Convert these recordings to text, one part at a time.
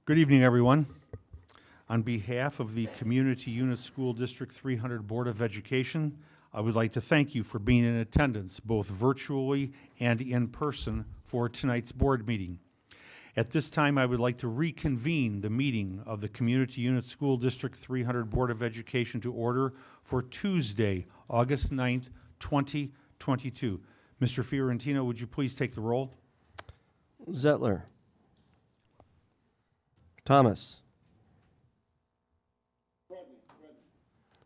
Good evening, everyone. On behalf of the Community Unit School District 300 Board of Education, I would like to thank you for being in attendance, both virtually and in person, for tonight's board meeting. At this time, I would like to reconvene the meeting of the Community Unit School District 300 Board of Education to order for Tuesday, August 9th, 2022. Mr. Fiorentino, would you please take the roll? Zettler. Thomas.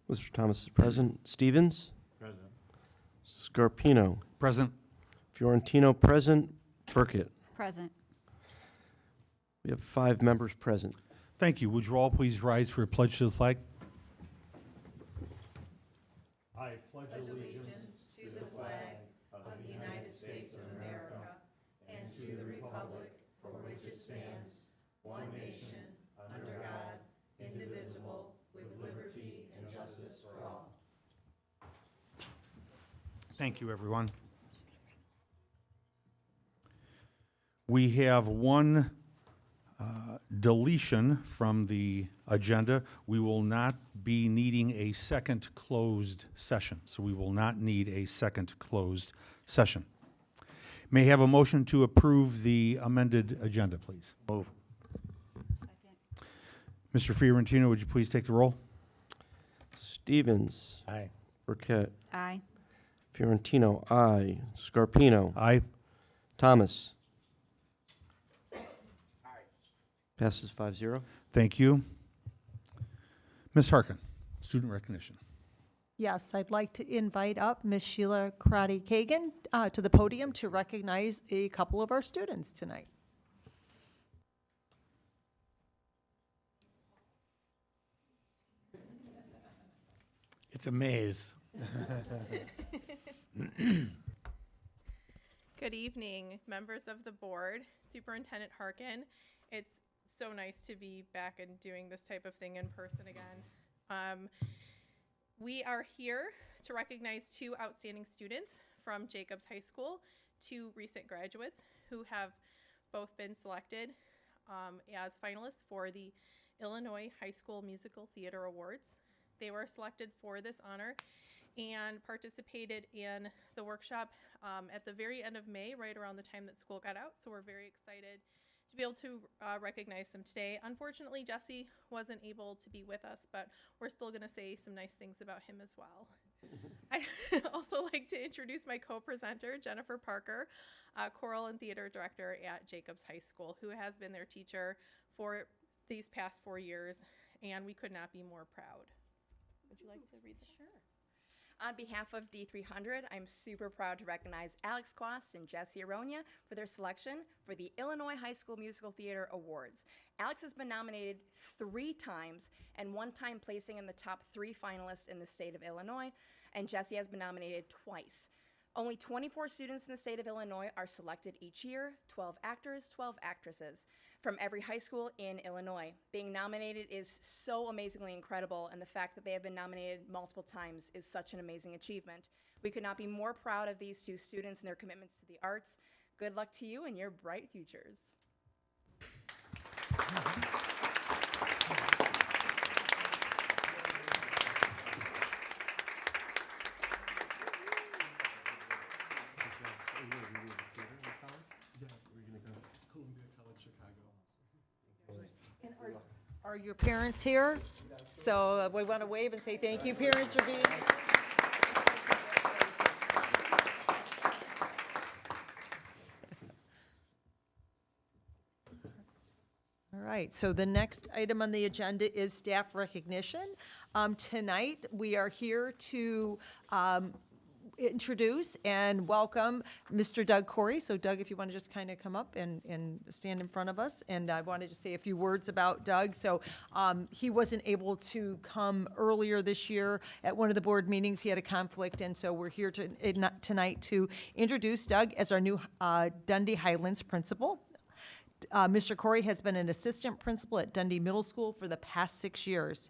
Mr. Thomas is present. Stevens. Present. Scarpino. Present. Fiorentino present. Burkett. Present. We have 5 members present. Thank you. Would you all please rise for a pledge to the flag? I pledge allegiance to the flag of the United States of America and to the republic for which it stands, one nation, under God, indivisible, with liberty and justice for all. Thank you, everyone. We have one deletion from the agenda. We will not be needing a second closed session, so we will not need a second closed session. May I have a motion to approve the amended agenda, please? Move. Second. Mr. Fiorentino, would you please take the roll? Stevens. Aye. Burkett. Aye. Fiorentino. Aye. Scarpino. Aye. Thomas. Passes 5-0. Thank you. Ms. Harkin, student recognition. Yes, I'd like to invite up Ms. Sheila Karate-Kagan to the podium to recognize a couple of our students tonight. It's a maze. Good evening, members of the board, Superintendent Harkin. It's so nice to be back and doing this type of thing in person again. We are here to recognize 2 outstanding students from Jacobs High School, 2 recent graduates who have both been selected as finalists for the Illinois High School Musical Theater Awards. They were selected for this honor and participated in the workshop at the very end of May, right around the time that school got out. So we're very excited to be able to recognize them today. Unfortunately, Jesse wasn't able to be with us, but we're still going to say some nice things about him as well. I'd also like to introduce my co-presenter, Jennifer Parker, choral and theater director at Jacobs High School, who has been their teacher for these past 4 years, and we could not be more proud. Would you like to read this? Sure. On behalf of D300, I'm super proud to recognize Alex Quast and Jesse Aronia for their selection for the Illinois High School Musical Theater Awards. Alex has been nominated 3 times and 1 time placing in the top 3 finalists in the state of Illinois, and Jesse has been nominated twice. Only 24 students in the state of Illinois are selected each year, 12 actors, 12 actresses, from every high school in Illinois. Being nominated is so amazingly incredible, and the fact that they have been nominated multiple times is such an amazing achievement. We could not be more proud of these 2 students and their commitments to the arts. Good luck to you and your bright futures. And are your parents here? So we want to wave and say thank you, parents, for being here. All right, so the next item on the agenda is staff recognition. Tonight, we are here to introduce and welcome Mr. Doug Corey. So Doug, if you want to just kind of come up and stand in front of us. And I wanted to say a few words about Doug. So he wasn't able to come earlier this year at one of the board meetings. He had a conflict, and so we're here tonight to introduce Doug as our new Dundee Highlands principal. Mr. Corey has been an assistant principal at Dundee Middle School for the past 6 years.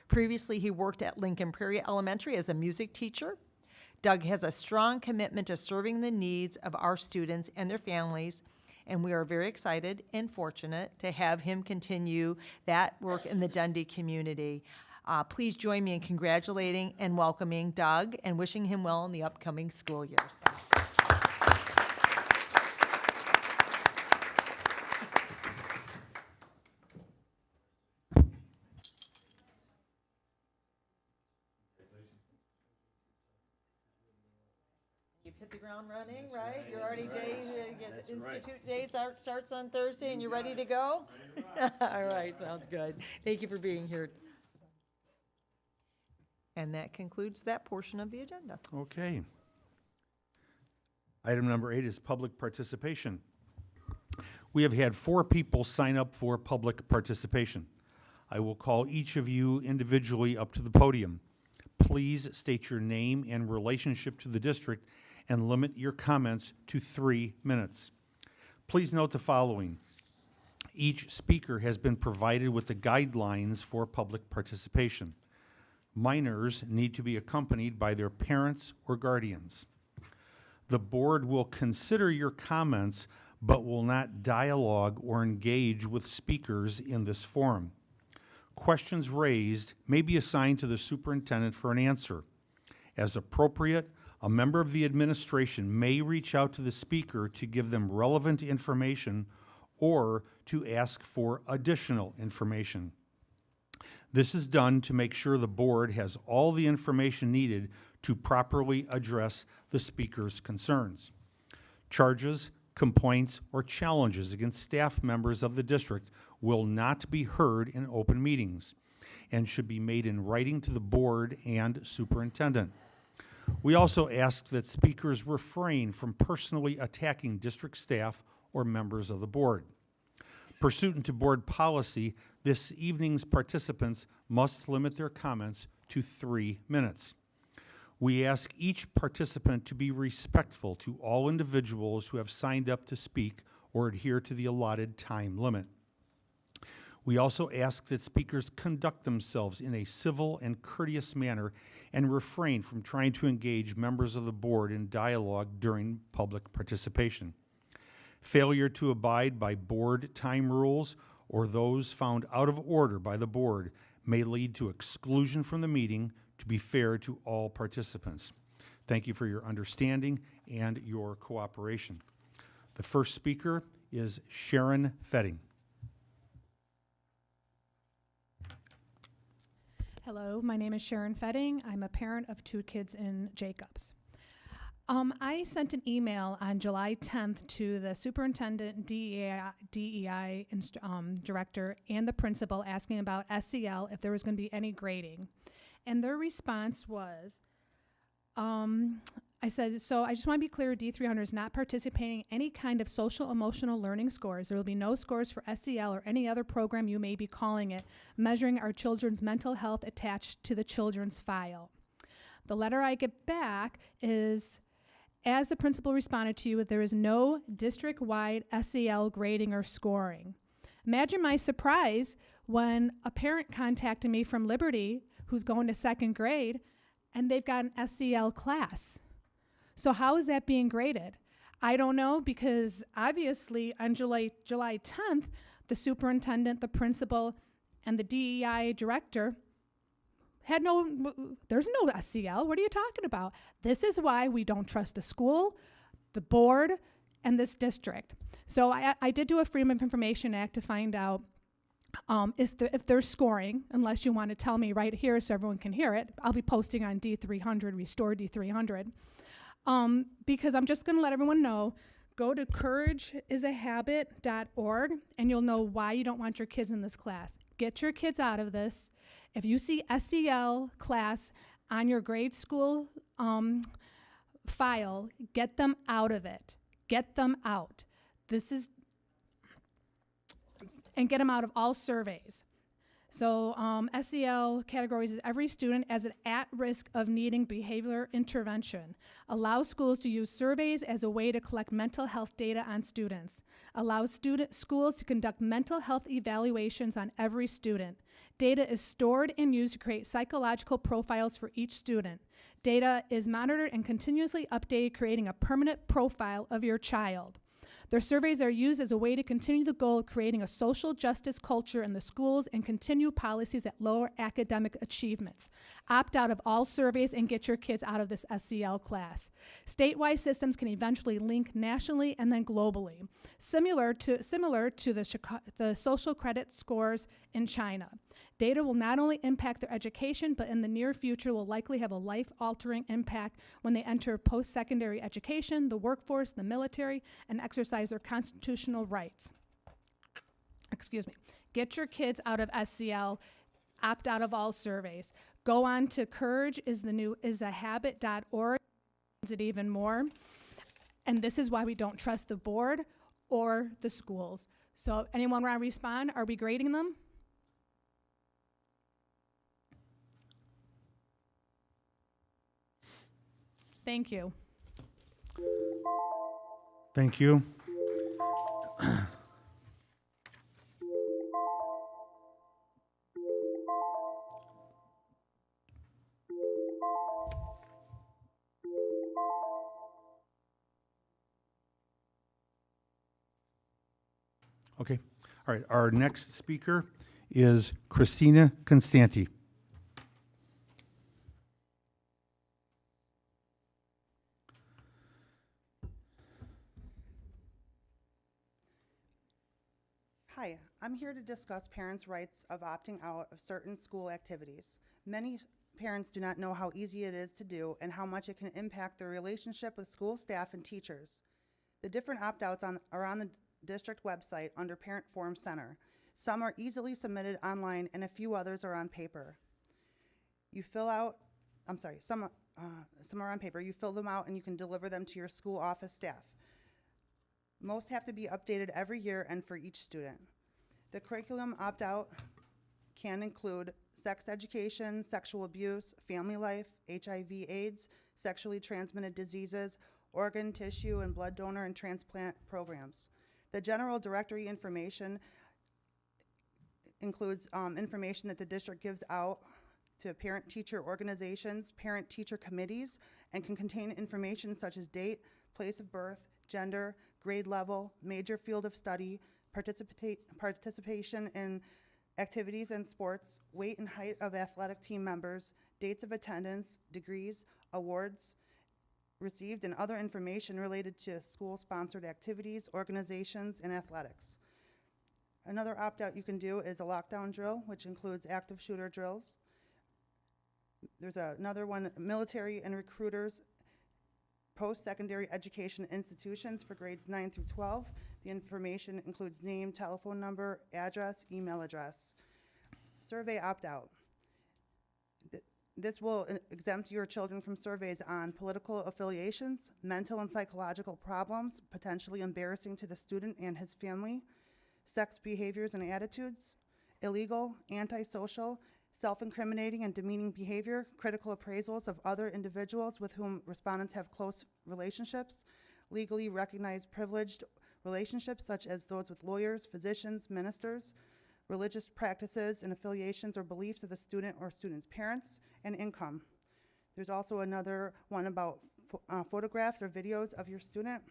Previously, he worked at Lincoln Prairie Elementary as a music teacher. Doug has a strong commitment to serving the needs of our students and their families and we are very excited and fortunate to have him continue that work in the Dundee community. Please join me in congratulating and welcoming Doug and wishing him well in the upcoming school year. You've hit the ground running, right? You're already Institute Day starts on Thursday, and you're ready to go? All right, sounds good. Thank you for being here. And that concludes that portion of the agenda. Okay. Item number 8 is public participation. We have had 4 people sign up for public participation. I will call each of you individually up to the podium. Please state your name and relationship to the district and limit your comments to 3 minutes. Please note the following. Each speaker has been provided with the guidelines for public participation. Minors need to be accompanied by their parents or guardians. The board will consider your comments but will not dialogue or engage with speakers in this forum. Questions raised may be assigned to the superintendent for an answer. As appropriate, a member of the administration may reach out to the speaker to give them relevant information or to ask for additional information. This is done to make sure the board has all the information needed to properly address the speaker's concerns. Charges, complaints, or challenges against staff members of the district will not be heard in open meetings and should be made in writing to the board and superintendent. We also ask that speakers refrain from personally attacking district staff or members of the board. Pursuant to board policy, this evening's participants must limit their comments to 3 minutes. We ask each participant to be respectful to all individuals who have signed up to speak or adhere to the allotted time limit. We also ask that speakers conduct themselves in a civil and courteous manner and refrain from trying to engage members of the board in dialogue during public participation. Failure to abide by board time rules or those found out of order by the board may lead to exclusion from the meeting, to be fair to all participants. Thank you for your understanding and your cooperation. The first speaker is Sharon Fetting. Hello, my name is Sharon Fetting. I'm a parent of 2 kids in Jacobs. I sent an email on July 10th to the superintendent, DEI director, and the principal asking about SEL, if there was going to be any grading. And their response was, I said, so I just want to be clear, D300 is not participating in any kind of social emotional learning scores. There will be no scores for SEL or any other program you may be calling it, measuring our children's mental health attached to the children's file. The letter I get back is, as the principal responded to you, there is no district-wide SEL grading or scoring. Imagine my surprise when a parent contacted me from Liberty who's going to 2nd grade, and they've got an SEL class. So how is that being graded? I don't know, because obviously on July 10th, the superintendent, the principal, and the DEI director had there's no SEL. What are you talking about? This is why we don't trust the school, the board, and this district. So I did do a Freedom of Information Act to find out if there's scoring, unless you want to tell me right here so everyone can hear it. I'll be posting on D300, Restore D300. Because I'm just going to let everyone know, go to courageisahabit.org and you'll know why you don't want your kids in this class. Get your kids out of this. If you see SEL class on your grade school file, get them out of it. Get them out. And get them out of all surveys. So SEL categorizes every student as an at risk of needing behavioral intervention. Allows schools to use surveys as a way to collect mental health data on students. Allows schools to conduct mental health evaluations on every student. Data is stored and used to create psychological profiles for each student. Data is monitored and continuously updated, creating a permanent profile of your child. Their surveys are used as a way to continue the goal of creating a social justice culture in the schools and continue policies that lower academic achievements. Opt out of all surveys and get your kids out of this SEL class. Statewide systems can eventually link nationally and then globally, similar to the social credit scores in China. Data will not only impact their education, but in the near future will likely have a life-altering impact when they enter post-secondary education, the workforce, the military, and exercise their constitutional rights. Excuse me. Get your kids out of SEL. Opt out of all surveys. Go on to courage.org. It even more. And this is why we don't trust the board or the schools. So anyone want to respond? Are we grading them? Thank you. Thank you. Okay. All right. Our next speaker is Christina Constanti. Hi, I'm here to discuss parents' rights of opting out of certain school activities. Many parents do not know how easy it is to do and how much it can impact their relationship with school staff and teachers. The different opt-outs are on the district website under Parent Forum Center. Some are easily submitted online and a few others are on paper. Some are on paper. You fill them out and you can deliver them to your school office staff. Most have to be updated every year and for each student. The curriculum opt-out can include sex education, sexual abuse, family life, HIV/AIDS, sexually transmitted diseases, organ, tissue, and blood donor and transplant programs. The general directory information includes information that the district gives out to parent-teacher organizations, parent-teacher committees, and can contain information such as date, place of birth, gender, grade level, major field of study, participation in activities and sports, weight and height of athletic team members, dates of attendance, degrees, awards received, and other information related to school-sponsored activities, organizations, and athletics. Another opt-out you can do is a lockdown drill, which includes active shooter drills. There's another one, military and recruiters, post-secondary education institutions for grades 9 through 12. The information includes name, telephone number, address, email address. Survey opt-out. This will exempt your children from surveys on political affiliations, mental and psychological problems, potentially embarrassing to the student and his family, sex behaviors and attitudes, illegal, antisocial, self-incriminating and demeaning behavior, critical appraisals of other individuals with whom respondents have close relationships, legally recognized privileged relationships such as those with lawyers, physicians, ministers, religious practices and affiliations or beliefs of the student or student's parents, and income. There's also another one about photographs or videos of your student.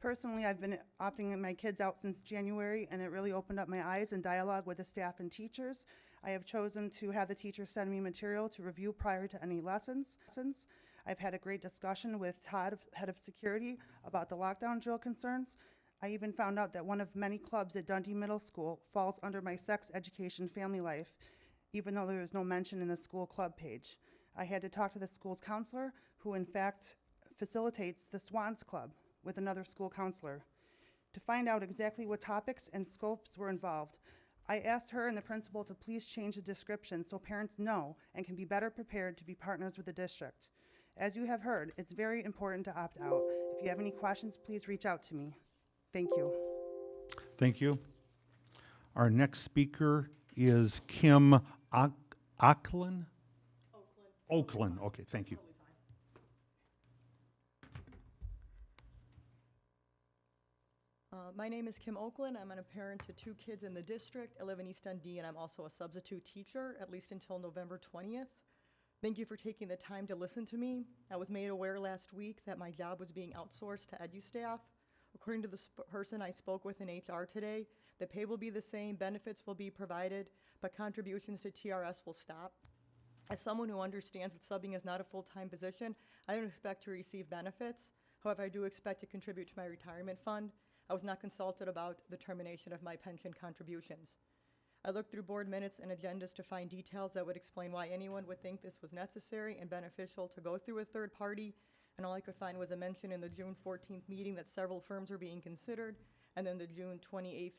Personally, I've been opting my kids out since January, and it really opened up my eyes in dialogue with the staff and teachers. I have chosen to have the teachers send me material to review prior to any lessons. I've had a great discussion with Todd, head of security, about the lockdown drill concerns. I even found out that one of many clubs at Dundee Middle School falls under my sex education family life, even though there is no mention in the school club page. I had to talk to the school's counselor, who in fact facilitates the Swans Club with another school counselor, to find out exactly what topics and scopes were involved. I asked her and the principal to please change the description so parents know and can be better prepared to be partners with the district. As you have heard, it's very important to opt out. If you have any questions, please reach out to me. Thank you. Thank you. Our next speaker is Kim Oakland. Oakland. Okay, thank you. My name is Kim Oakland. I'm a parent to 2 kids in the district. I live in East Dundee, and I'm also a substitute teacher, at least until November 20th. Thank you for taking the time to listen to me. I was made aware last week that my job was being outsourced to EduStaff. According to the person I spoke with in HR today, the pay will be the same, benefits will be provided, but contributions to TRS will stop. As someone who understands that subbing is not a full-time position, I don't expect to receive benefits. However, I do expect to contribute to my retirement fund. I was not consulted about the termination of my pension contributions. I looked through board minutes and agendas to find details that would explain why anyone would think this was necessary and beneficial to go through a third party, and all I could find was a mention in the June 14th meeting that several firms were being considered, and then the June 28th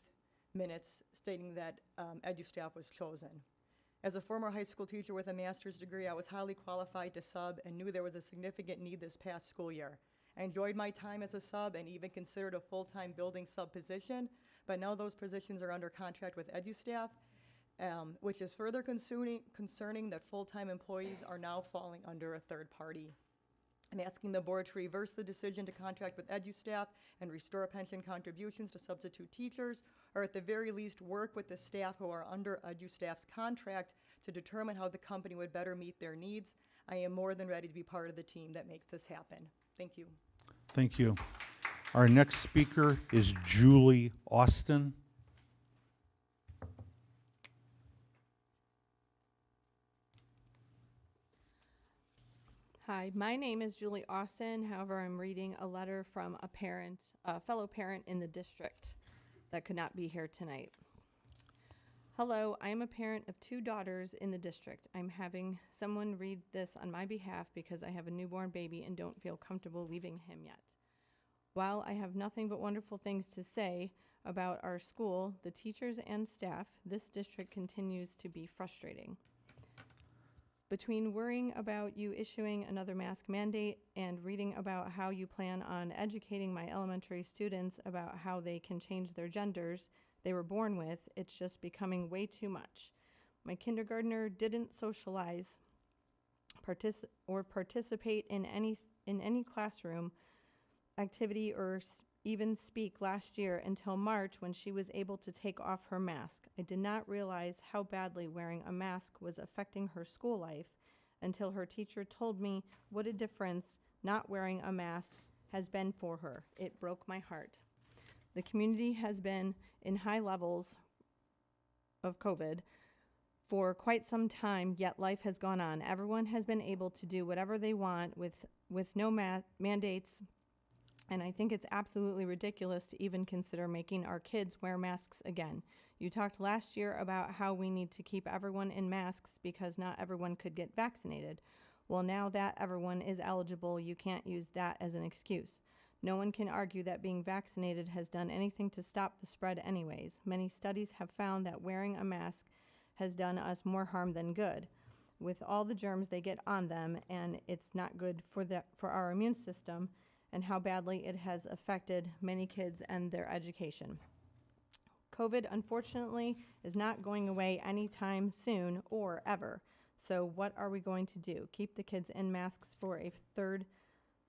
minutes stating that EduStaff was chosen. As a former high school teacher with a master's degree, I was highly qualified to sub and knew there was a significant need this past school year. I enjoyed my time as a sub and even considered a full-time building sub position, but now those positions are under contract with EduStaff, which is further concerning that full-time employees are now falling under a third party. I'm asking the board to reverse the decision to contract with EduStaff and restore pension contributions to substitute teachers, or at the very least work with the staff who are under EduStaff's contract to determine how the company would better meet their needs. I am more than ready to be part of the team that makes this happen. Thank you. Thank you. Our next speaker is Julie Austin. Hi, my name is Julie Austin. However, I'm reading a letter from a fellow parent in the district that could not be here tonight. Hello, I am a parent of 2 daughters in the district. I'm having someone read this on my behalf because I have a newborn baby and don't feel comfortable leaving him yet. While I have nothing but wonderful things to say about our school, the teachers and staff, this district continues to be frustrating. Between worrying about you issuing another mask mandate and reading about how you plan on educating my elementary students about how they can change their genders they were born with, it's just becoming way too much. My kindergartner didn't socialize or participate in any classroom activity or even speak last year until March when she was able to take off her mask. I did not realize how badly wearing a mask was affecting her school life until her teacher told me what a difference not wearing a mask has been for her. It broke my heart. The community has been in high levels of COVID for quite some time, yet life has gone on. Everyone has been able to do whatever they want with no mandates. And I think it's absolutely ridiculous to even consider making our kids wear masks again. You talked last year about how we need to keep everyone in masks because not everyone could get vaccinated. Well, now that everyone is eligible, you can't use that as an excuse. No one can argue that being vaccinated has done anything to stop the spread anyways. Many studies have found that wearing a mask has done us more harm than good, with all the germs they get on them, and it's not good for our immune system, and how badly it has affected many kids and their education. COVID, unfortunately, is not going away anytime soon or ever. So what are we going to do? Keep the kids in masks for a third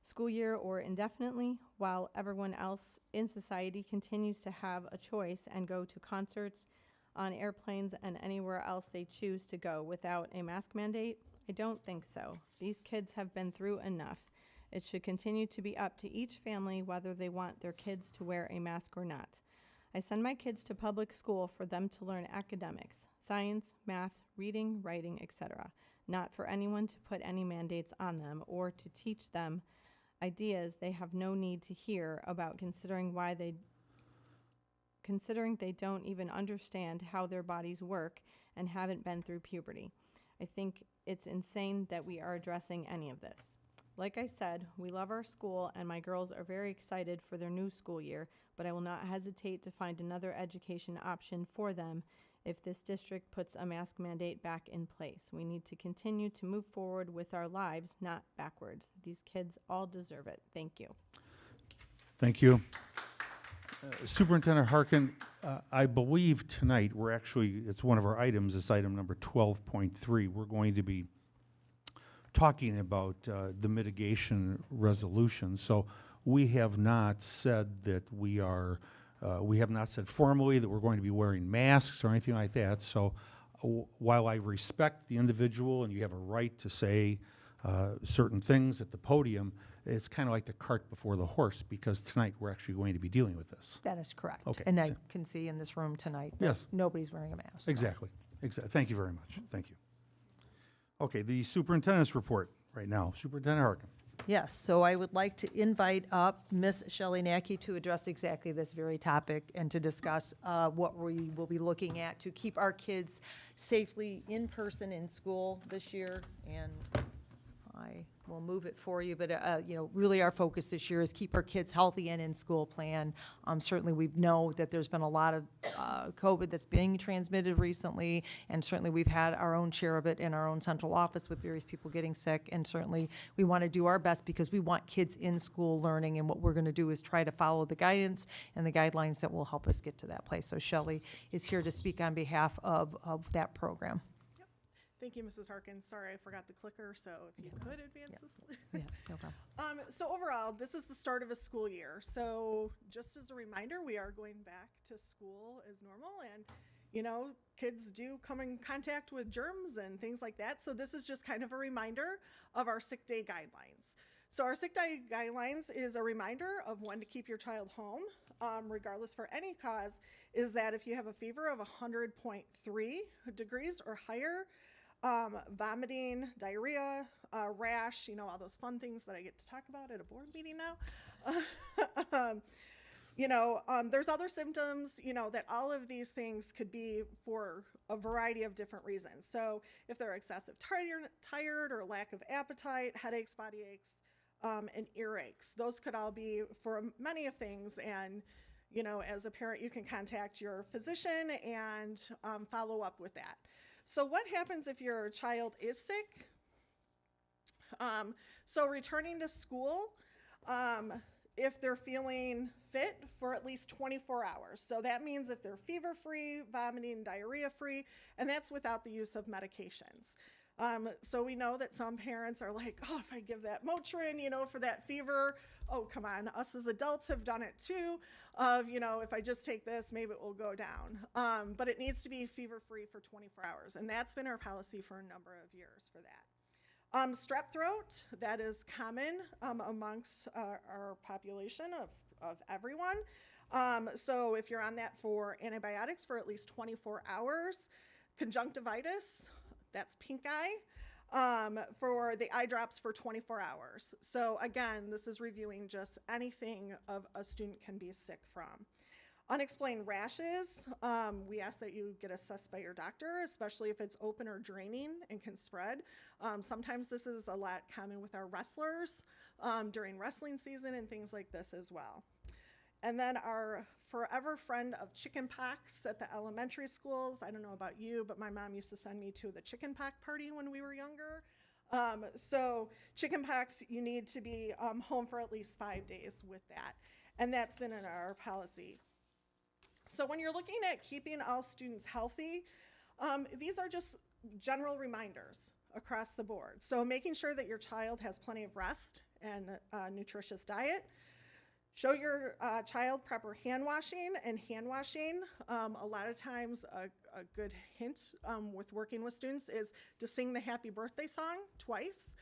school year or indefinitely, while everyone else in society continues to have a choice and go to concerts, on airplanes, and anywhere else they choose to go without a mask mandate? I don't think so. These kids have been through enough. It should continue to be up to each family whether they want their kids to wear a mask or not. I send my kids to public school for them to learn academics, science, math, reading, writing, etc., not for anyone to put any mandates on them or to teach them ideas they have no need to hear about, considering they don't even understand how their bodies work and haven't been through puberty. I think it's insane that we are addressing any of this. Like I said, we love our school and my girls are very excited for their new school year, but I will not hesitate to find another education option for them if this district puts a mask mandate back in place. We need to continue to move forward with our lives, not backwards. These kids all deserve it. Thank you. Thank you. Superintendent Harkin, I believe tonight it's one of our items, it's item number 12.3. We're going to be talking about the mitigation resolution. So we have not said that we have not said formally that we're going to be wearing masks or anything like that. So while I respect the individual and you have a right to say certain things at the podium, it's kind of like the cart before the horse, because tonight we're actually going to be dealing with this. That is correct. Okay. And I can see in this room tonight that Yes. nobody's wearing a mask. Exactly. Thank you very much. Thank you. Okay, the superintendent's report right now. Superintendent Harkin. Yes, so I would like to invite up Miss Shelley Nacky to address exactly this very topic and to discuss what we will be looking at to keep our kids safely in person in school this year. And I will move it for you, but really our focus this year is keep our kids healthy and in school plan. Certainly we know that there's been a lot of COVID that's being transmitted recently, and certainly we've had our own share of it in our own central office with various people getting sick, and certainly we want to do our best because we want kids in school learning, and what we're going to do is try to follow the guidance and the guidelines that will help us get to that place. So Shelley is here to speak on behalf of that program. Thank you, Mrs. Harkins. Sorry, I forgot the clicker, so if you could advance this. Yeah, no problem. So overall, this is the start of a school year. So just as a reminder, we are going back to school as normal, and kids do come in contact with germs and things like that. So this is just kind of a reminder of our sick day guidelines. So our sick day guidelines is a reminder of when to keep your child home, regardless for any cause, is that if you have a fever of 100.3 degrees or higher, vomiting, diarrhea, rash, all those fun things that I get to talk about at a board meeting now. There's other symptoms, that all of these things could be for a variety of different reasons. So if they're excessive tired or lack of appetite, headaches, body aches, and earaches, those could all be for many of things. And, as a parent, you can contact your physician and follow up with that. So what happens if your child is sick? So returning to school, if they're feeling fit for at least 24 hours. So that means if they're fever-free, vomiting, diarrhea-free, and that's without the use of medications. So we know that some parents are like, oh, if I give that Motrin, for that fever, oh, come on, us as adults have done it too, of, if I just take this, maybe it will go down. But it needs to be fever-free for 24 hours, and that's been our policy for a number of years for that. Strep throat, that is common amongst our population of everyone. So if you're on that for antibiotics for at least 24 hours, conjunctivitis, that's pink eye, for the eye drops for 24 hours. So again, this is reviewing just anything of a student can be sick from. Unexplained rashes, we ask that you get assessed by your doctor, especially if it's open or draining and can spread. Sometimes this is a lot common with our wrestlers during wrestling season and things like this as well. And then our forever friend of chickenpox at the elementary schools. I don't know about you, but my mom used to send me to the chickenpox party when we were younger. So chickenpox, you need to be home for at least 5 days with that. And that's been in our policy. So when you're looking at keeping all students healthy, these are just general reminders across the board. So making sure that your child has plenty of rest and a nutritious diet. Show your child proper hand washing and hand washing. A lot of times a good hint with working with students is to sing the happy birthday song twice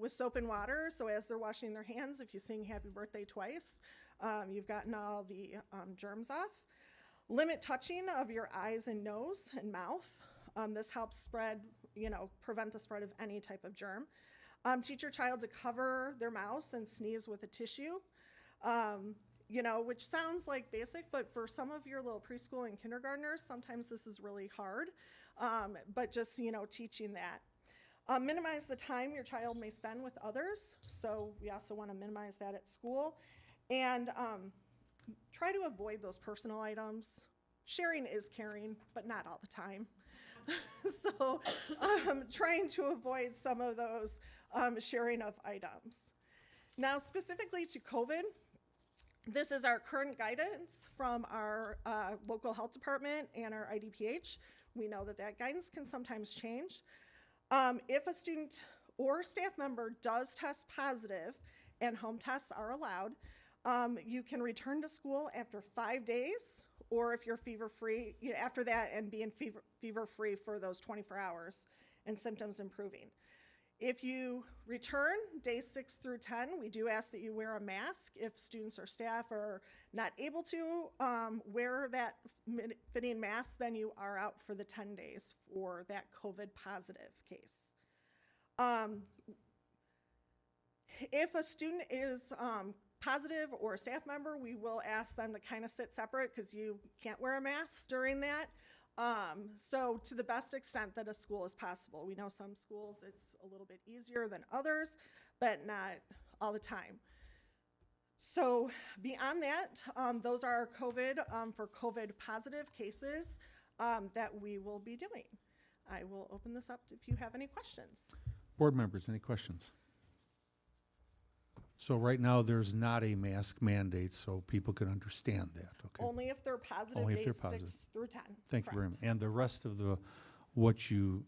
with soap and water. So as they're washing their hands, if you sing happy birthday twice, you've gotten all the germs off. Limit touching of your eyes and nose and mouth. This helps spread, prevent the spread of any type of germ. Teach your child to cover their mouth and sneeze with a tissue. Which sounds like basic, but for some of your little preschool and kindergartners, sometimes this is really hard, but just, teaching that. Minimize the time your child may spend with others, so we also want to minimize that at school, and try to avoid those personal items. Sharing is caring, but not all the time. So trying to avoid some of those sharing of items. Now, specifically to COVID, this is our current guidance from our local health department and our IDPH. We know that guidance can sometimes change. If a student or staff member does test positive and home tests are allowed, you can return to school after 5 days, or if you're fever-free, after that and being fever-free for those 24 hours and symptoms improving. If you return days 6 through 10, we do ask that you wear a mask. If students or staff are not able to wear that fitting mask, then you are out for the 10 days for that COVID positive case. If a student is positive or a staff member, we will ask them to kind of sit separate because you can't wear a mask during that. So to the best extent that a school is possible. We know some schools it's a little bit easier than others, but not all the time. So beyond that, those are COVID, for COVID positive cases that we will be doing. I will open this up if you have any questions. Board members, any questions? So right now, there's not a mask mandate, so people can understand that, okay? Only if they're positive Only if days they're positive. 6 through 10. Thank you very much. correct. And the rest of what you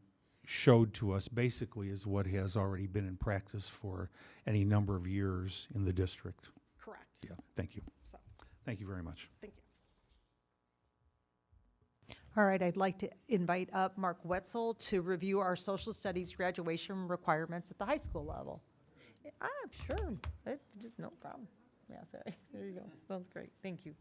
showed to us basically is what has already been in practice for any number of years in the district. Correct. Yeah, thank you. So, Thank you very much. thank you. All right, I'd like to invite up Mark Wetzel to review our social studies graduation requirements at the high school level. Sure, just no problem. Yeah, sorry, there you go, sounds great, thank you.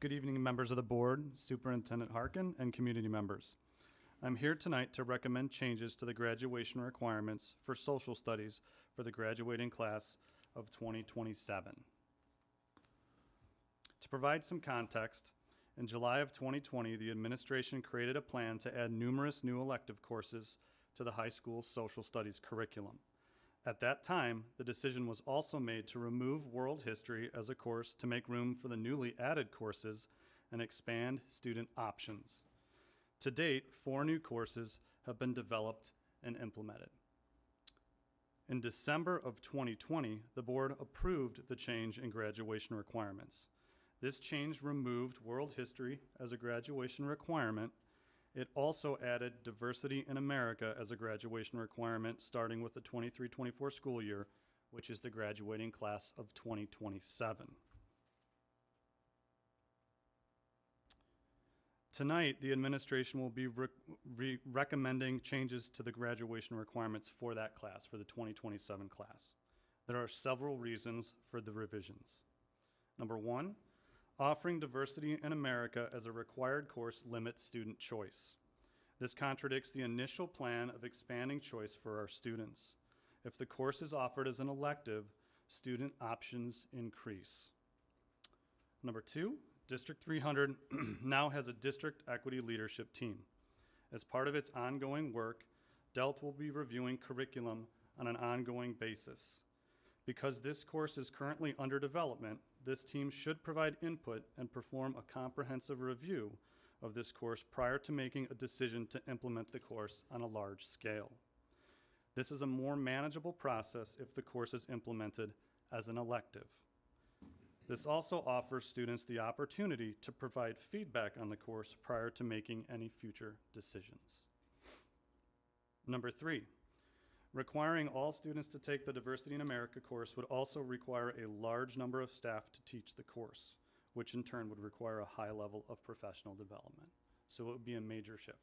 Good evening, members of the board, Superintendent Harkin, and community members. I'm here tonight to recommend changes to the graduation requirements for social studies for the graduating class of 2027. To provide some context, in July of 2020, the administration created a plan to add numerous new elective courses to the high school social studies curriculum. At that time, the decision was also made to remove world history as a course to make room for the newly added courses and expand student options. To date, 4 new courses have been developed and implemented. In December of 2020, the board approved the change in graduation requirements. This change removed world history as a graduation requirement. It also added diversity in America as a graduation requirement starting with the 23-24 school year, which is the graduating class of 2027. Tonight, the administration will be recommending changes to the graduation requirements for that class, for the 2027 class. There are several reasons for the revisions. Number 1, offering diversity in America as a required course limits student choice. This contradicts the initial plan of expanding choice for our students. If the course is offered as an elective, student options increase. Number 2, District 300 now has a district equity leadership team. As part of its ongoing work, DELT will be reviewing curriculum on an ongoing basis. Because this course is currently under development, this team should provide input and perform a comprehensive review of this course prior to making a decision to implement the course on a large scale. This is a more manageable process if the course is implemented as an elective. This also offers students the opportunity to provide feedback on the course prior to making any future decisions. Number 3, requiring all students to take the Diversity in America course would also require a large number of staff to teach the course, which in turn would require a high level of professional development. So it would be a major shift.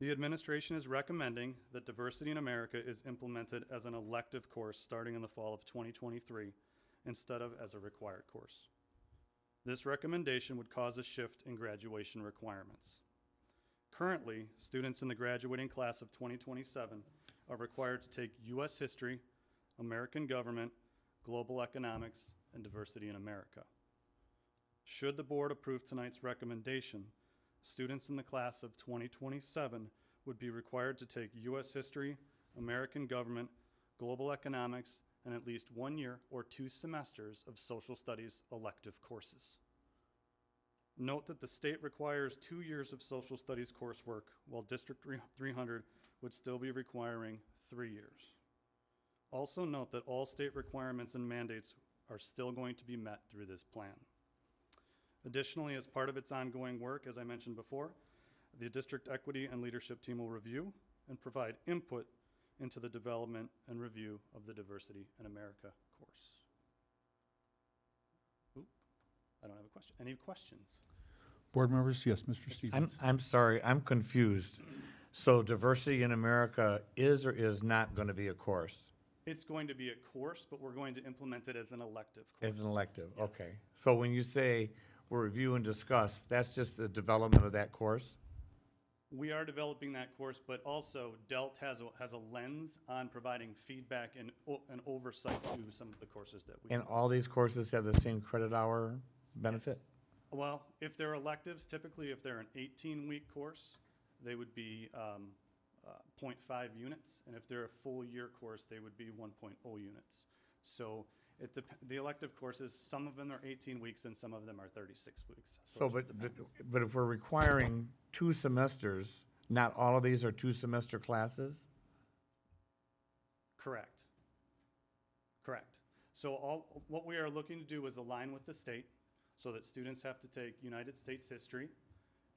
The administration is recommending that Diversity in America is implemented as an elective course starting in the fall of 2023 instead of as a required course. This recommendation would cause a shift in graduation requirements. Currently, students in the graduating class of 2027 are required to take U.S. history, American government, global economics, and diversity in America. Should the board approve tonight's recommendation, students in the class of 2027 would be required to take U.S. history, American government, global economics, and at least 1 year or 2 semesters of social studies elective courses. Note that the state requires 2 years of social studies coursework, while District 300 would still be requiring 3 years. Also note that all state requirements and mandates are still going to be met through this plan. Additionally, as part of its ongoing work, as I mentioned before, the District Equity and Leadership Team will review and provide input into the development and review of the Diversity in America course. Oop, I don't have a question. Any questions? Board members, yes, Mr. Stevens. I'm sorry, I'm confused. So Diversity in America is or is not going to be a course? It's going to be a course, but we're going to implement it as an elective course. As an elective, Yes. okay. So when you say we'll review and discuss, that's just the development of that course? We are developing that course, but also DELT has a lens on providing feedback and oversight to some of the courses that we And do. all these courses have the same credit hour benefit? Well, if they're electives, typically if they're an 18-week course, they would be 0.5 units, and if they're a full year course, they would be 1.0 units. So the elective courses, some of them are 18 weeks and some of them are 36 weeks. So, it just depends. but if we're requiring 2 semesters, not all of these are 2-semester classes? Correct. Correct. So what we are looking to do is align with the state so that students have to take United States history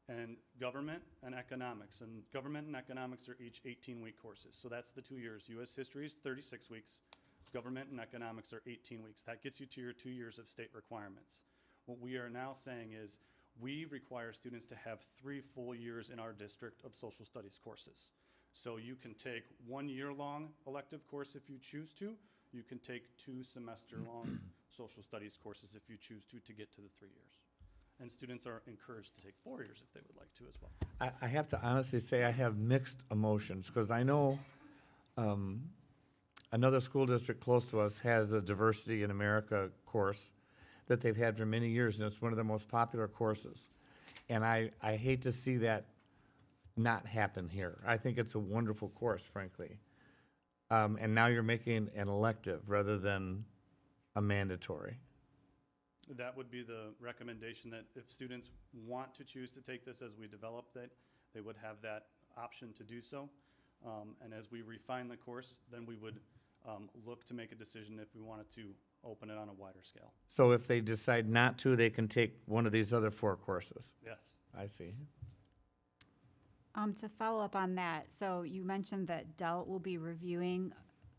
and government and economics. And government and economics are each 18-week courses. So that's the 2 years. U.S. history is 36 weeks. Government and economics are 18 weeks. That gets you to your 2 years of state requirements. What we are now saying is we require students to have 3 full years in our district of social studies courses. So you can take 1 year-long elective course if you choose to. You can take 2 semester-long social studies courses if you choose to get to the 3 years. And students are encouraged to take 4 years if they would like to as well. I have to honestly say I have mixed emotions, because I know another school district close to us has a Diversity in America course that they've had for many years, and it's one of their most popular courses. And I hate to see that not happen here. I think it's a wonderful course, frankly. And now you're making an elective rather than a mandatory. That would be the recommendation, that if students want to choose to take this as we develop that, they would have that option to do so. And as we refine the course, then we would look to make a decision if we wanted to open it on a wider scale. So if they decide not to, they can take one of these other 4 courses. Yes. I see. To follow up on that, so you mentioned that DELT will be reviewing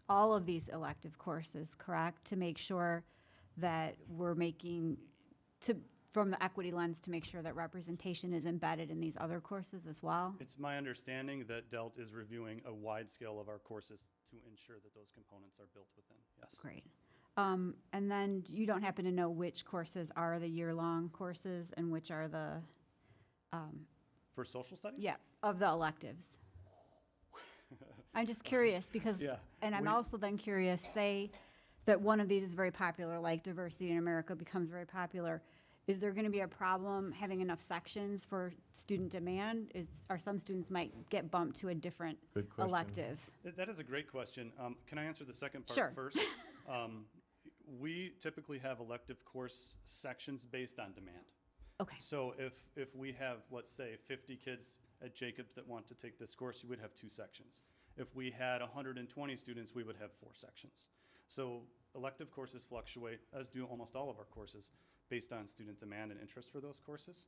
all of these elective courses, correct? To make sure that we're making, from the equity lens, to make sure that representation is embedded in these other courses as well? It's my understanding that DELT is reviewing a wide scale of our courses to ensure that those components are built within, yes. Great. And then you don't happen to know which courses are the year-long courses and which are the, For social studies? yeah, of the electives? I'm just curious because, Yeah, and I'm we- also then curious, say that one of these is very popular, like Diversity in America becomes very popular. Is there going to be a problem having enough sections for student demand? Are some students might get bumped to a different Good question. elective? That is a great question. Can I answer the second part Sure. first? We typically have elective course sections based on demand. Okay. So if we have, let's say, 50 kids at Jacobs that want to take this course, you would have 2 sections. If we had 120 students, we would have 4 sections. So elective courses fluctuate, as do almost all of our courses, based on student demand and interest for those courses.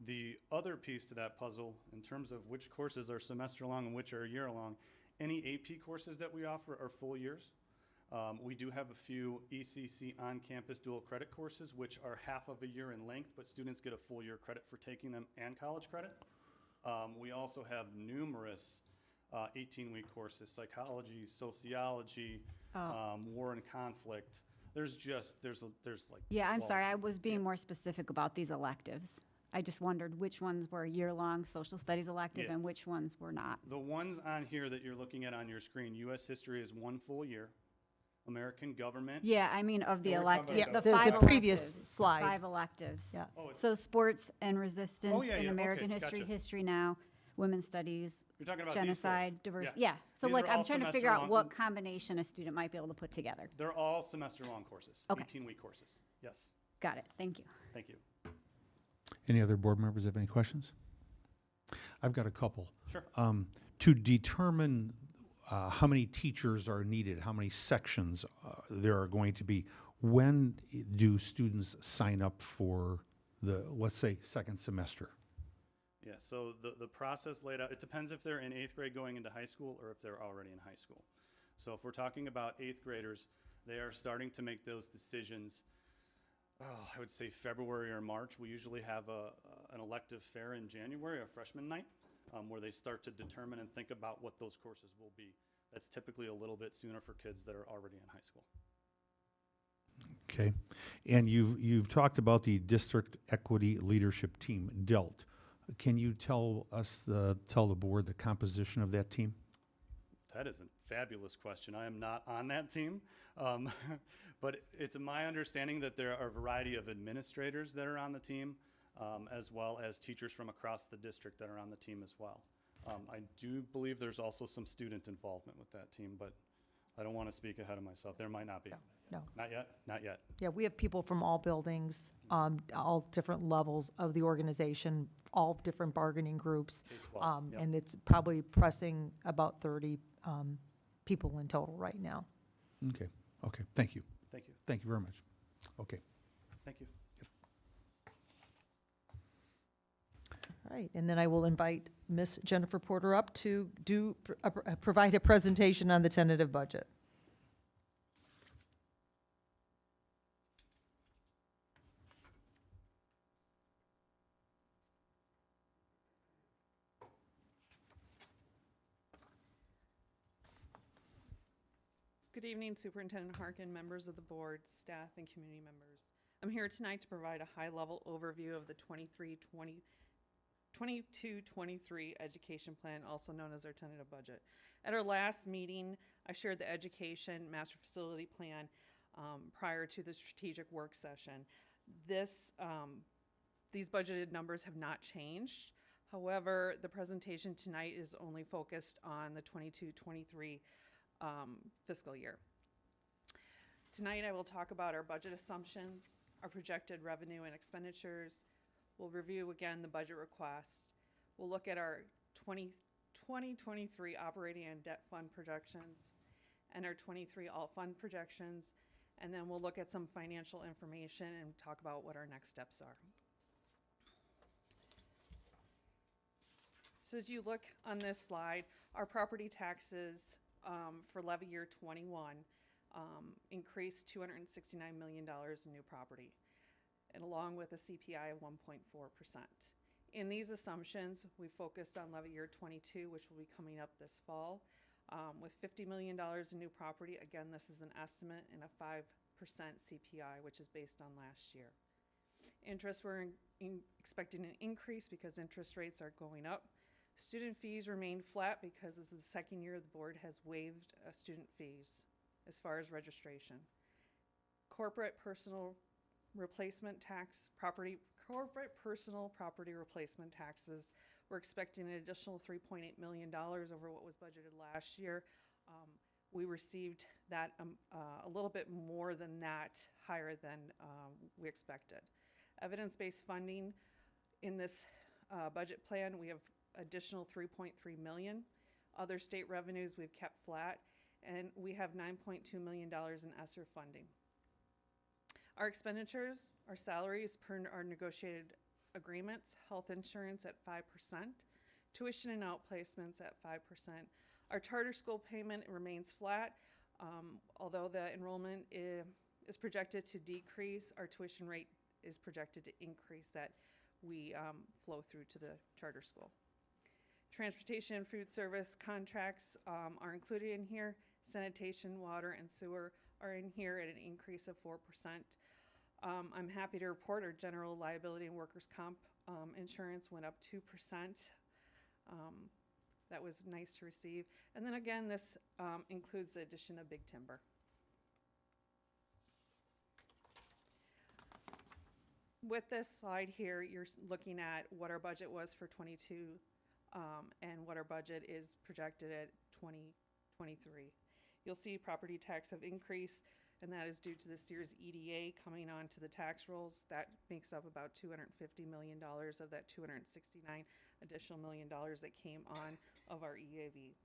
The other piece to that puzzle, in terms of which courses are semester-long and which are year-long, any AP courses that we offer are full years. We do have a few ECC on-campus dual credit courses, which are half of a year in length, but students get a full year credit for taking them and college credit. We also have numerous 18-week courses: psychology, sociology, war and conflict. There's like Yeah, I'm 12. sorry, I was being more specific about these electives. I just wondered which ones were year-long social studies elective Yeah. and which ones were not. The ones on here that you're looking at on your screen, U.S. history is 1 full year. American government. Yeah, I mean of the No, we're talking elective, about the the- 5 the previous electives, slide. 5 electives. Yeah. Oh, it's- So sports and resistance Oh, yeah, in yeah, American okay, history, gotcha. history now, women's studies, You're talking about these 4. genocide, diversity. Yeah. Yeah, so These like are I'm all trying to figure out semester-long. what combination a student might be able to put together. They're all semester-long courses, Okay. 18-week courses. Yes, Got it, thank you. thank you. Any other board members have any questions? I've got a couple. Sure. To determine how many teachers are needed, how many sections there are going to be, when do students sign up for the, let's say, second semester? Yeah, so the process laid out, it depends if they're in 8th grade going into high school or if they're already in high school. So if we're talking about 8th graders, they are starting to make those decisions, I would say February or March. We usually have an elective fair in January, a freshman night, where they start to determine and think about what those courses will be. That's typically a little bit sooner for kids that are already in high school. Okay. And you've talked about the District Equity Leadership Team, DELT. Can you tell the board the composition of that team? That is a fabulous question. I am not on that team, but it's my understanding that there are a variety of administrators that are on the team, as well as teachers from across the district that are on the team as well. I do believe there's also some student involvement with that team, but I don't want to speak ahead of myself. There might not be. No. Not yet? Not yet. Yeah, we have people from all buildings, all different levels of the organization, all different bargaining groups. K-12, yep. And it's probably pressing about 30 people in total right now. Okay. Okay. Thank you. Thank you. Thank you very much. Okay. Thank you. All right, and then I will invite Miss Jennifer Porter up to provide a presentation on the tentative budget. Good evening, Superintendent Harkin, members of the board, staff, and community members. I'm here tonight to provide a high-level overview of the 22-23 education plan, also known as our tentative budget. At our last meeting, I shared the education master facility plan prior to the strategic work session. These budgeted numbers have not changed. However, the presentation tonight is only focused on the 22-23 fiscal year. Tonight I will talk about our budget assumptions, our projected revenue and expenditures. We'll review again the budget request. We'll look at our 2023 operating and debt fund projections and our 23 alt fund projections, and then we'll look at some financial information and talk about what our next steps are. So as you look on this slide, our property taxes for levy year 21 increased $269 million in new property, and along with a CPI of 1.4%. In these assumptions, we focused on levy year 22, which will be coming up this fall, with $50 million in new property. Again, this is an estimate, and a 5% CPI, which is based on last year. Interest, we're expecting an increase because interest rates are going up. Student fees remain flat because this is the second year the board has waived student fees as far as registration. Corporate personal replacement tax, corporate personal property replacement taxes, we're expecting an additional $3.8 million over what was budgeted last year. We received that a little bit more than that, higher than we expected. Evidence-based funding, in this budget plan, we have additional $3.3 million. Other state revenues we've kept flat, and we have $9.2 million in ESSER funding. Our expenditures, our salaries per our negotiated agreements, health insurance at 5%, tuition and outplacements at 5%. Our charter school payment remains flat, although the enrollment is projected to decrease. Our tuition rate is projected to increase, that we flow through to the charter school. Transportation and food service contracts are included in here. Sanitation, water, and sewer are in here at an increase of 4%. I'm happy to report our general liability and workers' comp insurance went up 2%. That was nice to receive. And then again, this includes the addition of Big Timber. With this slide here, you're looking at what our budget was for 22 and what our budget is projected at 2023. You'll see property tax have increased, and that is due to this year's EDA coming onto the tax rolls. That makes up about $250 million of that $269 additional million that came on of our EAV.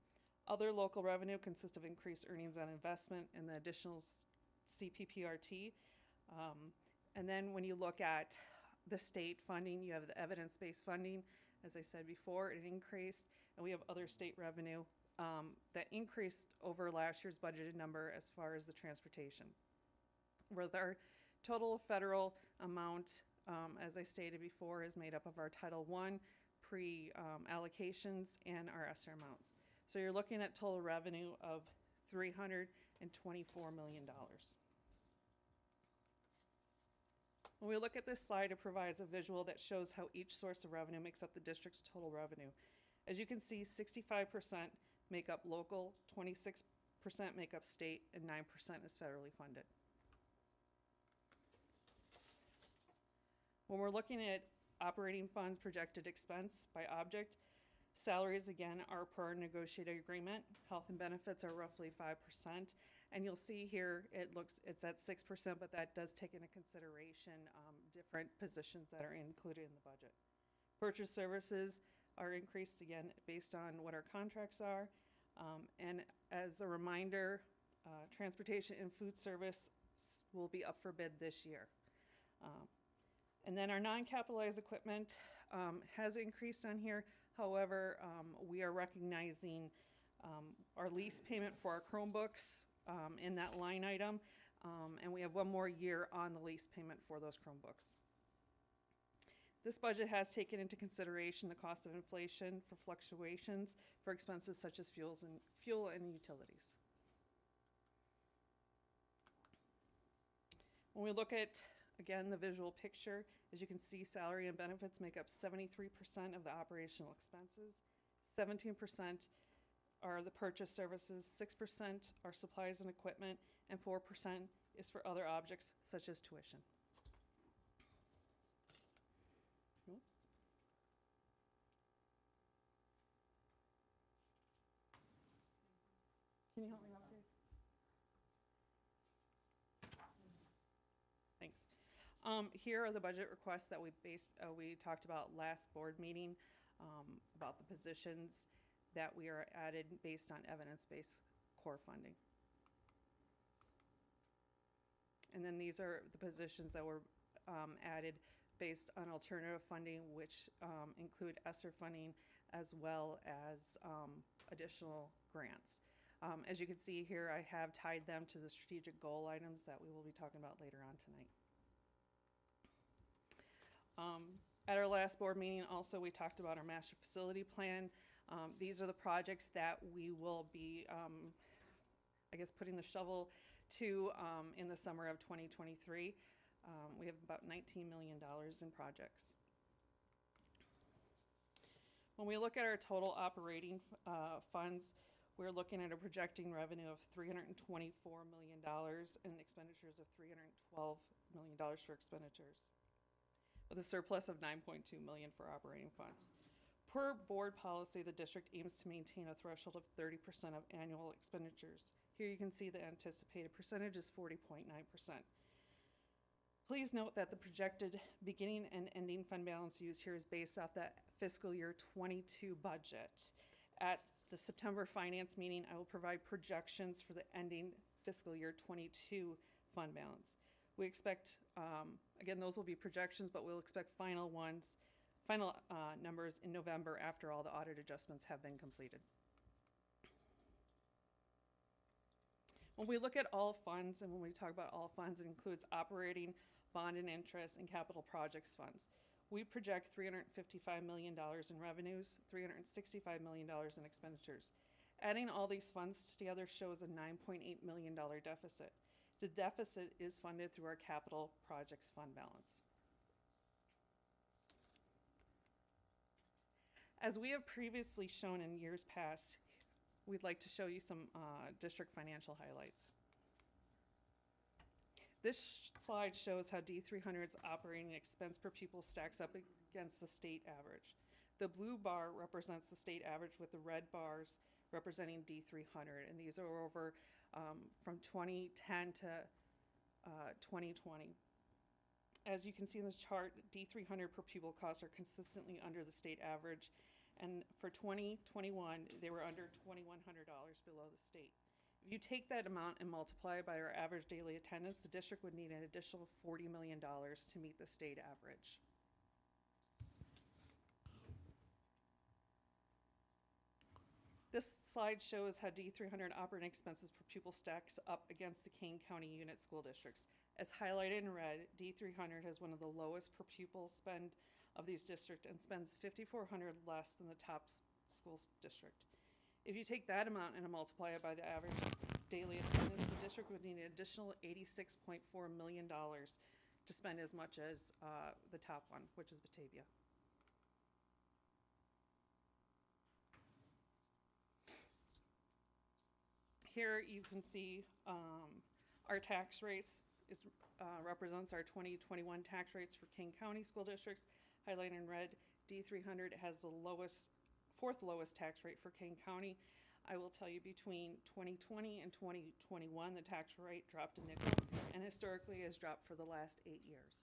Other local revenue consists of increased earnings on investment and the additional CPPRT. And then when you look at the state funding, you have the evidence-based funding As I said before, it increased, and we have other state revenue that increased over last year's budgeted number as far as the transportation. With our total federal amount, as I stated before, is made up of our Title I pre-allocations and our ESSER amounts. So you're looking at total revenue of $324 million. When we look at this slide, it provides a visual that shows how each source of revenue makes up the district's total revenue. As you can see, 65% make up local, 26% make up state, and 9% is federally funded. When we're looking at operating funds projected expense by object, salaries again are per negotiated agreement. Health and benefits are roughly 5%. And you'll see here it's at 6%, but that does take into consideration different positions that are included in the budget. Purchase services are increased again based on what our contracts are. And as a reminder, transportation and food service will be up for bid this year. And then our non-capitalized equipment has increased on here. However, we are recognizing our lease payment for our Chromebooks in that line item, and we have one more year on the lease payment for those Chromebooks. This budget has taken into consideration the cost of inflation for fluctuations for expenses such as fuel and utilities. When we look at, again, the visual picture, as you can see, salary and benefits make up 73% of the operational expenses, 17% are the purchase services, 6% are supplies and equipment, and 4% is for other objects such as tuition. Oops. Can you help me out, please? Thanks. Here are the budget requests that we talked about last board meeting about the positions that we are added based on evidence-based core funding. And then these are the positions that were added based on alternative funding, which include ESSER funding as well as additional grants. As you can see here, I have tied them to the strategic goal items that we will be talking about later on tonight. At our last board meeting also, we talked about our master facility plan. These are the projects that we will be, I guess, putting the shovel to in the summer of 2023. We have about $19 million in projects. When we look at our total operating funds, we're looking at a projecting revenue of $324 million and expenditures of $312 million for expenditures, with a surplus of $9.2 million for operating funds. Per board policy, the district aims to maintain a threshold of 30% of annual expenditures. Here you can see the anticipated percentage is 40.9%. Please note that the projected beginning and ending fund balance used here is based off that fiscal year 22 budget. At the September finance meeting, I will provide projections for the ending fiscal year 22 fund balance. We expect, again, those will be projections, but we'll expect final numbers in November after all the audit adjustments have been completed. When we look at all funds, and when we talk about all funds, it includes operating, bond and interest, and capital projects funds. We project $355 million in revenues, $365 million in expenditures. Adding all these funds together shows a $9.8 million deficit. The deficit is funded through our capital projects fund balance. As we have previously shown in years past, we'd like to show you some district financial highlights. This slide shows how D300's operating expense per pupil stacks up against the state average. The blue bar represents the state average with the red bars representing D300, and these are over from 2010 to 2020. As you can see in this chart, D300 per pupil costs are consistently under the state average, and for 2021, they were under $2,100 below the state. If you take that amount and multiply it by our average daily attendance, the district would need an additional $40 million to meet the state average. This slide shows how D300 operating expenses per pupil stacks up against the Kane County unit school districts. As highlighted in red, D300 has one of the lowest per pupil spend of these districts and spends $5,400 less than the top school district. If you take that amount and multiply it by the average daily attendance, the district would need an additional $86.4 million to spend as much as the top one, which is Batavia. Here you can see our tax rates represents our 2021 tax rates for King County school districts. Highlighted in red, D300 has the fourth lowest tax rate for King County. I will tell you, between 2020 and 2021, the tax rate dropped a nickel, and historically has dropped for the last 8 years.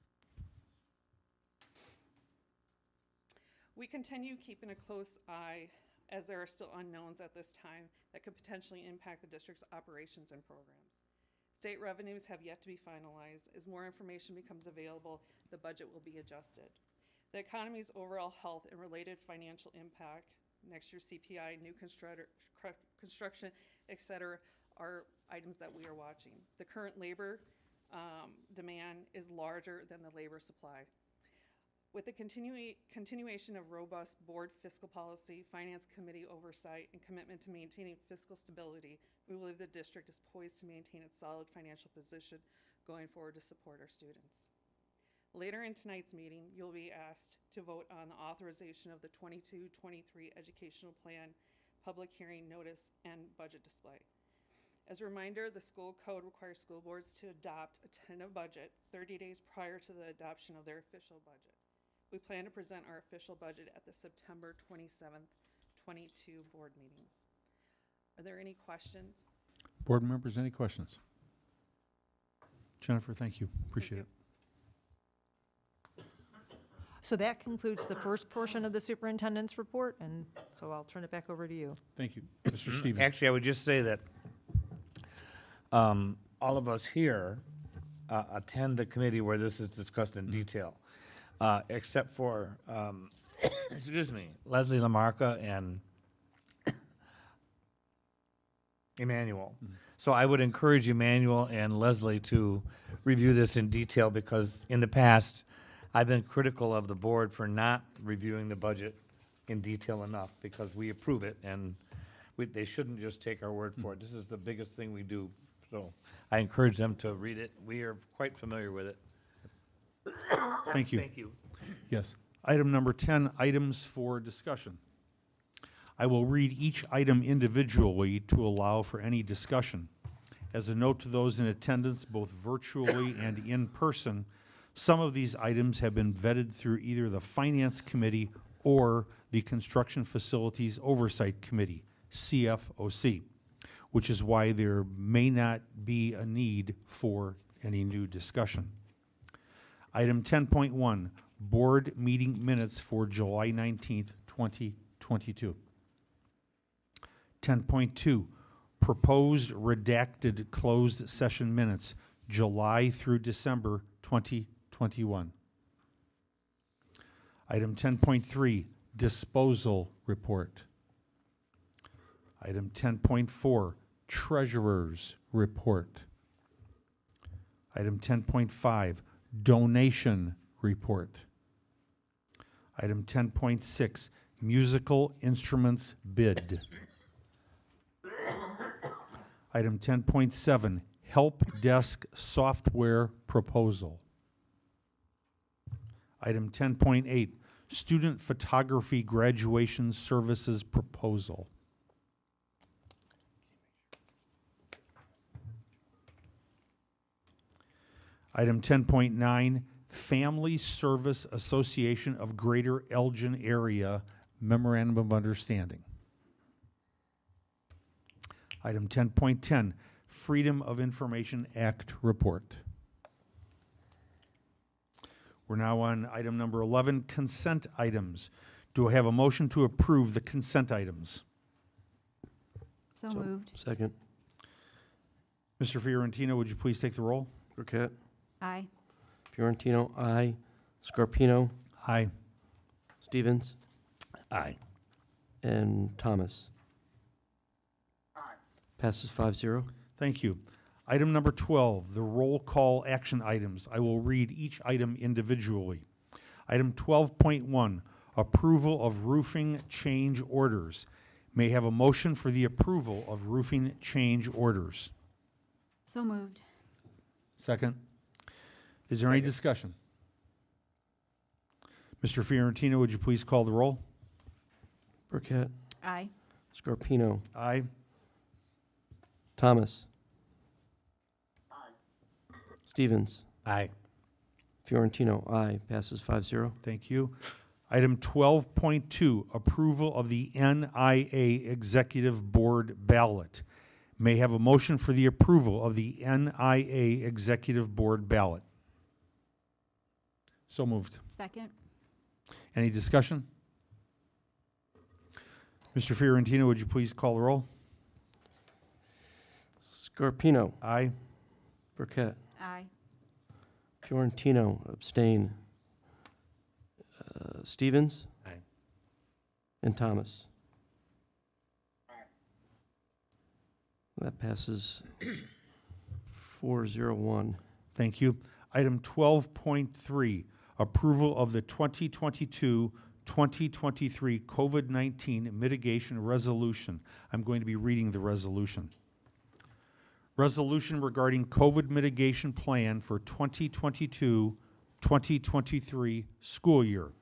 We continue keeping a close eye, as there are still unknowns at this time that could potentially impact the district's operations and programs. State revenues have yet to be finalized. As more information becomes available, the budget will be adjusted. The economy's overall health and related financial impact, next year's CPI, new construction, et cetera, are items that we are watching. The current labor demand is larger than the labor supply. With the continuation of robust board fiscal policy, finance committee oversight, and commitment to maintaining fiscal stability, we believe the district is poised to maintain its solid financial position going forward to support our students. Later in tonight's meeting, you'll be asked to vote on the authorization of the 22-23 educational plan, public hearing notice, and budget display. As a reminder, the school code requires school boards to adopt a tentative budget 30 days prior to the adoption of their official budget. We plan to present our official budget at the September 27th, 22 board meeting. Are there any questions? Board members, any questions? Jennifer, thank you. Appreciate it. So that concludes the first portion of the superintendent's report, and so I'll turn it back over to you. Thank you. Mr. Stevens. Actually, I would just say that all of us here attend the committee where this is discussed in detail, except for, excuse me, Leslie Lamarca and Emmanuel. So I would encourage Emmanuel and Leslie to review this in detail, because in the past, I've been critical of the board for not reviewing the budget in detail enough, because we approve it, and they shouldn't just take our word for it. This is the biggest thing we do, so I encourage them to read it. We are quite familiar with it. Thank you. Thank you. Yes. Item number 10, items for discussion. I will read each item individually to allow for any discussion. As a note to those in attendance, both virtually and in person, some of these items have been vetted through either the Finance Committee or the Construction Facilities Oversight Committee, CFOC, which is why there may not be a need for any new discussion. Item 10.1, Board Meeting Minutes for July 19th, 2022. 10.2, Proposed Redacted Closed Session Minutes, July through December 2021. Item 10.3, Disposal Report. Item 10.4, Treasurer's Report. Item 10.5, Donation Report. Item 10.6, Musical Instruments Bid. Item 10.7, Help Desk Software Proposal. Item 10.8, Student Photography Graduation Services Proposal. Item 10.9, Family Service Association of Greater Elgin Area Memorandum of Understanding. Item 10.10, Freedom of Information Act Report. We're now on item number 11, consent items. Do I have a motion to approve the consent items? So moved. Second. Mr. Fiorentino, would you please take the roll? Burkett. Aye. Fiorentino, aye. Scarpino. Aye. Stevens. Aye. And Thomas. Passes 5-0. Thank you. Item number 12, the roll call action items. I will read each item individually. Item 12.1, approval of roofing change orders. May I have a motion for the approval of roofing change orders? So moved. Second. Is there any discussion? Mr. Fiorentino, would you please call the roll? Burkett. Aye. Scarpino. Aye. Thomas. Stevens. Aye. Fiorentino. Aye. Passes 5-0. Thank you. Item 12.2, approval of the NIA Executive Board ballot. May I have a motion for the approval of the NIA Executive Board ballot? So moved. Second. Any discussion? Mr. Fiorentino, would you please call the roll? Scarpino. Aye. Burkett. Aye. Fiorentino. Abstain. Stevens. Aye. And Thomas. That passes 4-0-1. Thank you. Item 12.3, approval of the 2022-2023 COVID-19 mitigation resolution. I'm going to be reading the resolution. Resolution regarding COVID mitigation plan for 2022-2023 school year.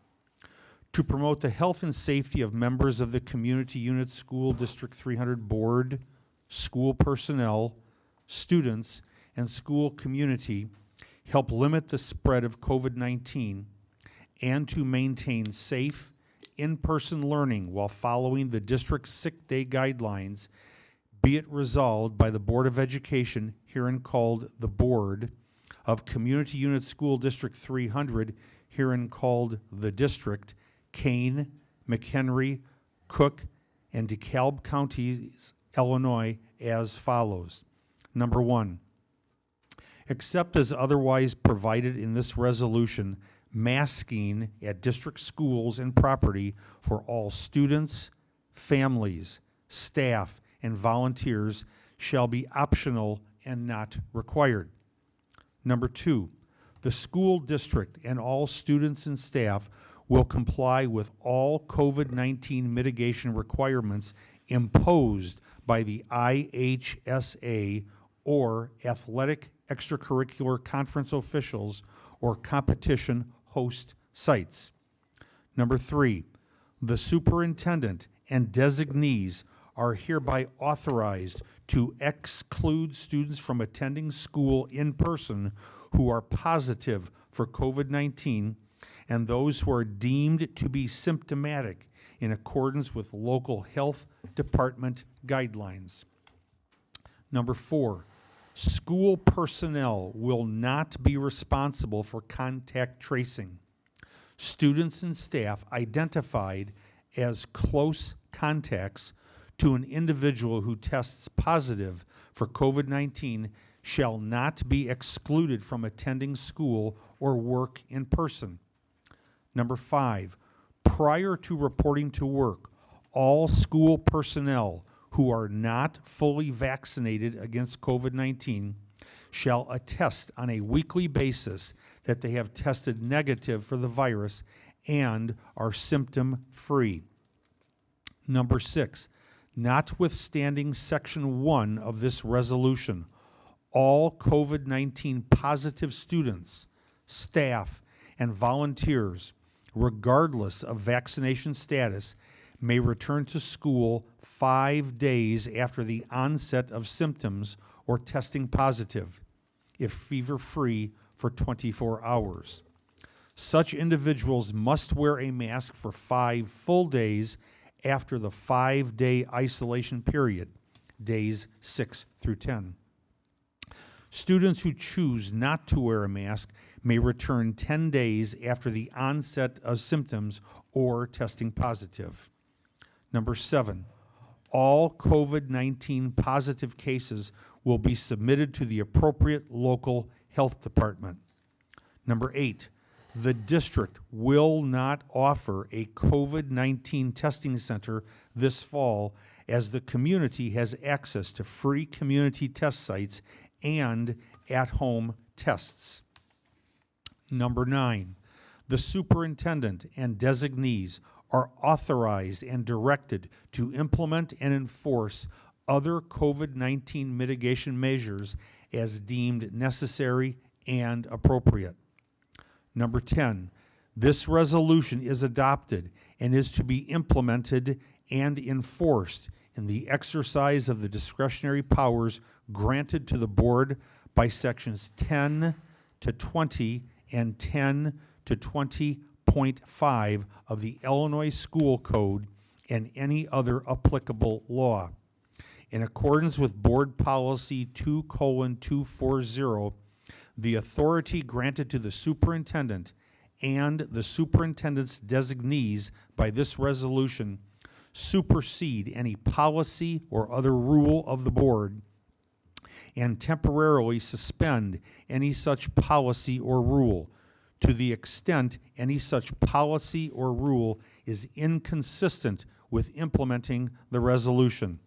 To promote the health and safety of members of the Community Unit School District 300 Board, school personnel, students, and school community, help limit the spread of COVID-19, and to maintain safe, in-person learning while following the district's sick day guidelines, be it resolved by the Board of Education, herein called the Board of Community Unit School District 300, herein called the District, Kane, McHenry, Cook, and DeKalb Counties, Illinois, as follows. Number 1, except as otherwise provided in this resolution, masking at district schools and property for all students, families, staff, and volunteers shall be optional and not required. Number 2, the school district and all students and staff will comply with all COVID-19 mitigation requirements imposed by the IHSA or athletic extracurricular conference officials or competition host sites. Number 3, the superintendent and designees are hereby authorized to exclude students from attending school in person who are positive for COVID-19 and those who are deemed to be symptomatic in accordance with local health department guidelines. Number 4, school personnel will not be responsible for contact tracing. Students and staff identified as close contacts to an individual who tests positive for COVID-19 shall not be excluded from attending school or work in person. Number 5, prior to reporting to work, all school personnel who are not fully vaccinated against COVID-19 shall attest on a weekly basis that they have tested negative for the virus and are symptom-free. Number 6, notwithstanding Section 1 of this resolution, all COVID-19 positive students, staff, and volunteers, regardless of vaccination status, may return to school 5 days after the onset of symptoms or testing positive, if fever-free, for 24 hours. Such individuals must wear a mask for 5 full days after the 5-day isolation period, days 6 through 10. Students who choose not to wear a mask may return 10 days after the onset of symptoms or testing positive. Number 7, all COVID-19 positive cases will be submitted to the appropriate local health department. Number 8, the district will not offer a COVID-19 testing center this fall as the community has access to free community test sites and at-home tests. Number 9, the superintendent and designees are authorized and directed to implement and enforce other COVID-19 mitigation measures as deemed necessary and appropriate. Number 10, this resolution is adopted and is to be implemented and enforced in the exercise of the discretionary powers granted to the board by sections 10 to 20 and 10 to 20.5 of the Illinois School Code and any other applicable law. In accordance with Board Policy 2:240, the authority granted to the superintendent and the superintendent's designees by this resolution supersede any policy or other rule of the board and temporarily suspend any such policy or rule to the extent any such policy or rule is inconsistent with implementing the resolution.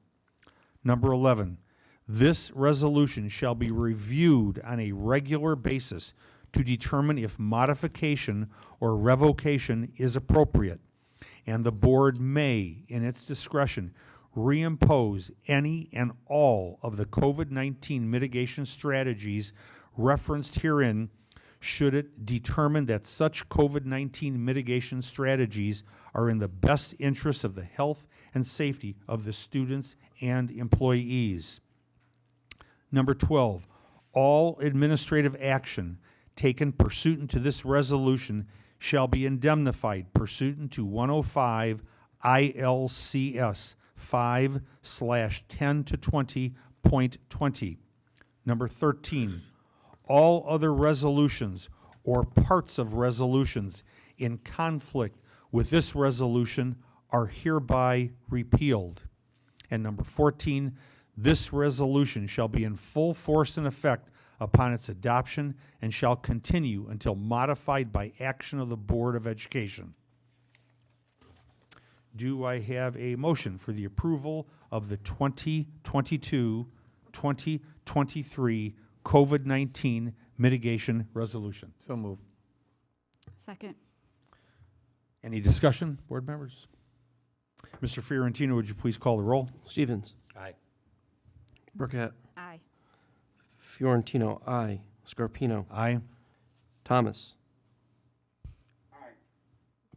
Number 11, this resolution shall be reviewed on a regular basis to determine if modification or revocation is appropriate, and the board may, in its discretion, reimpose any and all of the COVID-19 mitigation strategies referenced herein should it determine that such COVID-19 mitigation strategies are in the best interest of the health and safety of the students and employees. Number 12, all administrative action taken pursuant to this resolution shall be indemnified pursuant to 105 ILCS 5/10 to 20.20. Number 13, all other resolutions or parts of resolutions in conflict with this resolution are hereby repealed. And number 14, this resolution shall be in full force and effect upon its adoption and shall continue until modified by action of the Board of Education. Do I have a motion for the approval of the 2022-2023 COVID-19 mitigation resolution? So move. Second. Any discussion, board members? Mr. Fiorentino, would you please call the roll? Stevens. Aye. Burkett. Aye. Fiorentino, aye. Scarpino. Aye. Thomas. Aye.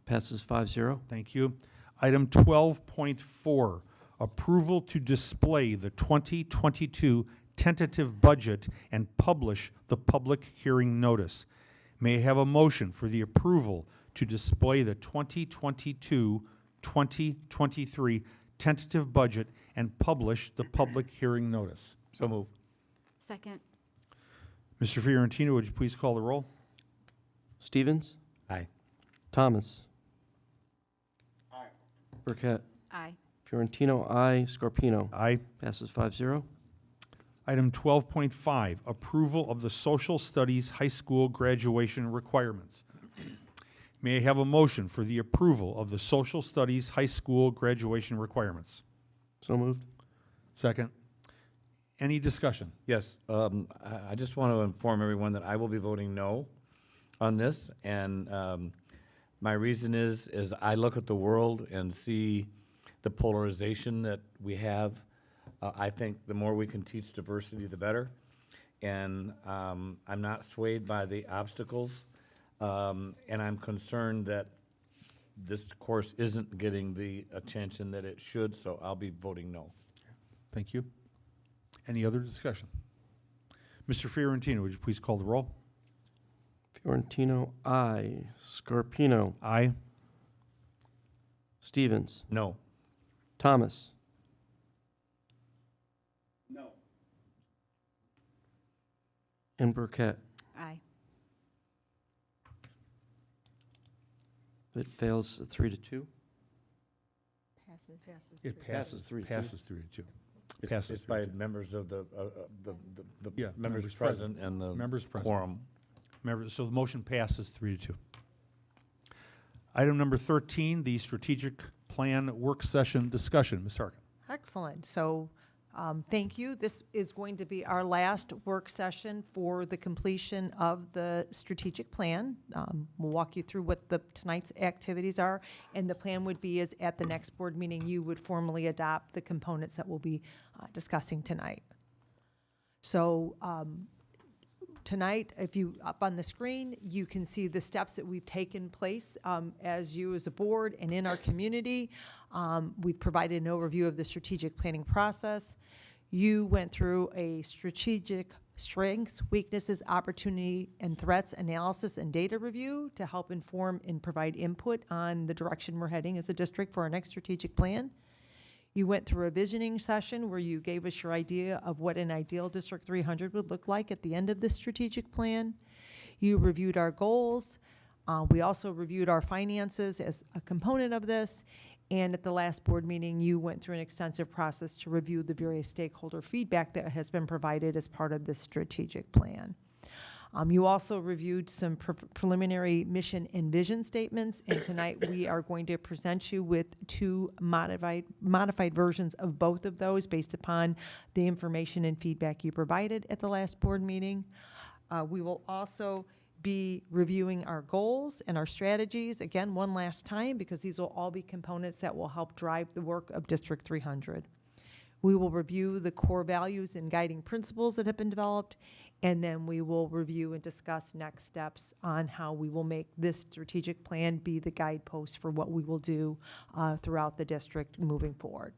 Passes 5-0. Thank you. Item 12.4, approval to display the 2022 tentative budget and publish the public hearing notice. May I have a motion for the approval to display the 2022-2023 tentative budget and publish the public hearing notice? So move. Second. Mr. Fiorentino, would you please call the roll? Stevens. Aye. Thomas. Aye. Burkett. Aye. Fiorentino, aye. Scarpino. Aye. Passes 5-0. Item 12.5, approval of the social studies high school graduation requirements. May I have a motion for the approval of the social studies high school graduation requirements? So moved. Second. Any discussion? Yes, I just want to inform everyone that I will be voting no on this, and my reason is I look at the world and see the polarization that we have. I think the more we can teach diversity, the better, and I'm not swayed by the obstacles, and I'm concerned that this course isn't getting the attention that it should, so I'll be voting no. Thank you. Any other discussion? Mr. Fiorentino, would you please call the roll? Fiorentino, aye. Scarpino. Aye. Stevens. No. Thomas. No. And Burkett. Aye. It fails 3-2. Passes. It passes 3-2. Passes 3-2. It's, Passes it's by 3-2. members of the Yeah, members present and the Members present. quorum. Remember, so the motion passes 3-2. Item number 13, the strategic plan work session discussion. Ms. Harkin. Excellent. So, thank you. This is going to be our last work session for the completion of the strategic plan. We'll walk you through what tonight's activities are, and the plan would be is at the next board meeting, you would formally adopt the components that we'll be discussing tonight. So, tonight, if you, up on the screen, you can see the steps that we've taken place as you as a board and in our community. We've provided an overview of the strategic planning process. You went through a strategic strengths, weaknesses, opportunity, and threats analysis and data review to help inform and provide input on the direction we're heading as a district for our next strategic plan. You went through a visioning session where you gave us your idea of what an ideal District 300 would look like at the end of this strategic plan. You reviewed our goals. We also reviewed our finances as a component of this. And at the last board meeting, you went through an extensive process to review the various stakeholder feedback that has been provided as part of this strategic plan. You also reviewed some preliminary mission and vision statements, and tonight we are going to present you with two modified versions of both of those based upon the information and feedback you provided at the last board meeting. We will also be reviewing our goals and our strategies, again, one last time, because these will all be components that will help drive the work of District 300. We will review the core values and guiding principles that have been developed, and then we will review and discuss next steps on how we will make this strategic plan be the guidepost for what we will do throughout the district moving forward.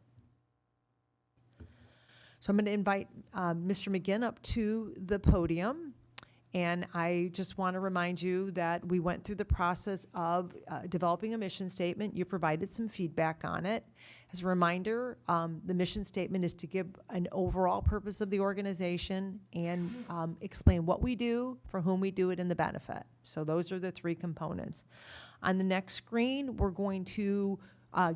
So I'm going to invite Mr. McGinn up to the podium. And I just want to remind you that we went through the process of developing a mission statement. You provided some feedback on it. As a reminder, the mission statement is to give an overall purpose of the organization and explain what we do, for whom we do it, and the benefit. So those are the three components. On the next screen, we're going to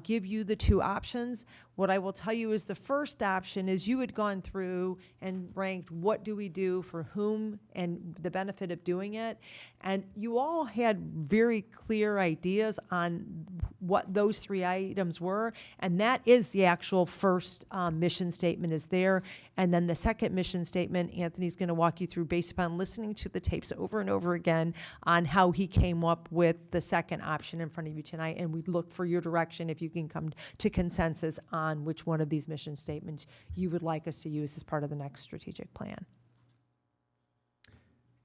give you the two options. What I will tell you is the first option is you had gone through and ranked what do we do for whom and the benefit of doing it. And you all had very clear ideas on what those three items were. And that is the actual first mission statement is there. And then the second mission statement, Anthony's going to walk you through based upon listening to the tapes over and over again on how he came up with the second option in front of you tonight. And we'd look for your direction if you can come to consensus on which one of these mission statements you would like us to use as part of the next strategic plan.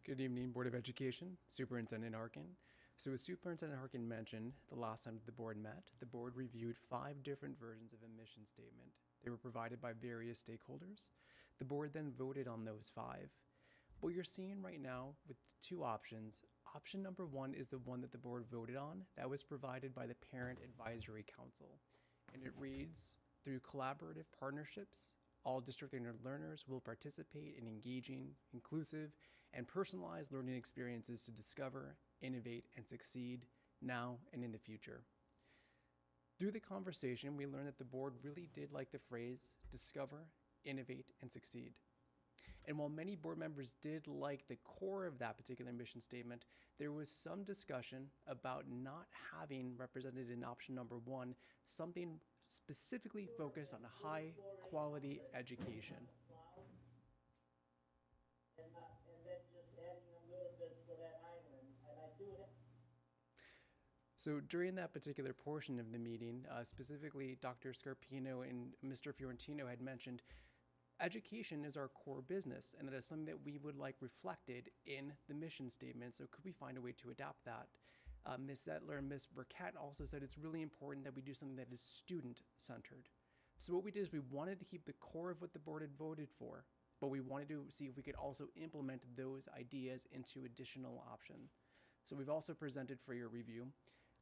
Good evening, Board of Education, Superintendent Harkin. So as Superintendent Harkin mentioned, the last time the board met, the board reviewed 5 different versions of a mission statement. They were provided by various stakeholders. The board then voted on those 5. What you're seeing right now with 2 options, option number 1 is the one that the board voted on. That was provided by the Parent Advisory Council. And it reads, through collaborative partnerships, all District 300 learners will participate in engaging, inclusive, and personalized learning experiences to discover, innovate, and succeed now and in the future. Through the conversation, we learned that the board really did like the phrase, discover, innovate, and succeed. And while many board members did like the core of that particular mission statement, there was some discussion about not having represented in option number 1 something specifically focused on a high-quality education. So during that particular portion of the meeting, specifically Dr. Scarpino and Mr. Fiorentino had mentioned education is our core business, and that is something that we would like reflected in the mission statement. So could we find a way to adapt that? Ms. Zettler and Ms. Burkett also said it's really important that we do something that is student-centered. So what we did is we wanted to keep the core of what the board had voted for, but we wanted to see if we could also implement those ideas into additional option. So we've also presented for your review.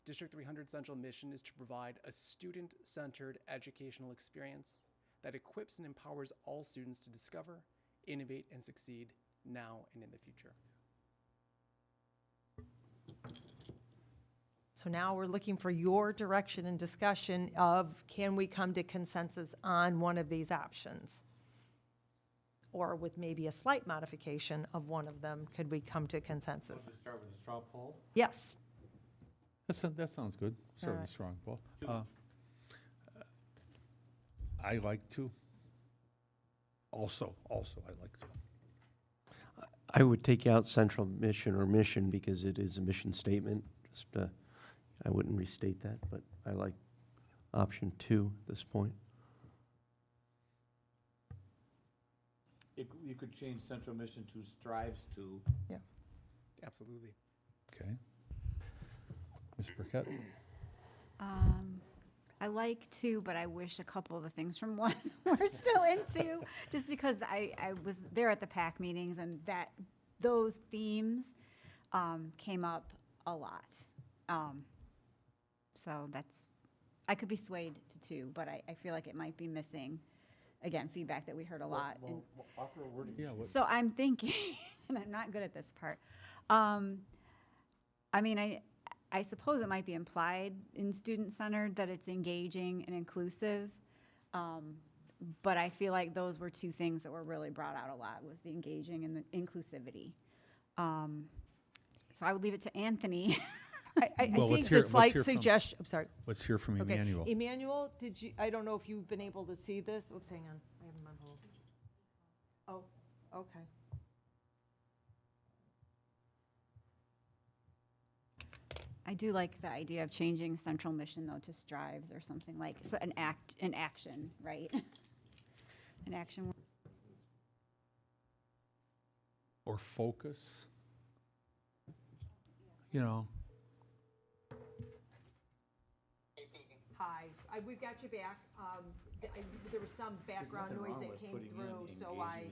District 300 Central mission is to provide a student-centered educational experience that equips and empowers all students to discover, innovate, and succeed now and in the future. So now we're looking for your direction and discussion of can we come to consensus on one of these options? Or with maybe a slight modification of one of them, could we come to consensus? Want to start with the straw poll? Yes. That sounds good. Start with the straw poll. I like to. Also, I like to. I would take out central mission or mission because it is a mission statement. Just, I wouldn't restate that, but I like option 2 at this point. You could change central mission to strives to. Absolutely. Okay. Ms. Burkett? I like 2, but I wish a couple of the things from 1 were still in 2, just because I was there at the PAC meetings and those themes came up a lot. So I could be swayed to 2, but I feel like it might be missing, again, feedback that we heard a lot. Offer a word. So I'm thinking, and I'm not good at this part. I mean, I suppose it might be implied in student-centered that it's engaging and inclusive, but I feel like those were 2 things that were really brought out a lot, was the engaging and the inclusivity. So I would leave it to Anthony. I Well, think let's hear the slight from- suggestion, I'm sorry. Let's hear from Okay. Emmanuel. Emmanuel, I don't know if you've been able to see this. Oops, hang on. I have him on hold. Oh, okay. I do like the idea of changing central mission, though, to strives or something like, so an action, right? An action. Or focus. You know. Hi, we've got you back. There was some background noise that came through, so I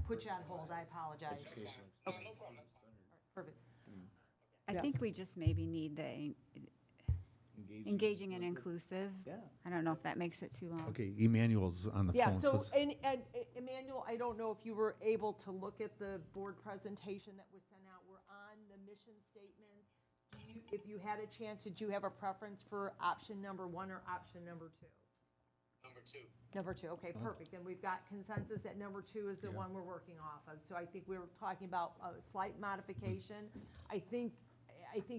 put you on hold. I apologize. Okay. No problem. Perfect. I think we just maybe need the engaging and inclusive. Yeah. I don't know if that makes it too long. Okay, Emmanuel's on the Yeah, phone. so, let's- and Emmanuel, I don't know if you were able to look at the board presentation that was sent out. We're on the mission statements. If you had a chance, did you have a preference for option number 1 or option number 2? Number 2, okay, perfect. Then we've got consensus that number 2 is the one we're working off of. So I think we were talking about a slight modification. I think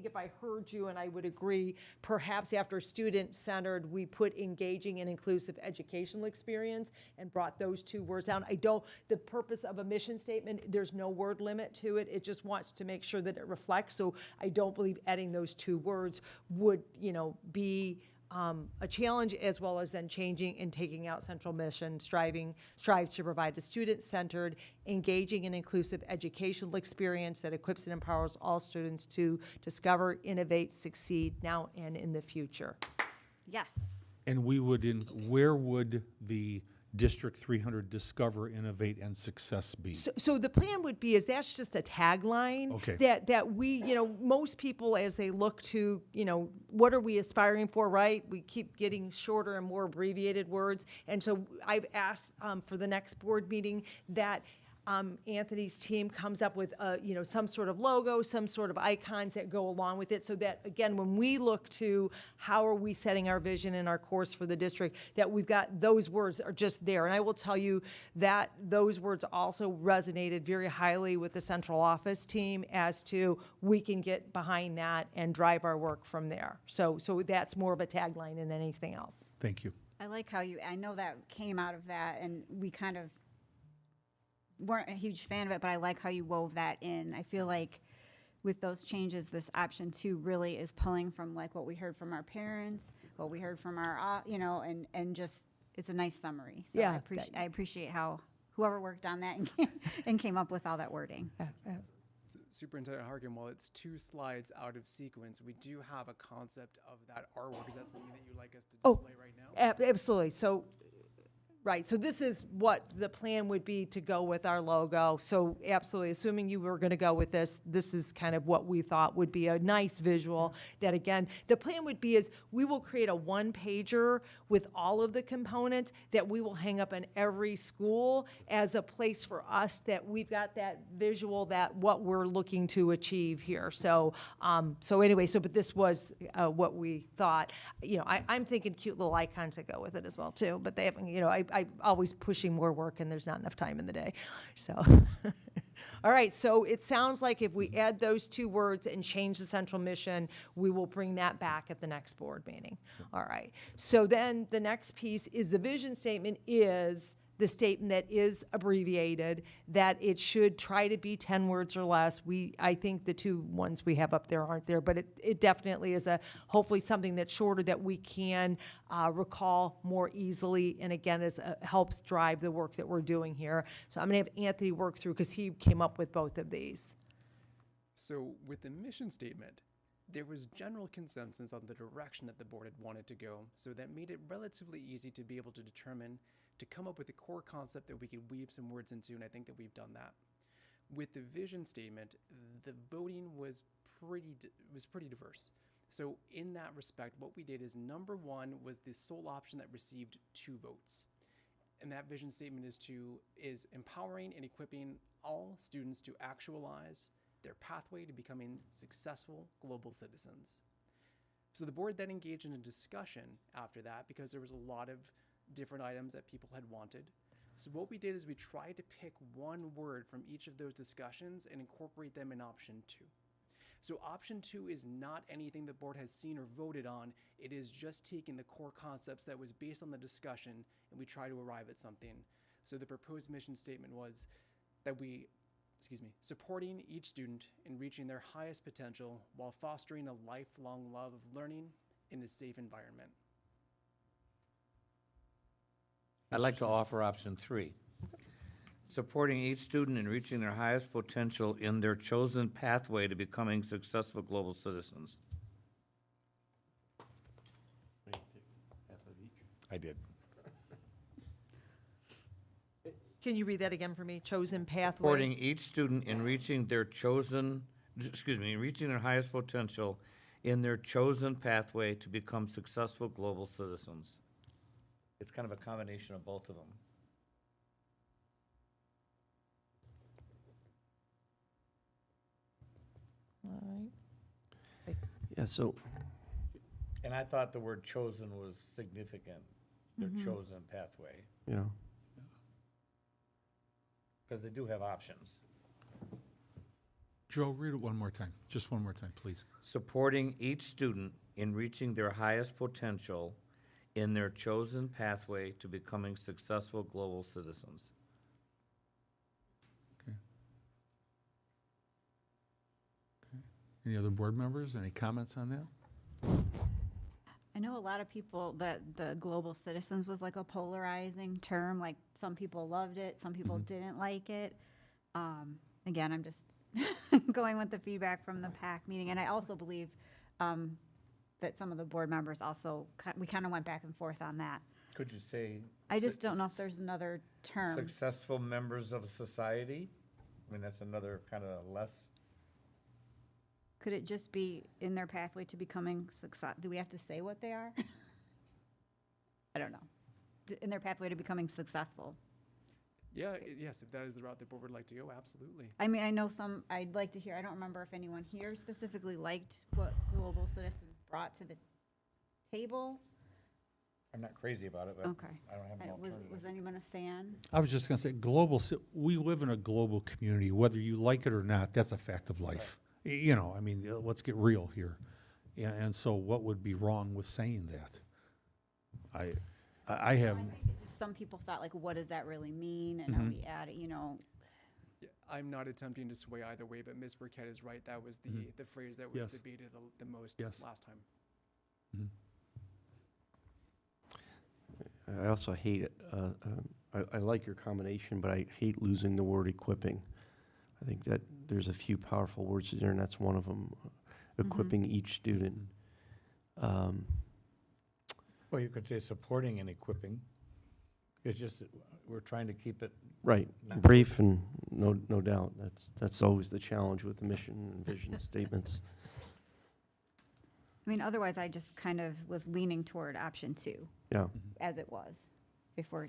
if I heard you, and I would agree, perhaps after student-centered, we put engaging and inclusive educational experience and brought those 2 words down. The purpose of a mission statement, there's no word limit to it. It just wants to make sure that it reflects. So I don't believe adding those 2 words would, be a challenge, as well as then changing and taking out central mission, strives to provide a student-centered, engaging and inclusive educational experience that equips and empowers all students to discover, innovate, succeed now and in the future. Yes. And where would the District 300 Discover, Innovate, and Success be? So the plan would be, that's just a tagline. Okay. That we, most people, as they look to, what are we aspiring for, right? We keep getting shorter and more abbreviated words. And so I've asked for the next board meeting that Anthony's team comes up with, some sort of logo, some sort of icons that go along with it, so that, again, when we look to how are we setting our vision and our course for the district, that we've got those words are just there. And I will tell you that those words also resonated very highly with the central office team as to we can get behind that and drive our work from there. So that's more of a tagline than anything else. Thank you. I like how I know that came out of that, and we kind of weren't a huge fan of it, but I like how you wove that in. I feel like with those changes, this option 2 really is pulling from like what we heard from our parents, what we heard from our, and just, it's a nice summary. So Yeah. I appreciate how whoever worked on that and came up with all that wording. So, Superintendent Harkin, while it's 2 slides out of sequence, we do have a concept of that artwork. Is that something that you'd like us to display right now? Absolutely. So, right, so this is what the plan would be to go with our logo. So absolutely, assuming you were going to go with this is kind of what we thought would be a nice visual. That, again, the plan would be is we will create a 1-pager with all of the components that we will hang up in every school as a place for us that we've got that visual, that what we're looking to achieve here. So, but this was what we thought. I'm thinking cute little icons that go with it as well too. But they haven't, I'm always pushing more work, and there's not enough time in the day. So, All right, so it sounds like if we add those two words and change the central mission, we will bring that back at the next board meeting. All right, so then the next piece is the vision statement is the statement that is abbreviated, that it should try to be 10 words or less. I think the two ones we have up there aren't there, but it definitely is hopefully something that's shorter that we can recall more easily, and again, helps drive the work that we're doing here. So I'm gonna have Anthony work through, because he came up with both of these. So with the mission statement, there was general consensus on the direction that the board had wanted to go, so that made it relatively easy to be able to determine, to come up with a core concept that we could weave some words into, and I think that we've done that. With the vision statement, the voting was pretty diverse. So in that respect, what we did is number one was the sole option that received 2 votes. And that vision statement is empowering and equipping all students to actualize their pathway to becoming successful global citizens. So the board then engaged in a discussion after that, because there was a lot of different items that people had wanted. So what we did is we tried to pick one word from each of those discussions and incorporate them in option 2. So option 2 is not anything the board has seen or voted on. It is just taking the core concepts that was based on the discussion, and we try to arrive at something. So the proposed mission statement was that supporting each student in reaching their highest potential while fostering a lifelong love of learning in a safe environment. I'd like to offer option 3. Supporting each student in reaching their highest potential in their chosen pathway to becoming successful global citizens. I did. Can you read that again for me? Chosen pathway? Supporting each student in reaching their reaching their highest potential in their chosen pathway to become successful global citizens. It's kind of a combination of both of them. All right. Yeah, so, And I thought the word chosen was significant, their chosen pathway, yeah. because they do have options. Joe, read it one more time, just one more time, please. Supporting each student in reaching their highest potential in their chosen pathway to becoming successful global citizens. Okay. Any other board members, any comments on that? I know a lot of people that the global citizens was like a polarizing term. Like some people loved it, some people didn't like it. Again, I'm just going with the feedback from the PAC meeting, and I also believe that some of the board members also we kind of went back and forth on that. Could you say? I just don't know if there's another term. Successful members of society? I mean, that's another kind of less. Could it just be in their pathway to becoming success? Do we have to say what they are? I don't know. In their pathway to becoming successful. Yeah, yes, if that is the route the board would like to go, absolutely. I mean, I know some, I'd like to hear, I don't remember if anyone here specifically liked what Global Citizens brought to the table. I'm not crazy about it, but Okay. I don't have an alternative. Was anyone a fan? I was just gonna say, we live in a global community, whether you like it or not, that's a fact of life. You know, I mean, let's get real here. And so what would be wrong with saying that? I have, Some people thought, like, what does that really mean? And are we at it, you know? Yeah, I'm not attempting to sway either way, but Ms. Burkett is right. That was the phrase that was Yes. debated the most Yes. last time. I also hate, I like your combination, but I hate losing the word equipping. I think that there's a few powerful words in there, and that's one of them, equipping each student. Well, you could say supporting and equipping. It's just, that we're trying to keep it. Right, not- brief and no doubt. That's always the challenge with the mission and vision statements. I mean, otherwise, I just kind of was leaning toward option 2, Yeah. as it was before.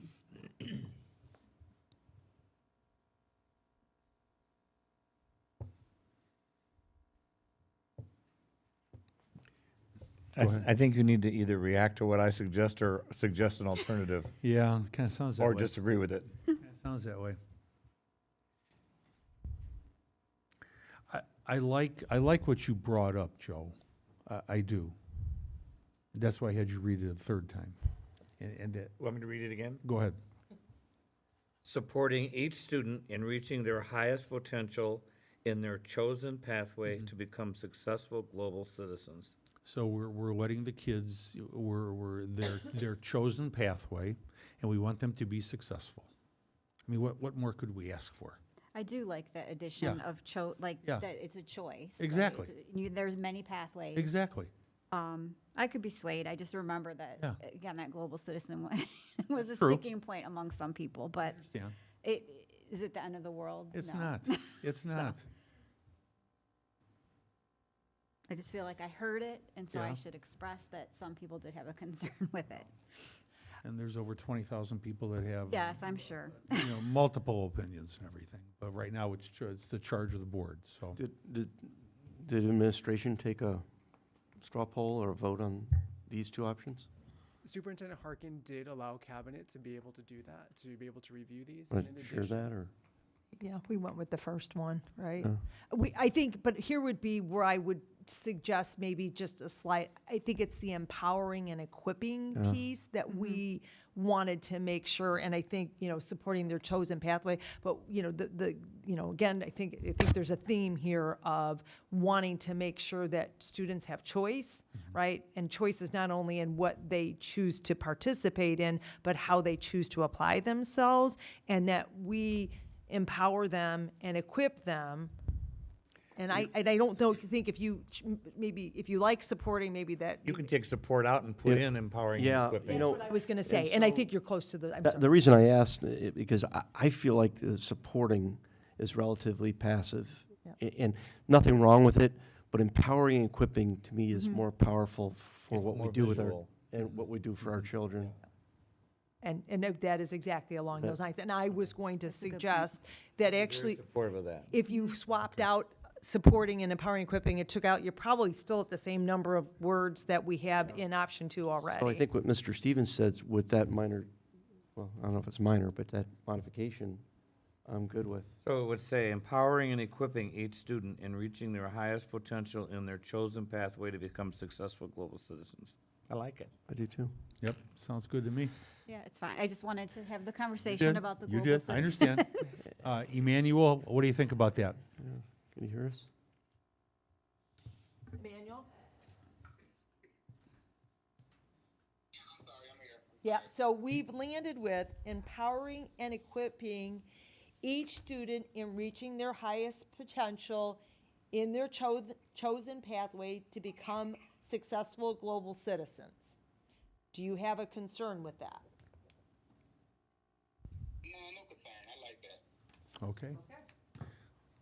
I think you need to either react to what I suggest or suggest an alternative, yeah, kind of sounds that way. or disagree with it. Kinda sounds that way. I like what you brought up, Joe. I do. That's why I had you read it a third time. And that, Want me to read it again? go ahead. Supporting each student in reaching their highest potential in their chosen pathway to become successful global citizens. So we're letting the kids, we're their chosen pathway, and we want them to be successful. I mean, what more could we ask for? I do like the addition Yeah. of Yeah. that it's a choice. right? Exactly. There's many pathways. Exactly. I could be swayed. I just remember that, Yeah. again, that global citizen was a True. sticking point among some people, but Understand? is it the end of the world? It's No. not. It's not. I just feel like I heard it, and so I Yeah. should express that some people did have a concern with it. And there's over 20,000 people that have, Yes, I'm sure. multiple opinions and everything. But right now, it's the charge of the board, so. Did administration take a straw poll or a vote on these two options? Superintendent Harkin did allow cabinet to be able to do that, to be able to review these. Right, And in share addition, that, or? Yeah, we went with the first one, right? Yeah. I think, but here would be where I would suggest maybe just a slight, I think it's the empowering and equipping Yeah. piece that we wanted to make sure, and I think, supporting their chosen pathway, but, again, I think there's a theme here of wanting to make sure that students have choice, right? And choice is not only in what they choose to participate in, but how they choose to apply themselves, and that we empower them and equip them. And I don't think if you like supporting, maybe that. You can take support out and put Yeah. in empowering Yeah, and equipping. you know, That's what I was gonna say, and and I so- think you're close to the, I'm The sorry. reason I asked, because I feel like the supporting is relatively passive. And nothing wrong with it, but empowering and equipping, to me, is more powerful for It's what we more do with our, visual. and what we do for our children. And that is exactly along those lines. And I was going to a good point. suggest that Very actually, supportive of that. if you swapped out supporting and empowering, equipping, it took out, you're probably still at the same number of words that we have in option 2 already. So I think what Mr. Stevens said with that minor, well, I don't know if it's minor, but that modification, I'm good with. So it would say empowering and equipping each student in reaching their highest potential in their chosen pathway to become successful global citizens. I like it. I do too. Yep, sounds good to me. Yeah, it's fine. I just wanted to have the conversation about the You global did, I understand. Emmanuel, what do you think about that? Yeah. Can you hear us? Manuel? Yeah, so we've landed with empowering and equipping each student in reaching their highest potential in their chosen pathway to become successful global citizens. Do you have a concern with that? No concern. I like that. Okay.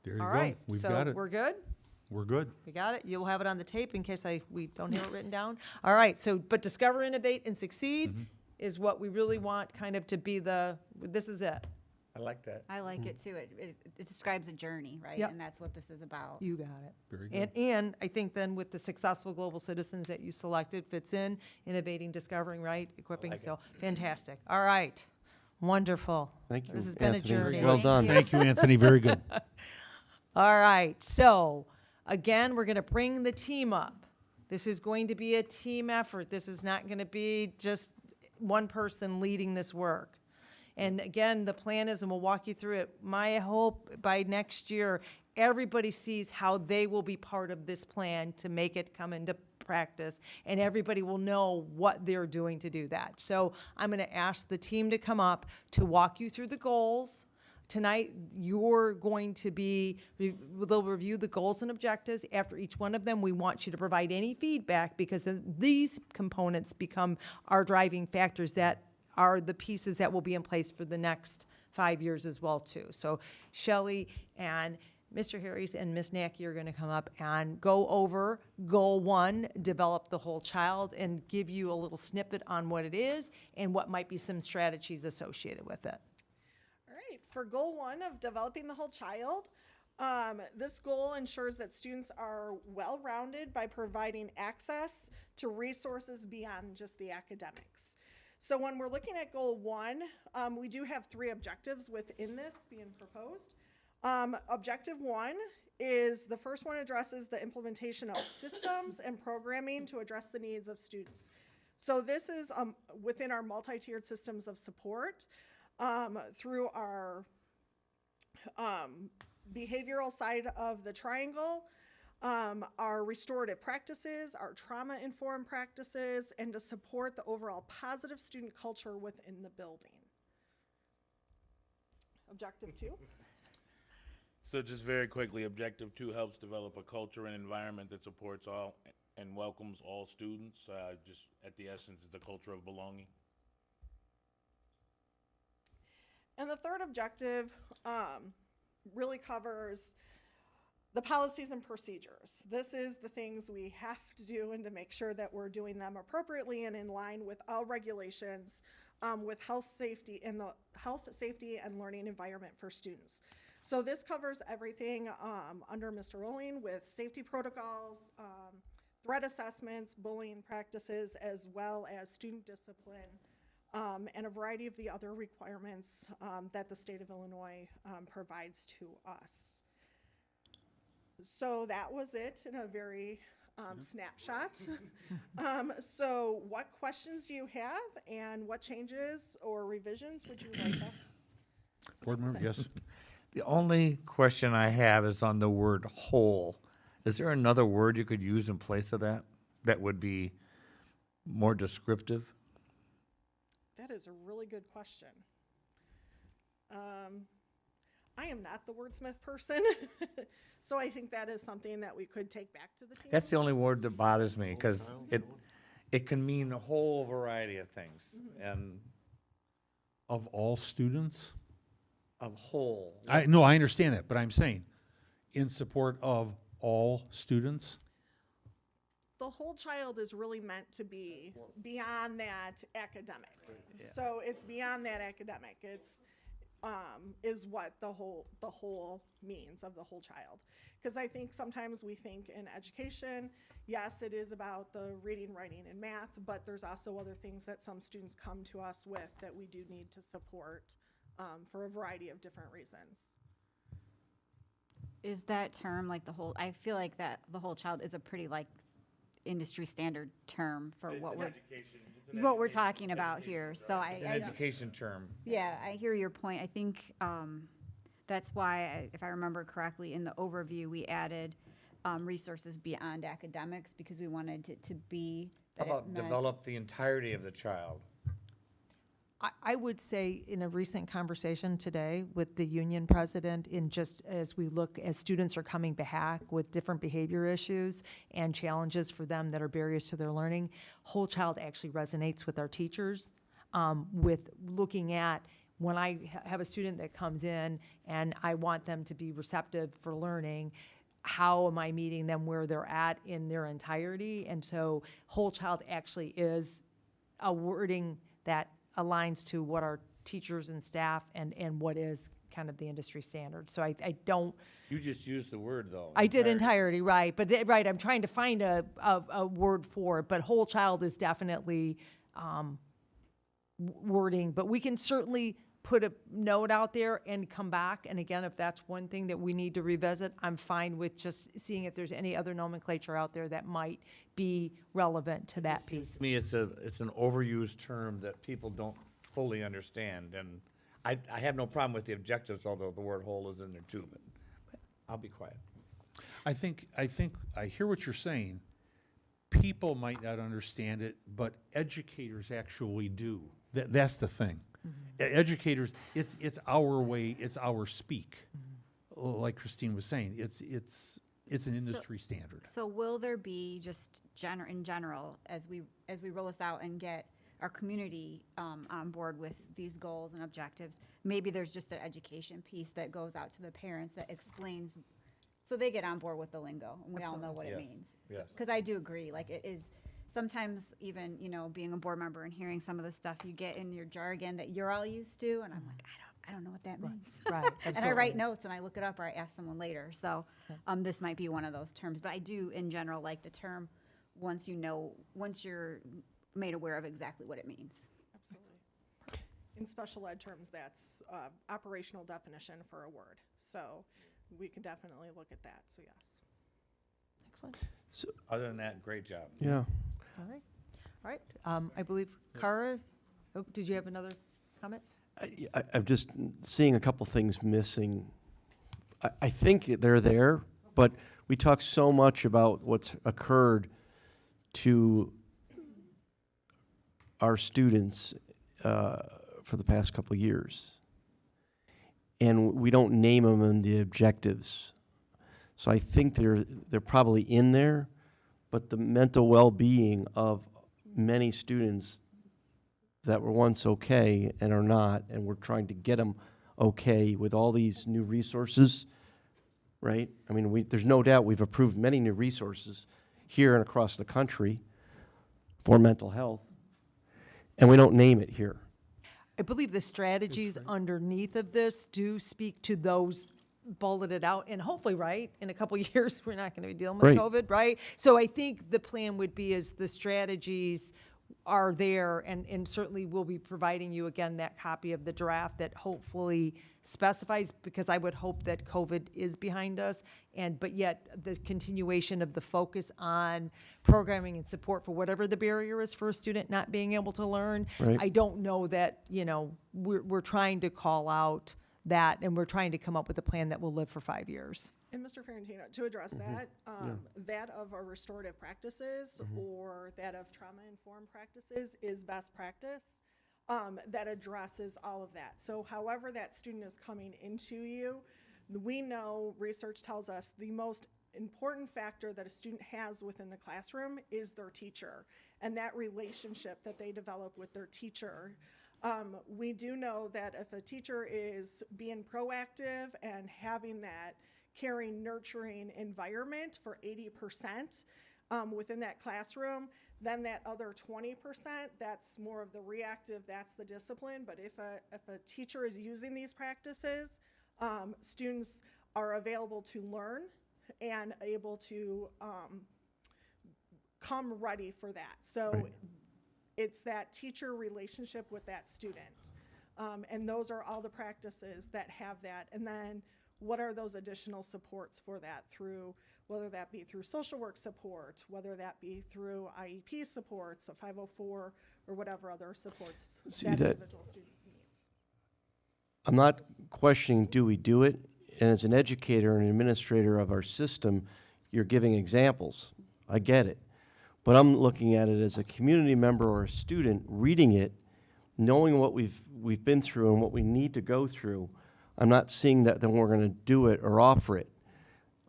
There you All go. right, We've so got it. we're good? We're good. We got it? You'll have it on the tape in case we don't have it written down? All right, so, but discover, innovate, and succeed is what we really want kind of to be this is it. I like that. I like it too. It describes a journey, right? Yep. And that's what this is about. You got it. Very good. And I think then with the successful global citizens that you selected fits in, innovating, discovering, right, equipping, so fantastic. All right, wonderful. Thank you, This has been a Anthony. journey. Well done. Thank you, Anthony, very good. All right, so again, we're gonna bring the team up. This is going to be a team effort. This is not gonna be just one person leading this work. And again, the plan is, and we'll walk you through it, my hope by next year, everybody sees how they will be part of this plan to make it come into practice, and everybody will know what they're doing to do that. So I'm gonna ask the team to come up to walk you through the goals. Tonight, you're going to they'll review the goals and objectives. After each one of them, we want you to provide any feedback, because these components become our driving factors that are the pieces that will be in place for the next 5 years as well, too. So Shelley and Mr. Harris and Ms. Nacky are gonna come up and go over Goal 1, develop the whole child, and give you a little snippet on what it is and what might be some strategies associated with it. All right, for goal 1 of developing the whole child, this goal ensures that students are well-rounded by providing access to resources beyond just the academics. So when we're looking at goal 1, we do have 3 objectives within this being proposed. Objective 1 is the first one addresses the implementation of systems and programming to address the needs of students. So this is within our multi-tiered systems of support through our behavioral side of the triangle, our restorative practices, our trauma-informed practices, and to support the overall positive student culture within the building. Objective 2. So just very quickly, Objective 2 helps develop a culture and environment that supports all and welcomes all students. Just at the essence, it's a culture of belonging. And the third objective really covers the policies and procedures. This is the things we have to do and to make sure that we're doing them appropriately and in line with all regulations with health, safety, and the health, safety, and learning environment for students. So this covers everything under Mr. Rowling with safety protocols, threat assessments, bullying practices, as well as student discipline, and a variety of the other requirements that the state of Illinois provides to us. So that was it in a very snapshot. So what questions do you have, and what changes or revisions would you like us? Board member, yes. The only question I have is on the word whole. Is there another word you could use in place of that that would be more descriptive? That is a really good question. I am not the wordsmith person, so I think that is something that we could take back to the team. That's the only word that bothers me, because it can mean a whole variety of things, and Of all students? of whole. I understand that, but I'm saying, in support of all students? The whole child is really meant to be beyond that academic. So it's beyond that academic. It's is what the whole means of the whole child. Because I think sometimes we think in education, yes, it is about the reading, writing, and math, but there's also other things that some students come to us with that we do need to support for a variety of different reasons. Is that term like the whole, I feel like that the whole child is a pretty like industry standard term for what we're talking about here. So It's an education term. Yeah, I hear your point. I think that's why, if I remember correctly, in the overview, we added resources beyond academics because we wanted it to be. How about develop the entirety of the child? I would say in a recent conversation today with the union president, in just as we look, as students are coming back with different behavior issues and challenges for them that are barriers to their learning, whole child actually resonates with our teachers with looking at when I have a student that comes in and I want them to be receptive for learning, how am I meeting them where they're at in their entirety? And so whole child actually is a wording that aligns to what our teachers and staff and what is kind of the industry standard. So I don't. You just used the word, though. I did entirety, right. But right, I'm trying to find a word for it. But whole child is definitely wording. But we can certainly put a note out there and come back. And again, if that's one thing that we need to revisit, I'm fine with just seeing if there's any other nomenclature out there that might be relevant to that piece. To me, it's an overused term that people don't fully understand, and I have no problem with the objectives, although the word whole is in there too, but I'll be quiet. I think I hear what you're saying. People might not understand it, but educators actually do. That's the thing. Educators, it's our way, it's our speak. Like Christine was saying, it's an industry standard. So will there be just in general, as we roll this out and get our community on board with these goals and objectives, maybe there's just an education piece that goes out to the parents that explains, so they get on board with the lingo and we all know what it means. Yes. Because I do agree, like it is, sometimes even, being a board member and hearing some of the stuff you get in your jargon that you're all used to, and I'm like, I don't know what that means. Right, And I write notes and I look it up or I ask someone later. So this might be one of those terms. But I do, in general, like the term once you're made aware of exactly what it means. Absolutely. In special ed terms, that's operational definition for a word. So we can definitely look at that, so yes. Excellent. So, Other than that, great job. yeah. All right. All right. I believe Kara, oh, did you have another comment? I'm just seeing a couple things missing. I think they're there, but we talk so much about what's occurred to our students for the past couple of years. And we don't name them in the objectives. So I think they're probably in there, but the mental well-being of many students that were once okay and are not, and we're trying to get them okay with all these new resources, right? I mean, there's no doubt we've approved many new resources here and across the country for mental health, and we don't name it here. I believe the strategies underneath of this do speak to those bulleted out, and hopefully, right, in a couple of years, we're not going to be dealing with Right. COVID, right? So I think the plan would be is the strategies are there, and certainly we'll be providing you again that copy of the draft that hopefully specifies, because I would hope that COVID is behind us, but yet the continuation of the focus on programming and support for whatever the barrier is for a student not being able to learn. Right. I don't know that, we're trying to call out that, and we're trying to come up with a plan that will live for 5 years. And Mr. Ferrantino, to address that, that of our restorative practices or that of trauma-informed practices is best practice that addresses all of that. So however that student is coming into you, we know, research tells us, the most important factor that a student has within the classroom is their teacher and that relationship that they develop with their teacher. We do know that if a teacher is being proactive and having that caring, nurturing environment for 80% within that classroom, then that other 20%, that's more of the reactive, that's the discipline. But if a teacher is using these practices, students are available to learn and able to come ready for that. So Right. It's that teacher relationship with that student. And those are all the practices that have that. And then what are those additional supports for that through, whether that be through social work support, whether that be through IEP supports, a 504, or whatever other supports See that that- individual student needs. I'm not questioning, do we do it? And as an educator and administrator of our system, you're giving examples. I get it. But I'm looking at it as a community member or a student reading it, knowing what we've been through and what we need to go through. I'm not seeing that then we're going to do it or offer it.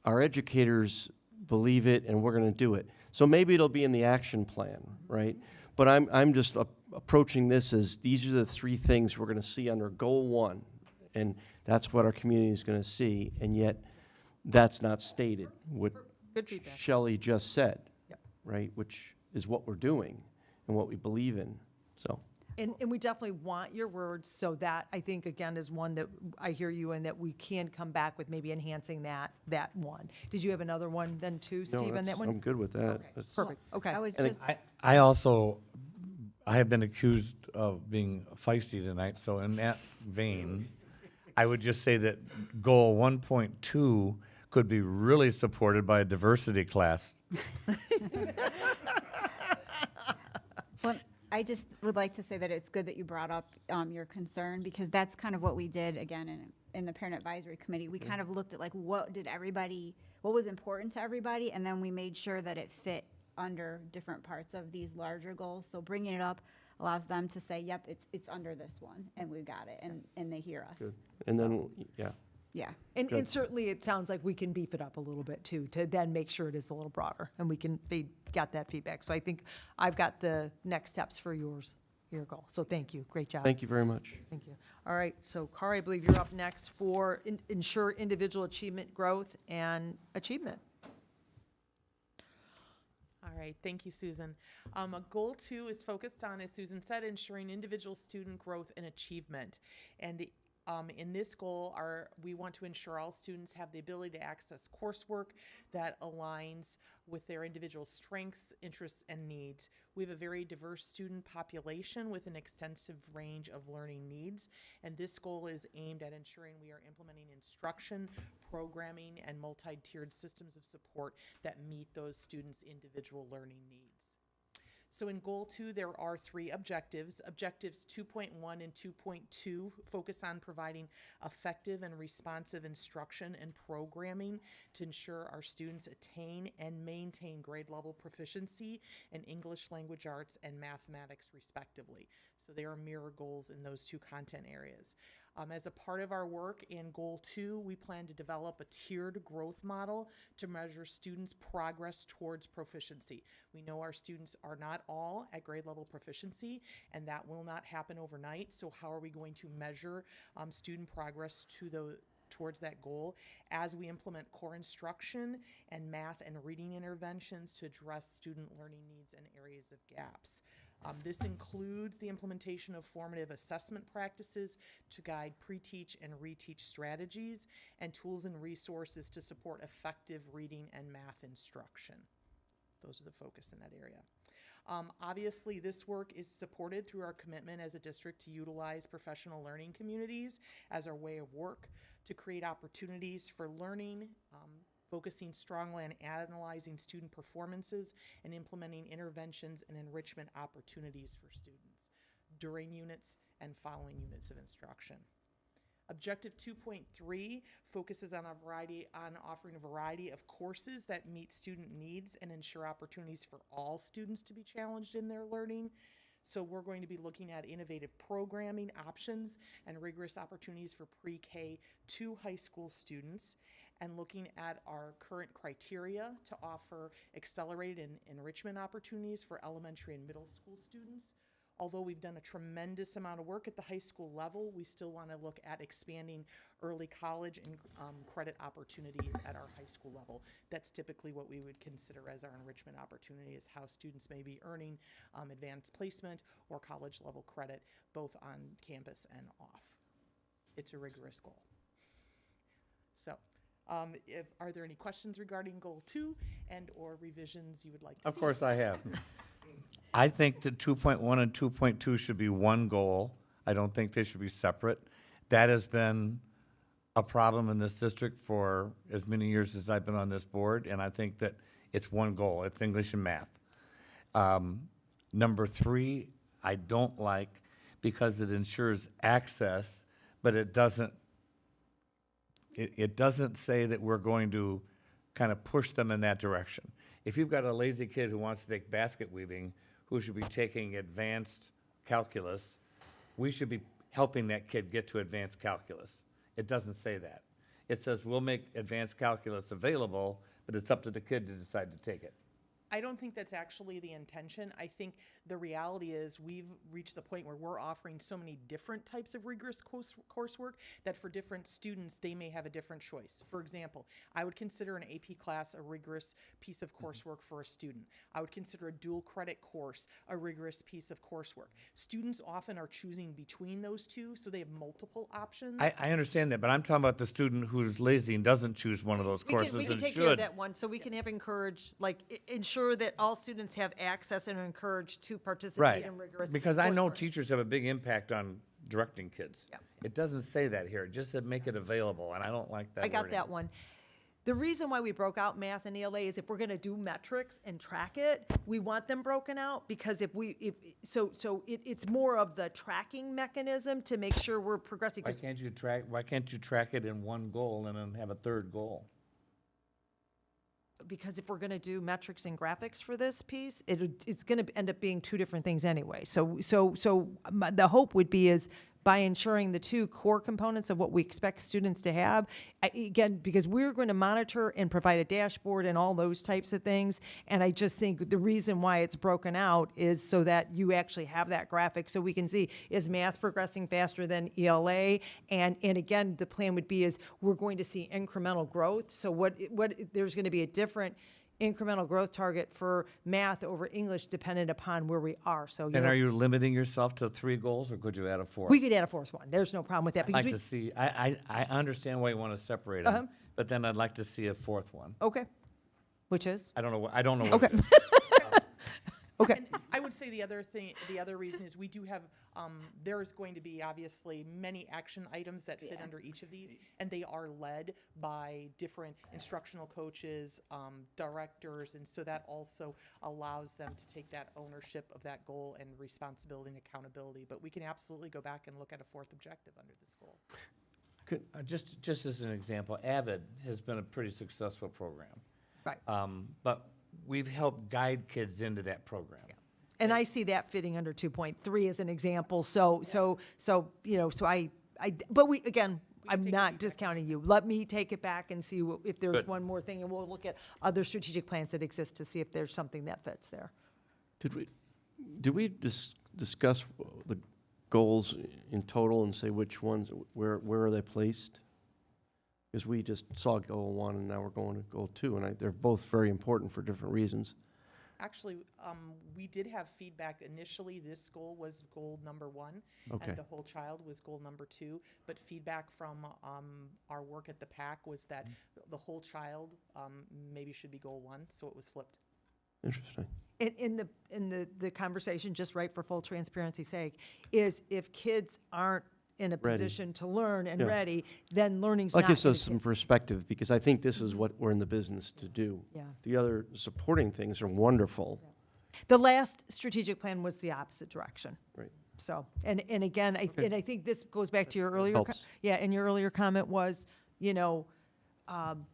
Our educators believe it and we're going to do it. So maybe it'll be in the action plan, right? But I'm just approaching this as these are the 3 things we're going to see under goal 1. And that's what our community is going to see. And yet that's not stated, what Good feedback. Shelley just said, Yep. right? Which is what we're doing and what we believe in, so. And we definitely want your words, so that, I think, again, is one that I hear you in, that we can come back with maybe enhancing that one. Did you have another one then too, No, Steve, on that one? I'm good with that. Okay, That's- perfect, okay. I was And just, I have been accused of being feisty tonight, so in that vein, I would just say that goal 1.2 could be really supported by a diversity class. well, I just would like to say that it's good that you brought up your concern, because that's kind of what we did, again, in the Parent Advisory Committee. We kind of looked at like what was important to everybody, and then we made sure that it fit under different parts of these larger goals. So bringing it up allows them to say, yep, it's under this one, and we've got it, and they hear us. Good. And then, yeah. Yeah. And Good. certainly, it sounds like we can beef it up a little bit too, to then make sure it is a little broader, and we can got that feedback. So I think I've got the next steps for your goal. So thank you, great job. Thank you very much. Thank you. All right, so Kari, I believe you're up next for ensure individual achievement, growth, and achievement. All right, thank you, Susan. Goal 2 is focused on, as Susan said, ensuring individual student growth and achievement. And In this goal, we want to ensure all students have the ability to access coursework that aligns with their individual strengths, interests, and needs. We have a very diverse student population with an extensive range of learning needs, and this goal is aimed at ensuring we are implementing instruction, programming, and multi-tiered systems of support that meet those students' individual learning needs. So in Goal 2, there are 3 objectives. Objectives 2.1 and 2.2 focus on providing effective and responsive instruction and programming to ensure our students attain and maintain grade level proficiency in English language arts and mathematics respectively. So there are mirror goals in those 2 content areas. As a part of our work in Goal 2, we plan to develop a tiered growth model to measure students' progress towards proficiency. We know our students are not all at grade level proficiency, and that will not happen overnight. So how are we going to measure student progress towards that goal as we implement core instruction and math and reading interventions to address student learning needs and areas of gaps? This includes the implementation of formative assessment practices to guide pre-teach and reteach strategies and tools and resources to support effective reading and math instruction. Those are the focus in that area. Obviously, this work is supported through our commitment as a district to utilize professional learning communities as our way of work to create opportunities for learning, focusing strongly on analyzing student performances and implementing interventions and enrichment opportunities for students during units and following units of instruction. Objective 2.3 focuses on offering a variety of courses that meet student needs and ensure opportunities for all students to be challenged in their learning. So we're going to be looking at innovative programming options and rigorous opportunities for pre-K to high school students, and looking at our current criteria to offer accelerated and enrichment opportunities for elementary and middle school students. Although we've done a tremendous amount of work at the high school level, we still want to look at expanding early college and credit opportunities at our high school level. That's typically what we would consider as our enrichment opportunity, is how students may be earning advanced placement or college level credit, both on campus and off. It's a rigorous goal. So, are there any questions regarding Goal 2 and or revisions you would like to see? Of course I have. I think that 2.1 and 2.2 should be one goal. I don't think they should be separate. That has been a problem in this district for as many years as I've been on this board, and I think that it's one goal. It's English and math. Number 3, I don't like because it ensures access, but it doesn't say that we're going to kind of push them in that direction. If you've got a lazy kid who wants to take basket weaving, who should be taking advanced calculus, we should be helping that kid get to advanced calculus. It doesn't say that. It says we'll make advanced calculus available, but it's up to the kid to decide to take it. I don't think that's actually the intention. I think the reality is we've reached the point where we're offering so many different types of rigorous coursework that for different students, they may have a different choice. For example, I would consider an AP class a rigorous piece of coursework for a student. I would consider a dual credit course a rigorous piece of coursework. Students often are choosing between those two, so they have multiple options. I understand that, but I'm talking about the student who's lazy and doesn't choose one of those courses and should. We can take care of that one, so we can have ensure that all students have access and are encouraged to participate in rigorous Because I know coursework. teachers have a big impact on directing kids. Yep. It doesn't say that here. It just said make it available, and I don't like that I got wording. that one. The reason why we broke out math and ELA is if we're going to do metrics and track it, we want them broken out, because it's more of the tracking mechanism to make sure we're progressing. Why can't you track it in one goal and then have a third goal? Because if we're going to do metrics and graphics for this piece, it's going to end up being 2 different things anyway. So the hope would be is by ensuring the 2 core components of what we expect students to have, again, because we're going to monitor and provide a dashboard and all those types of things. And I just think the reason why it's broken out is so that you actually have that graphic so we can see, is math progressing faster than ELA? And again, the plan would be is we're going to see incremental growth. So what there's going to be a different incremental growth target for math over English dependent upon where we are. So, And are you limiting yourself to 3 goals, or could you add a 4th? we could add a 4th one. There's no problem with that. I'd like we- to see, I understand why you want to separate them, Uh-huh. but then I'd like to see a 4th one. Okay. Which is? I don't know, I don't know. Okay. What it is. Okay. And I would say the other thing, the other reason is we do have, there's going to be obviously many action items that fit under each of these, and they are led by different instructional coaches, directors, and so that also allows them to take that ownership of that goal and responsibility and accountability. But we can absolutely go back and look at a 4th objective under this goal. Just as an example, AVID has been a pretty successful program. Right. But we've helped guide kids into that program. And I see that fitting under 2.3 as an example. So, but I'm not discounting you. Let me take it back and see if there's Good. one more thing, and we'll look at other strategic plans that exist to see if there's something that fits there. Did we discuss the goals in total and say which ones, where are they placed? Because we just saw goal 1 and now we're going to goal 2, and they're both very important for different reasons. Actually, we did have feedback initially. This goal was goal number 1, Okay. and the whole child was goal number 2. But feedback from our work at the PAC was that the whole child maybe should be goal 1, so it was flipped. Interesting. In the conversation, just right for full transparency's sake, is if kids aren't in a Ready. position to learn and Yeah. ready, then learning's That not gives gonna us some get- perspective, because I think this is what we're in the business to do. Yeah. The other supporting things are wonderful. The last strategic plan was the opposite direction. Right. So, and again, I think this goes back to your earlier, Helps. and your earlier comment was,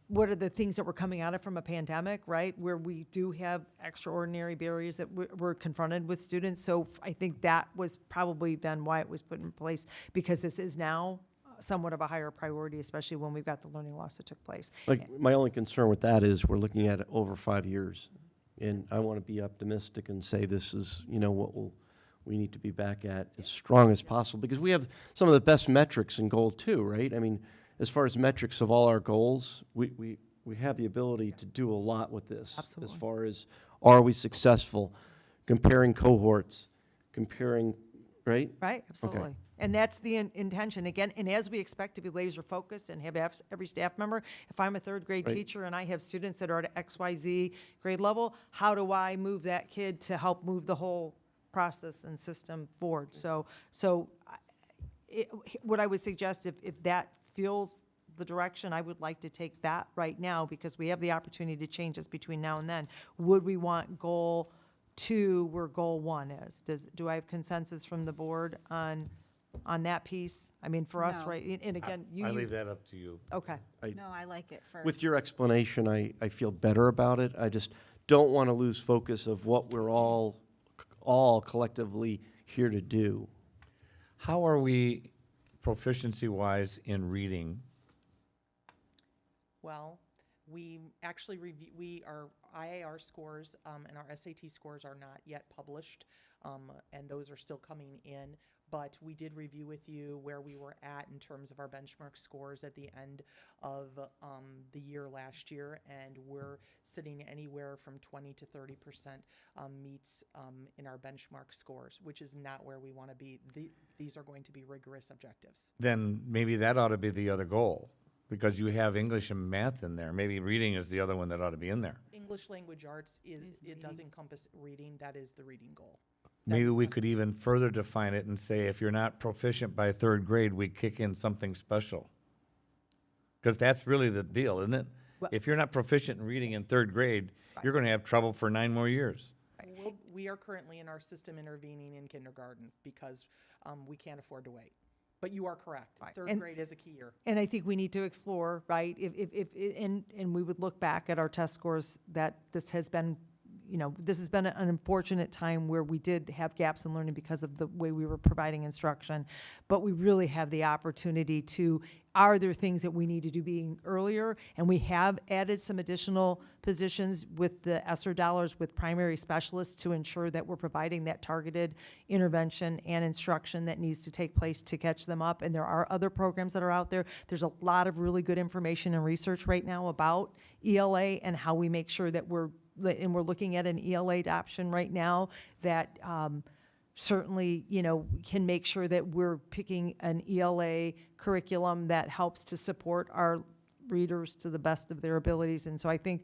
what are the things that were coming out of from a pandemic, right? Where we do have extraordinary barriers that we're confronted with students. So I think that was probably then why it was put in place, because this is now somewhat of a higher priority, especially when we've got the learning loss that took place. Like, my only concern with that is we're looking at it over 5 years. And I want to be optimistic and say this is, what we need to be back at as strong as possible, because we have some of the best metrics in goal 2, right? I mean, as far as metrics of all our goals, we have the ability to do a lot with this. Absolutely. As far as, are we successful? Comparing cohorts, right? Right, absolutely. And that's the intention. Again, and as we expect to be laser focused and have every staff member, if I'm a 3rd grade Right. teacher and I have students that are at XYZ grade level, how do I move that kid to help move the whole process and system forward? What I would suggest, if that feels the direction, I would like to take that right now, because we have the opportunity to change this between now and then. Would we want goal 2 where goal 1 is? Do I have consensus from the board on that piece? I mean, for us, No. right, and again, I leave that up to you. Okay. No, I like it first. With your explanation, I feel better about it. I just don't want to lose focus of what we're all collectively here to do. How are we proficiency-wise in reading? Well, we actually our IAR scores and our SAT scores are not yet published, and those are still coming in. But we did review with you where we were at in terms of our benchmark scores at the end of the year last year, and we're sitting anywhere from 20 to 30% meets in our benchmark scores, which is not where we want to be. These are going to be rigorous objectives. Then maybe that ought to be the other goal, because you have English and math in there. Maybe reading is the other one that ought to be in there. English language arts it does encompass reading. That is the reading goal. Maybe we could even further define it and say, if you're not proficient by 3rd grade, we kick in something special. Because that's really the deal, isn't it? If you're not proficient in reading in 3rd grade, you're going to have trouble for 9 more years. We are currently in our system intervening in kindergarten because we can't afford to wait. But you are correct. 3rd grade is a key year. And I think we need to explore, right, and we would look back at our test scores that this has been, this has been an unfortunate time where we did have gaps in learning because of the way we were providing instruction, but we really have the opportunity to, are there things that we need to do being earlier? And we have added some additional positions with the ESSER dollars with primary specialists to ensure that we're providing that targeted intervention and instruction that needs to take place to catch them up. And there are other programs that are out there. There's a lot of really good information and research right now about ELA and how we make sure that we're looking at an ELA adoption right now that certainly, can make sure that we're picking an ELA curriculum that helps to support our readers to the best of their abilities. And so I think,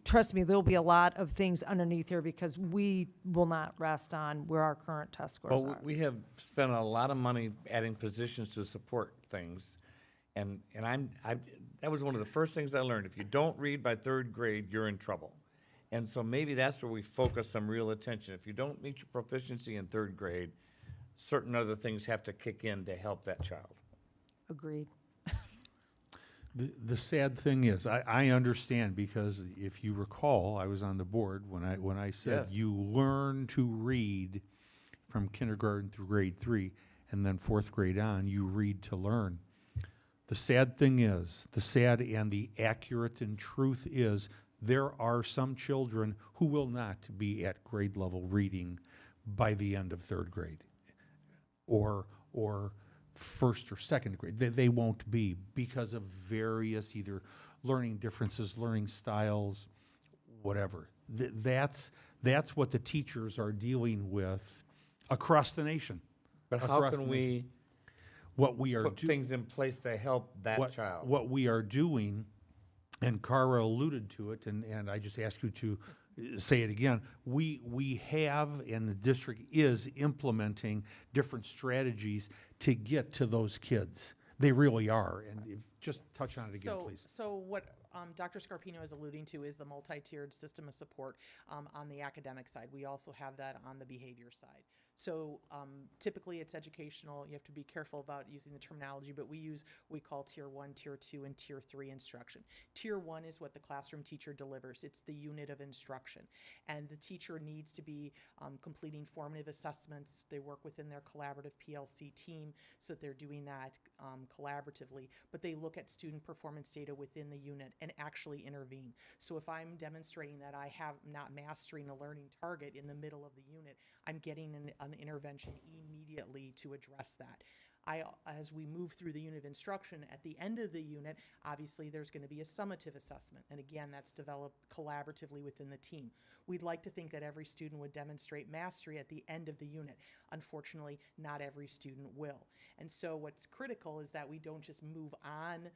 trust me, there'll be a lot of things underneath here because we will not rest on where our current test scores Well, are. we have spent a lot of money adding positions to support things. And that was one of the first things I learned. If you don't read by 3rd grade, you're in trouble. And so maybe that's where we focus some real attention. If you don't meet your proficiency in 3rd grade, certain other things have to kick in to help that child. Agreed. The sad thing is, I understand, because if you recall, I was on the board when I said Yes. you learn to read from kindergarten through grade 3, and then 4th grade on, you read to learn. The sad thing is, the sad and the accurate and truth is, there are some children who will not be at grade level reading by the end of 3rd grade, or 1st or 2nd grade. They won't be because of various either learning differences, learning styles, whatever. That's what the teachers are dealing with across the nation. But how can we what we are put things in place to help that child? What we are doing, and Cara alluded to it, and I just ask you to say it again, we have, and the district is implementing different strategies to get to those kids. They really are, and just touch on it again, please. So what Dr. Scarpino is alluding to is the multi-tiered system of support on the academic side. We also have that on the behavior side. So typically it's educational. You have to be careful about using the terminology, but we call Tier 1, Tier 2, and Tier 3 instruction. Tier 1 is what the classroom teacher delivers. It's the unit of instruction. And the teacher needs to be completing formative assessments. They work within their collaborative PLC team, so that they're doing that collaboratively. But they look at student performance data within the unit and actually intervene. So if I'm demonstrating that I have not mastering a learning target in the middle of the unit, I'm getting an intervention immediately to address that. As we move through the unit of instruction, at the end of the unit, obviously there's going to be a summative assessment. And again, that's developed collaboratively within the team. We'd like to think that every student would demonstrate mastery at the end of the unit. Unfortunately, not every student will. And so what's critical is that we don't just move on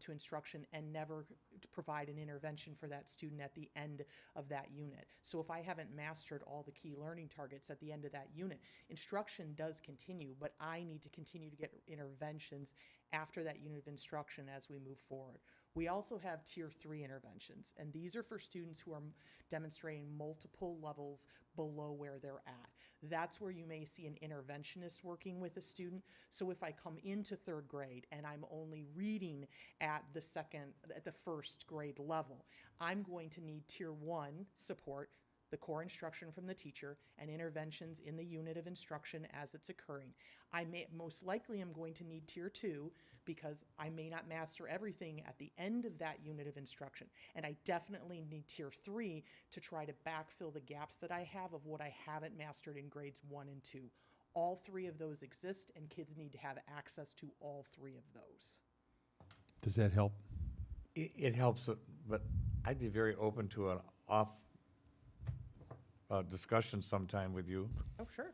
to instruction and never provide an intervention for that student at the end of that unit. So if I haven't mastered all the key learning targets at the end of that unit, instruction does continue, but I need to continue to get interventions after that unit of instruction as we move forward. We also have Tier 3 interventions, and these are for students who are demonstrating multiple levels below where they're at. That's where you may see an interventionist working with a student. So if I come into 3rd grade and I'm only reading at the 1st grade level, I'm going to need Tier 1 support, the core instruction from the teacher, and interventions in the unit of instruction as it's occurring. Most likely I'm going to need Tier 2 because I may not master everything at the end of that unit of instruction. And I definitely need Tier 3 to try to backfill the gaps that I have of what I haven't mastered in grades 1 and 2. All 3 of those exist, and kids need to have access to all 3 of those. Does that help? It helps, but I'd be very open to an off discussion sometime with you. Oh, sure.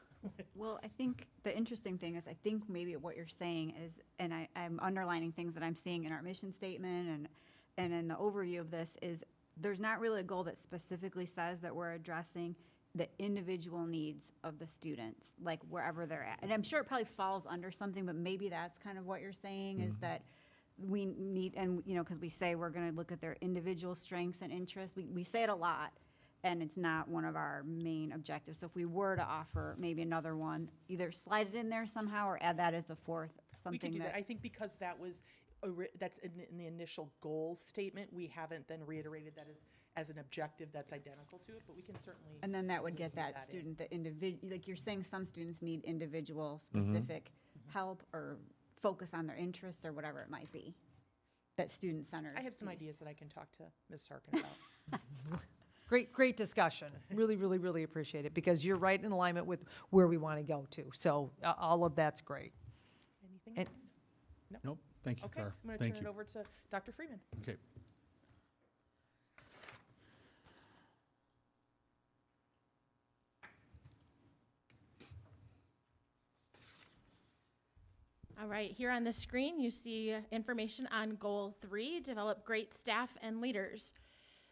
Well, I think the interesting thing is, I think maybe what you're saying is, and I'm underlining things that I'm seeing in our mission statement and in the overview of this, is there's not really a goal that specifically says that we're addressing the individual needs of the students, like wherever they're at. And I'm sure it probably falls under something, but maybe that's kind of what you're saying, is that we need, and because we say we're going to look at their individual strengths and interests. We say it a lot, and it's not one of our main objectives. So if we were to offer maybe another one, either slide it in there somehow or add that as the 4th, something We could do that. I think because that's in the initial goal statement, we haven't then reiterated that as an objective that's identical to it, but we can certainly. And then that would get include that in. student, the individual, like you're saying some students need individual specific help or focus on their interests or whatever it might be. That student-centered. I have some ideas that I can talk to Ms. Harkin about. Great discussion. Really, really, really appreciate it, because you're right in alignment with where we want to go to. So all of that's great. Anything And- else? No? Nope, thank you, Okay, Cara. I'm going to Thank turn you. it over to Dr. Freeman. Okay. All right, here on the screen, you see information on Goal 3, develop great staff and leaders.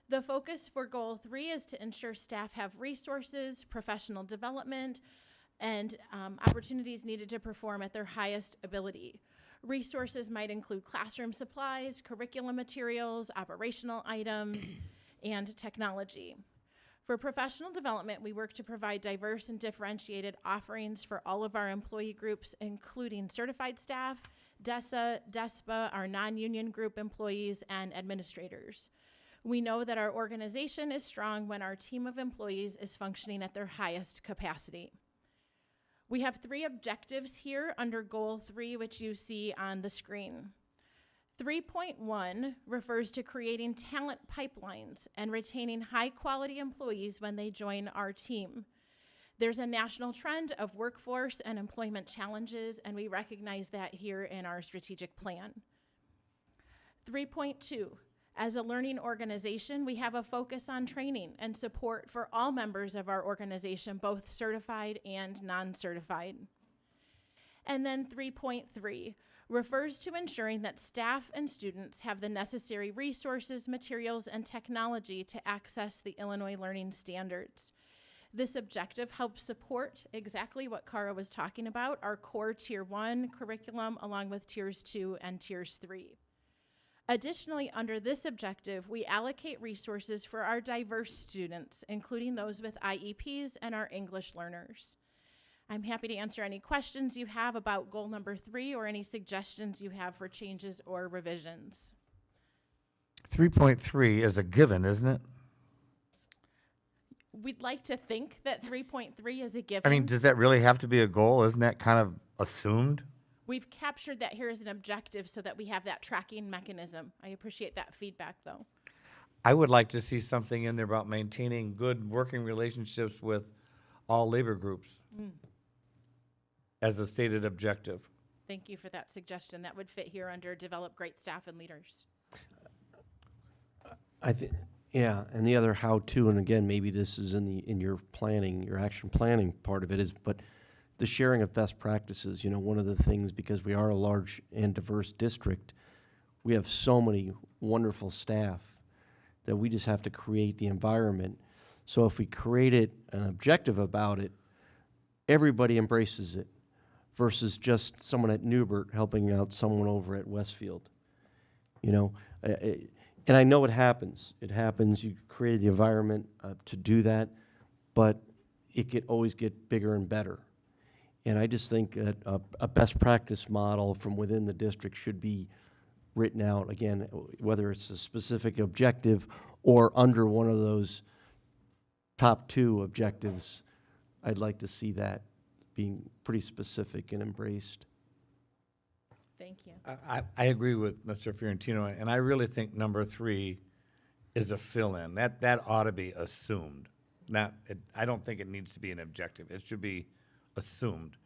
The focus for Goal 3 is to ensure staff have resources, professional development, and opportunities needed to perform at their highest ability. Resources might include classroom supplies, curriculum materials, operational items, and technology. For professional development, we work to provide diverse and differentiated offerings for all of our employee groups, including certified staff, DESA, DESPA, our non-union group employees, and administrators. We know that our organization is strong when our team of employees is functioning at their highest capacity. We have 3 objectives here under Goal 3, which you see on the screen. 3.1 refers to creating talent pipelines and retaining high-quality employees when they join our team. There's a national trend of workforce and employment challenges, and we recognize that here in our strategic plan. 3.2, as a learning organization, we have a focus on training and support for all members of our organization, both certified and non-certified. And then 3.3 refers to ensuring that staff and students have the necessary resources, materials, and technology to access the Illinois Learning Standards. This objective helps support exactly what Cara was talking about, our core Tier 1 curriculum, along with Tiers 2 and Tiers 3. Additionally, under this objective, we allocate resources for our diverse students, including those with IEPs and our English learners. I'm happy to answer any questions you have about goal number 3 or any suggestions you have for changes or revisions. 3.3 is a given, isn't it? We'd like to think that 3.3 is a given. I mean, does that really have to be a goal? Isn't that kind of assumed? We've captured that here as an objective so that we have that tracking mechanism. I appreciate that feedback, though. I would like to see something in there about maintaining good working relationships with all labor groups as a stated objective. Thank you for that suggestion. That would fit here under develop great staff and leaders. I think, yeah, and the other how-to, and again, maybe this is in your planning, your action planning part of it is, but the sharing of best practices. You know, one of the things, because we are a large and diverse district, we have so many wonderful staff that we just have to create the environment. So if we created an objective about it, everybody embraces it, versus just someone at Newbert helping out someone over at Westfield. You know, and I know it happens. It happens. You created the environment to do that, but it could always get bigger and better. And I just think that a best practice model from within the district should be written out, again, whether it's a specific objective or under one of those top 2 objectives. I'd like to see that being pretty specific and embraced. Thank you. I agree with Mr. Fiorentino, and I really think number 3 is a fill-in. That ought to be assumed. I don't think it needs to be an objective. It should be assumed.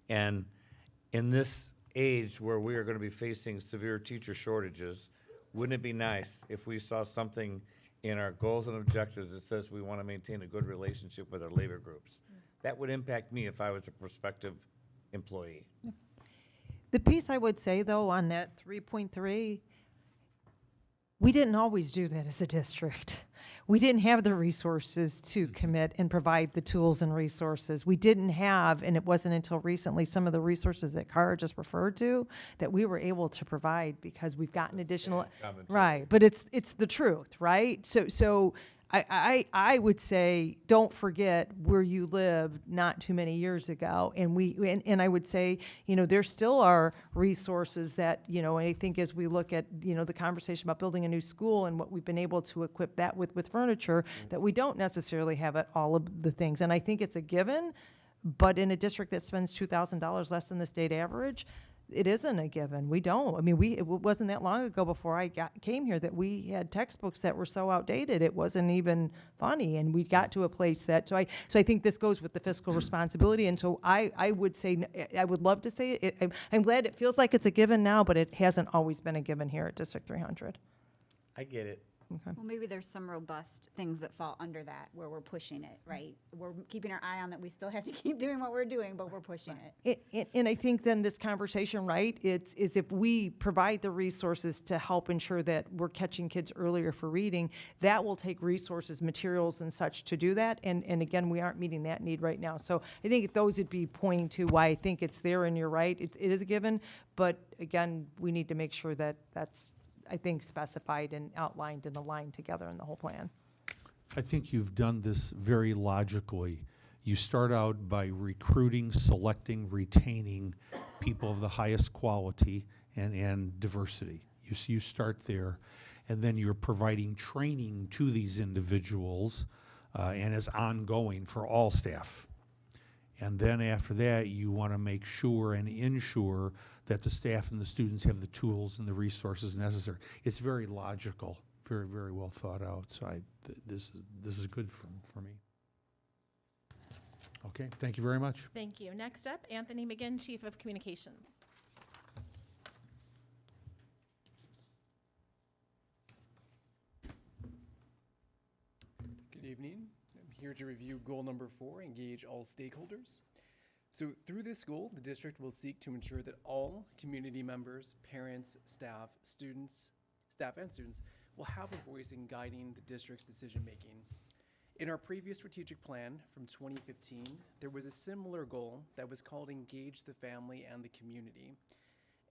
And in this age where we are going to be facing severe teacher shortages, wouldn't it be nice if we saw something in our goals and objectives that says we want to maintain a good relationship with our labor groups? That would impact me if I was a prospective employee. The piece I would say, though, on that 3.3, we didn't always do that as a district. We didn't have the resources to commit and provide the tools and resources. We didn't have, and it wasn't until recently, some of the resources that Cara just referred to that we were able to provide because we've gotten additional, right, but it's the truth, right? So I would say, don't forget where you lived not too many years ago. And I would say, there still are resources that, I think as we look at, the conversation about building a new school and what we've been able to equip that with furniture, that we don't necessarily have at all of the things. And I think it's a given, but in a district that spends $2,000 less than the state average, it isn't a given. We don't. I mean, it wasn't that long ago before I came here that we had textbooks that were so outdated it wasn't even funny, and we got to a place that. So I think this goes with the fiscal responsibility, and so I would say I would love to say it. I'm glad it feels like it's a given now, but it hasn't always been a given here at District 300. I get it. Okay. Well, maybe there's some robust things that fall under that where we're pushing it, right? We're keeping our eye on that. We still have to keep doing what we're doing, but we're pushing it. And I think then this conversation, right, is if we provide the resources to help ensure that we're catching kids earlier for reading, that will take resources, materials and such to do that. And again, we aren't meeting that need right now. So I think those would be pointing to why I think it's there, and you're right, it is a given. But again, we need to make sure that that's, I think, specified and outlined and aligned together in the whole plan. I think you've done this very logically. You start out by recruiting, selecting, retaining people of the highest quality and diversity. You start there, and then you're providing training to these individuals, and is ongoing for all staff. And then after that, you want to make sure and ensure that the staff and the students have the tools and the resources necessary. It's very logical, very, very well thought out. So this is good for me. Okay, thank you very much. Thank you. Next up, Anthony McGinn, Chief of Communications. Good evening. I'm here to review goal number 4, engage all stakeholders. So through this goal, the district will seek to ensure that all community members, parents, staff and students will have a voice in guiding the district's decision-making. In our previous strategic plan from 2015, there was a similar goal that was called Engage the Family and the Community.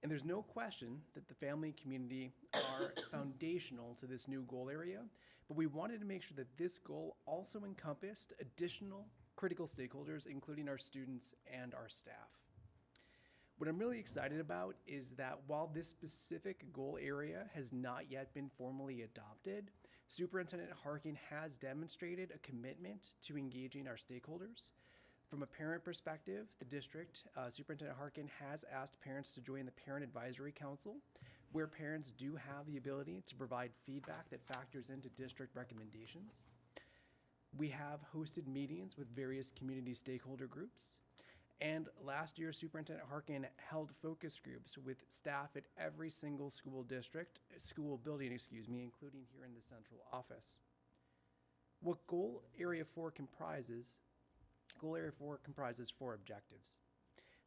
And there's no question that the family and community are foundational to this new goal area, but we wanted to make sure that this goal also encompassed additional critical stakeholders, including our students and our staff. What I'm really excited about is that while this specific goal area has not yet been formally adopted, Superintendent Harkin has demonstrated a commitment to engaging our stakeholders. From a parent perspective, the district, Superintendent Harkin has asked parents to join the Parent Advisory Council, where parents do have the ability to provide feedback that factors into district recommendations. We have hosted meetings with various community stakeholder groups. And last year, Superintendent Harkin held focus groups with staff at every single school building, including here in the central office. What Goal Area 4 comprises 4 objectives.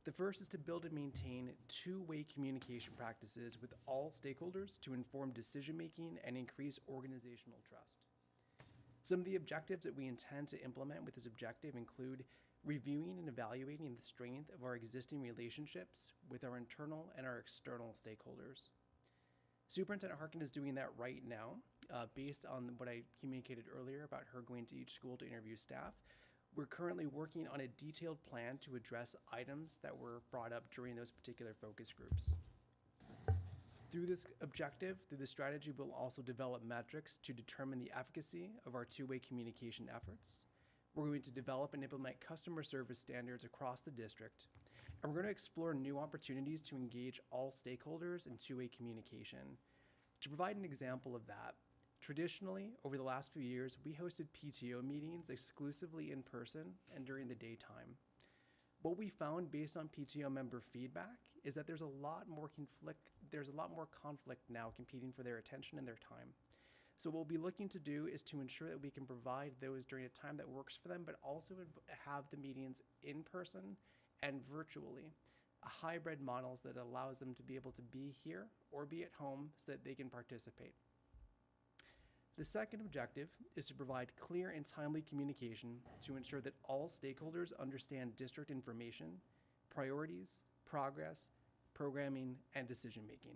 The first is to build and maintain two-way communication practices with all stakeholders to inform decision-making and increase organizational trust. Some of the objectives that we intend to implement with this objective include reviewing and evaluating the strength of our existing relationships with our internal and our external stakeholders. Superintendent Harkin is doing that right now, based on what I communicated earlier about her going to each school to interview staff. We're currently working on a detailed plan to address items that were brought up during those particular focus groups. Through this objective, through this strategy, we'll also develop metrics to determine the efficacy of our two-way communication efforts. We're going to develop and implement customer service standards across the district, and we're going to explore new opportunities to engage all stakeholders in two-way communication. To provide an example of that, traditionally, over the last few years, we hosted PTO meetings exclusively in person and during the daytime. What we found based on PTO member feedback is that there's a lot more conflict now competing for their attention and their time. So what we'll be looking to do is to ensure that we can provide those during a time that works for them, but also have the meetings in person and virtually, hybrid models that allows them to be able to be here or be at home so that they can participate. The second objective is to provide clear and timely communication to ensure that all stakeholders understand district information, priorities, progress, programming, and decision-making.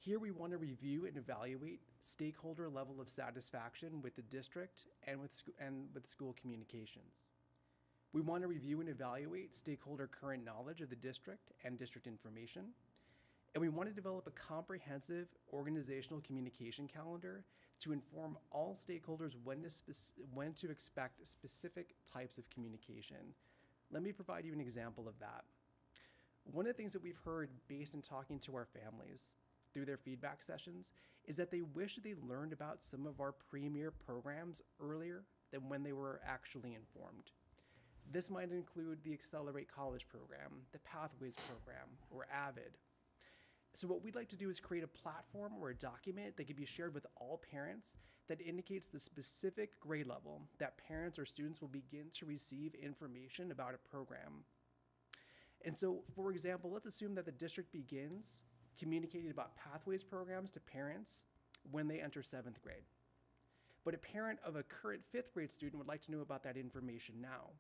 Here we want to review and evaluate stakeholder level of satisfaction with the district and with school communications. We want to review and evaluate stakeholder current knowledge of the district and district information. And we want to develop a comprehensive organizational communication calendar to inform all stakeholders when to expect specific types of communication. Let me provide you an example of that. One of the things that we've heard based in talking to our families through their feedback sessions is that they wish they learned about some of our premier programs earlier than when they were actually informed. This might include the Accelerate College program, the Pathways program, or AVID. So what we'd like to do is create a platform or a document that can be shared with all parents that indicates the specific grade level that parents or students will begin to receive information about a program. And so, for example, let's assume that the district begins communicating about Pathways programs to parents when they enter 7th grade. But a parent of a current 5th grade student would like to know about that information now.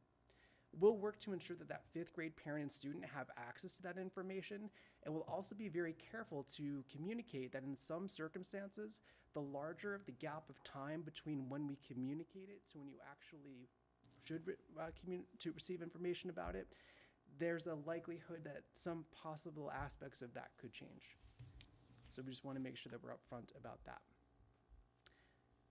We'll work to ensure that that 5th grade parent and student have access to that information, and we'll also be very careful to communicate that in some circumstances, the larger the gap of time between when we communicate it to when you actually should to receive information about it, there's a likelihood that some possible aspects of that could change. So we just want to make sure that we're upfront about that.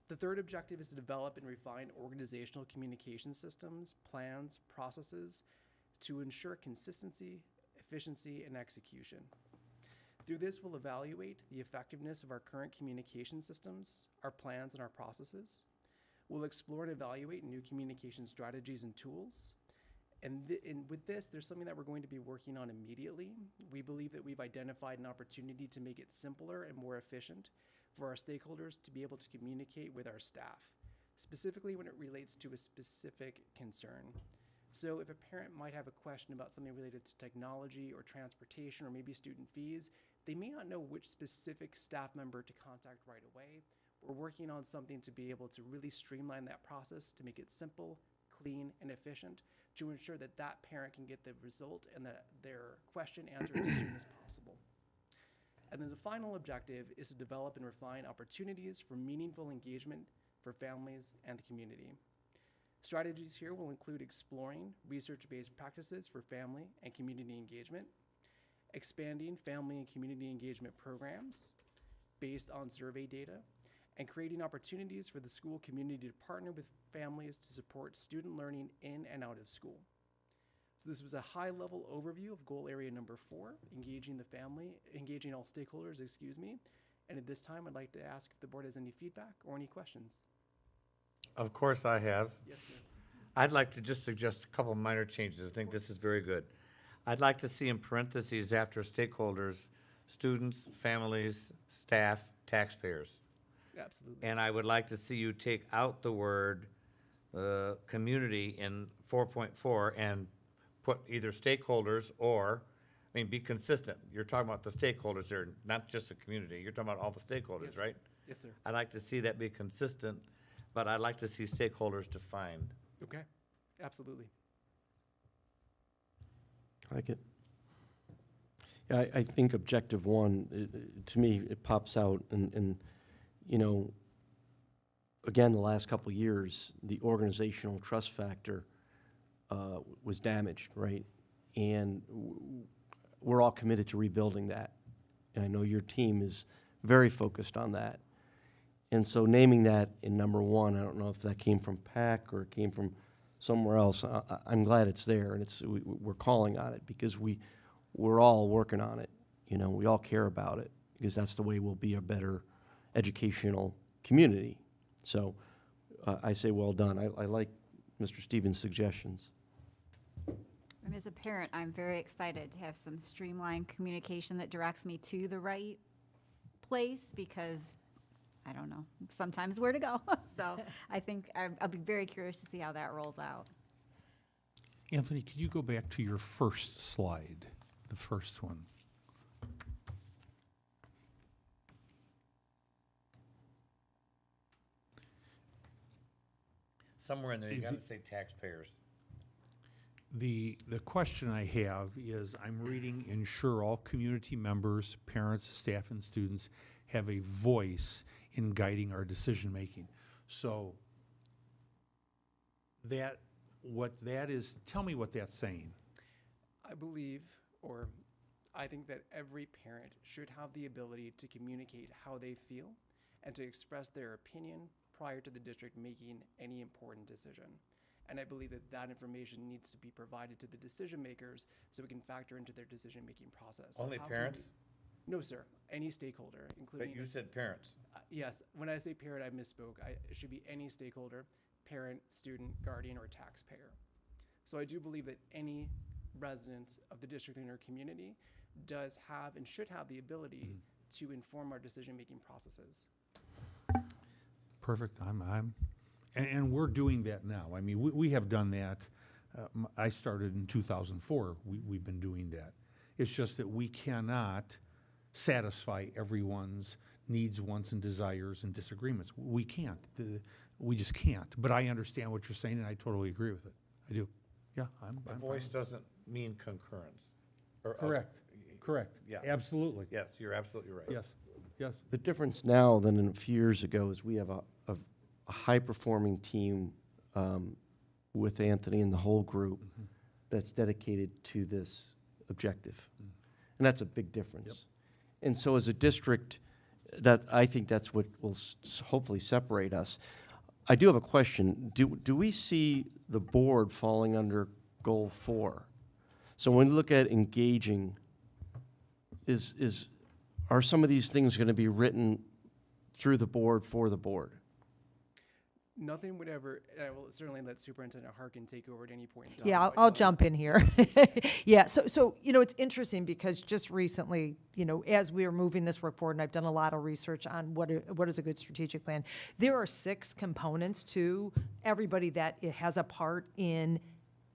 The third objective is to develop and refine organizational communication systems, plans, processes to ensure consistency, efficiency, and execution. Through this, we'll evaluate the effectiveness of our current communication systems, our plans, and our processes. We'll explore and evaluate new communication strategies and tools. And with this, there's something that we're going to be working on immediately. We believe that we've identified an opportunity to make it simpler and more efficient for our stakeholders to be able to communicate with our staff, specifically when it relates to a specific concern. So if a parent might have a question about something related to technology or transportation or maybe student fees, they may not know which specific staff member to contact right away. We're working on something to be able to really streamline that process to make it simple, clean, and efficient to ensure that that parent can get the result and that their question answered as soon as possible. And then the final objective is to develop and refine opportunities for meaningful engagement for families and the community. Strategies here will include exploring research-based practices for family and community engagement, expanding family and community engagement programs based on survey data, and creating opportunities for the school community to partner with families to support student learning in and out of school. So this was a high-level overview of goal area number 4, engaging all stakeholders, And at this time, I'd like to ask if the board has any feedback or any questions. Of course I have. Yes, sir. I'd like to just suggest a couple minor changes. I think this is very good. I'd like to see in parentheses after stakeholders, students, families, staff, taxpayers. Absolutely. And I would like to see you take out the word community in 4.4 and put either stakeholders or, be consistent. You're talking about the stakeholders there, not just the community. You're talking about all the stakeholders, Yes, right? Yes, sir. I'd like to see that be consistent, but I'd like to see stakeholders defined. Okay, absolutely. I like it. Yeah, I think objective 1, to me, it pops out and again, the last couple of years, the organizational trust factor was damaged, right? And we're all committed to rebuilding that. And I know your team is very focused on that. And so naming that in number 1, I don't know if that came from PAC or it came from somewhere else. I'm glad it's there, and we're calling on it because we're all working on it. We all care about it because that's the way we'll be a better educational community. So I say well done. I like Mr. Stevens' suggestions. And as a parent, I'm very excited to have some streamlined communication that directs me to the right place because I don't know sometimes where to go. So I think I'll be very curious to see how that rolls out. Anthony, could you go back to your first slide, the first one? Somewhere in there, you gotta say taxpayers. The question I have is, I'm reading, ensure all community members, parents, staff, and students have a voice in guiding our decision-making. So that, what that is, tell me what that's saying. I believe, or I think that every parent should have the ability to communicate how they feel and to express their opinion prior to the district making any important decision. And I believe that that information needs to be provided to the decision makers so we can factor into their decision-making process. So Only how can parents? No, sir. Any stakeholder, including. But you said parents. Yes, when I say parent, I misspoke. It should be any stakeholder, parent, student, guardian, or taxpayer. So I do believe that any resident of the district in our community does have and should have the ability to inform our decision-making processes. Perfect. And we're doing that now. I mean, we have done that. I started in 2004. We've been doing that. It's just that we cannot satisfy everyone's needs, wants, and desires and disagreements. We can't. We just can't. But I understand what you're saying, and I totally agree with it. I do. Yeah, I'm A fine voice with doesn't mean concurrence. Or, Correct. Correct. Yeah. Absolutely. Yes, you're absolutely right. Yes. Yes. The difference now than a few years ago is we have a high-performing team with Anthony and the whole group that's dedicated to this objective. And that's a big difference. Yep. And so as a district, that I think that's what will hopefully separate us. I do have a question. Do we see the board falling under goal 4? So when we look at engaging, are some of these things going to be written through the board for the board? Nothing would ever, I will certainly let Superintendent Harkin take over at any point in time. Yeah, but I'll jump in here. Yeah, so, it's interesting because just recently, as we are moving this work forward, and I've done a lot of research on what is a good strategic plan, there are 6 components to everybody that it has a part in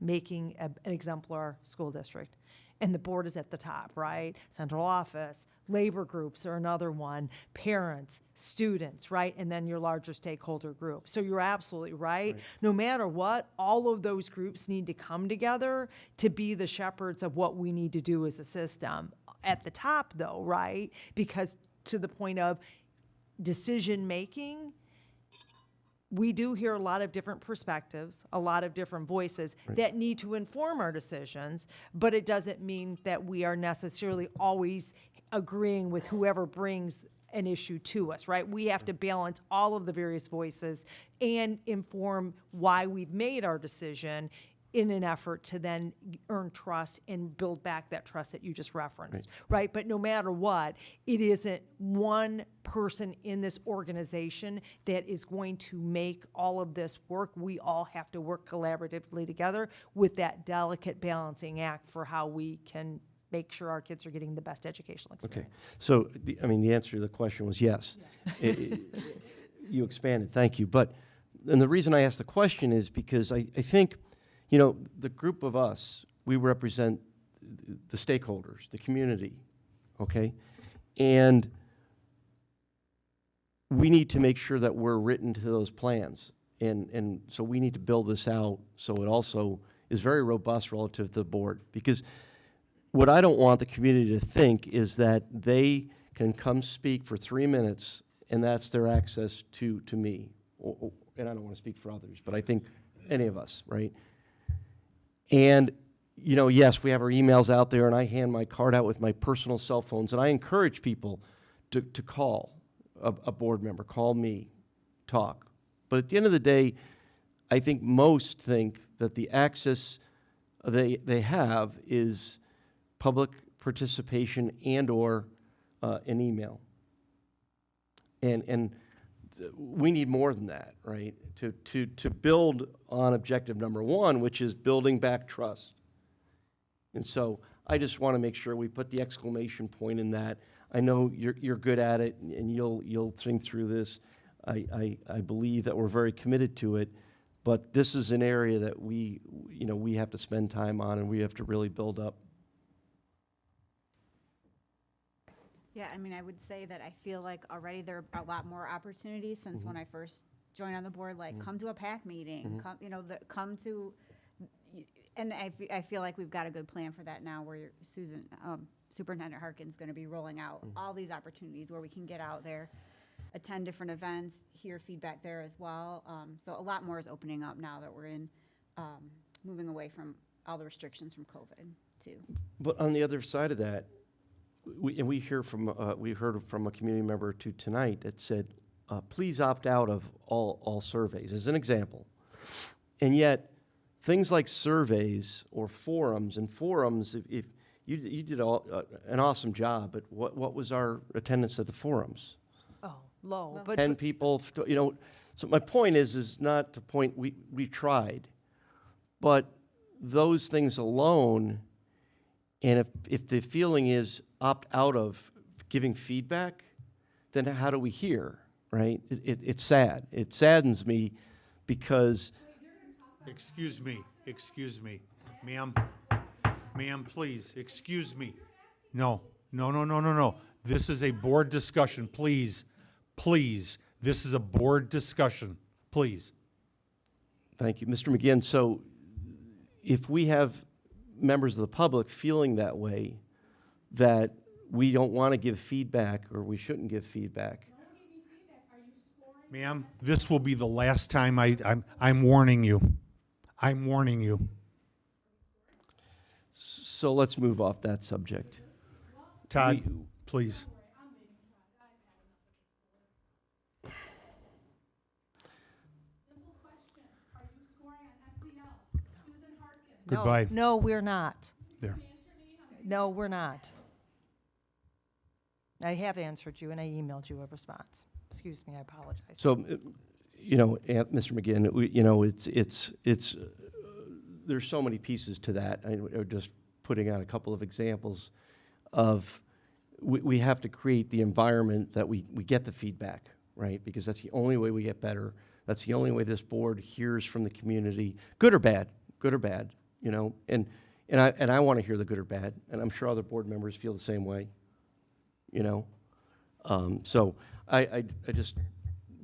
making an exemplar school district. And the board is at the top, right? Central office, labor groups are another one, parents, students, right? And then your larger stakeholder group. So you're absolutely right. No matter what, all of those groups need to come together to be the shepherds of what we need to do as a system. At the top, though, right? Because to the point of decision-making, we do hear a lot of different perspectives, a lot of different voices that need to inform our decisions, but it doesn't mean that we are necessarily always agreeing with whoever brings an issue to us, right? We have to balance all of the various voices and inform why we've made our decision in an effort to then earn trust and build back that trust that you just referenced, right? But no matter what, it isn't one person in this organization that is going to make all of this work. We all have to work collaboratively together with that delicate balancing act for how we can make sure our kids are getting the best educational experience. Okay, so the answer to the question was yes. You expanded, thank you. But, and the reason I asked the question is because I think, the group of us, we represent the stakeholders, the community, okay? And we need to make sure that we're written to those plans. And so we need to build this out so it also is very robust relative to the board. Because what I don't want the community to think is that they can come speak for 3 minutes and that's their access to me. And I don't want to speak for others, but I think any of us, right? And, yes, we have our emails out there, and I hand my card out with my personal cell phones, and I encourage people to call a board member, call me, talk. But at the end of the day, I think most think that the access they have is public participation and or an email. And we need more than that, right? To build on objective number 1, which is building back trust. And so I just want to make sure we put the exclamation point in that. I know you're good at it, and you'll think through this. I believe that we're very committed to it, but this is an area that we have to spend time on, and we have to really build up. Yeah, I would say that I feel like already there are a lot more opportunities since when I first joined on the board, like come to a PAC meeting, come to And I feel like we've got a good plan for that now, where Superintendent Harkin's going to be rolling out all these opportunities where we can get out there, attend different events, hear feedback there as well. So a lot more is opening up now that we're moving away from all the restrictions from COVID too. But on the other side of that, we heard from a community member or two tonight that said, please opt out of all surveys, as an example. And yet, things like surveys or forums, if you did an awesome job, but what was our attendance at the forums? Oh, low. But 10 people, so my point is not to point, we tried, but those things alone, and if the feeling is opt out of giving feedback, then how do we hear, right? It's sad. It saddens me because... Excuse me, ma'am, please, excuse me. No. This is a board discussion, please, this is a board discussion, please. Thank you. Mr. McGinn, so if we have members of the public feeling that way, that we don't want to give feedback or we shouldn't give feedback. Ma'am, this will be the last time I'm warning you. I'm warning you. So let's move off that subject. Todd, please. Goodbye. No, we're not. There. No, we're not. I have answered you, and I emailed you a response. Excuse me, I apologize. So, Mr. McGinn, it's there's so many pieces to that. I'm just putting out a couple of examples of we have to create the environment that we get the feedback, right? Because that's the only way we get better. That's the only way this board hears from the community, good or bad, and I want to hear the good or bad, and I'm sure other board members feel the same way, So I just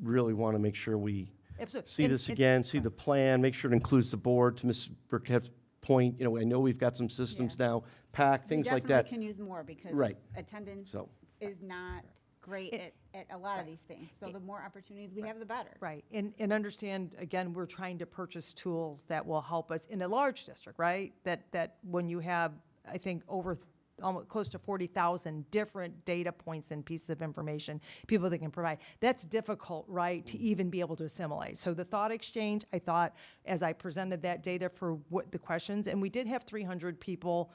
really want to make sure we Absolutely. see this again, see the plan, make sure it includes the board. To Ms. Burkett's point, I know we've got some systems now, PAC, things like that. We definitely can use more because Right. attendance is not great at a lot of these things. So the more opportunities we have, the better. Right, and understand, again, we're trying to purchase tools that will help us in a large district, right? That when you have, I think, over almost close to 40,000 different data points and pieces of information, people that can provide. That's difficult, right, to even be able to assimilate. So the thought exchange, I thought, as I presented that data for what the questions, and we did have 300 people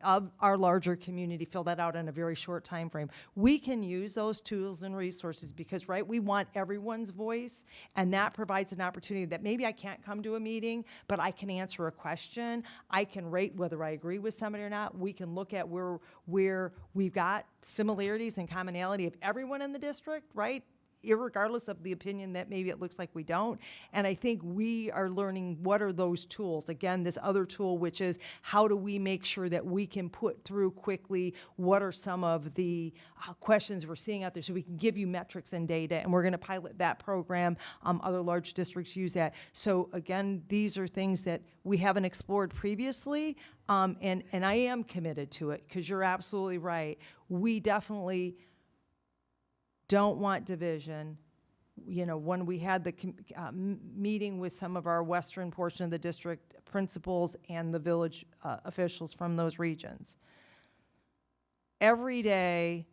of our larger community fill that out in a very short time frame. We can use those tools and resources because, right, we want everyone's voice, and that provides an opportunity that maybe I can't come to a meeting, but I can answer a question. I can rate whether I agree with somebody or not. We can look at where we've got similarities and commonality of everyone in the district, right? Irregardless of the opinion that maybe it looks like we don't. And I think we are learning what are those tools. Again, this other tool, which is how do we make sure that we can put through quickly what are some of the questions we're seeing out there so we can give you metrics and data. And we're going to pilot that program. Other large districts use that. So again, these are things that we haven't explored previously. And I am committed to it because you're absolutely right. We definitely don't want division. When we had the meeting with some of our western portion of the district principals and the village officials from those regions, every day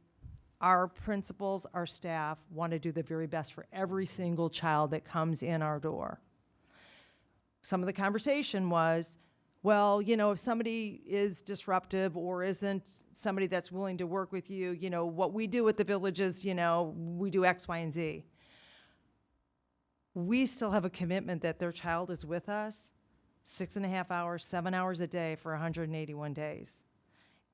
our principals, our staff want to do the very best for every single child that comes in our door. Some of the conversation was, well, if somebody is disruptive or isn't somebody that's willing to work with you, what we do at the villages, we do X, Y, and Z. We still have a commitment that their child is with us 6.5 hours, 7 hours a day for 181 days.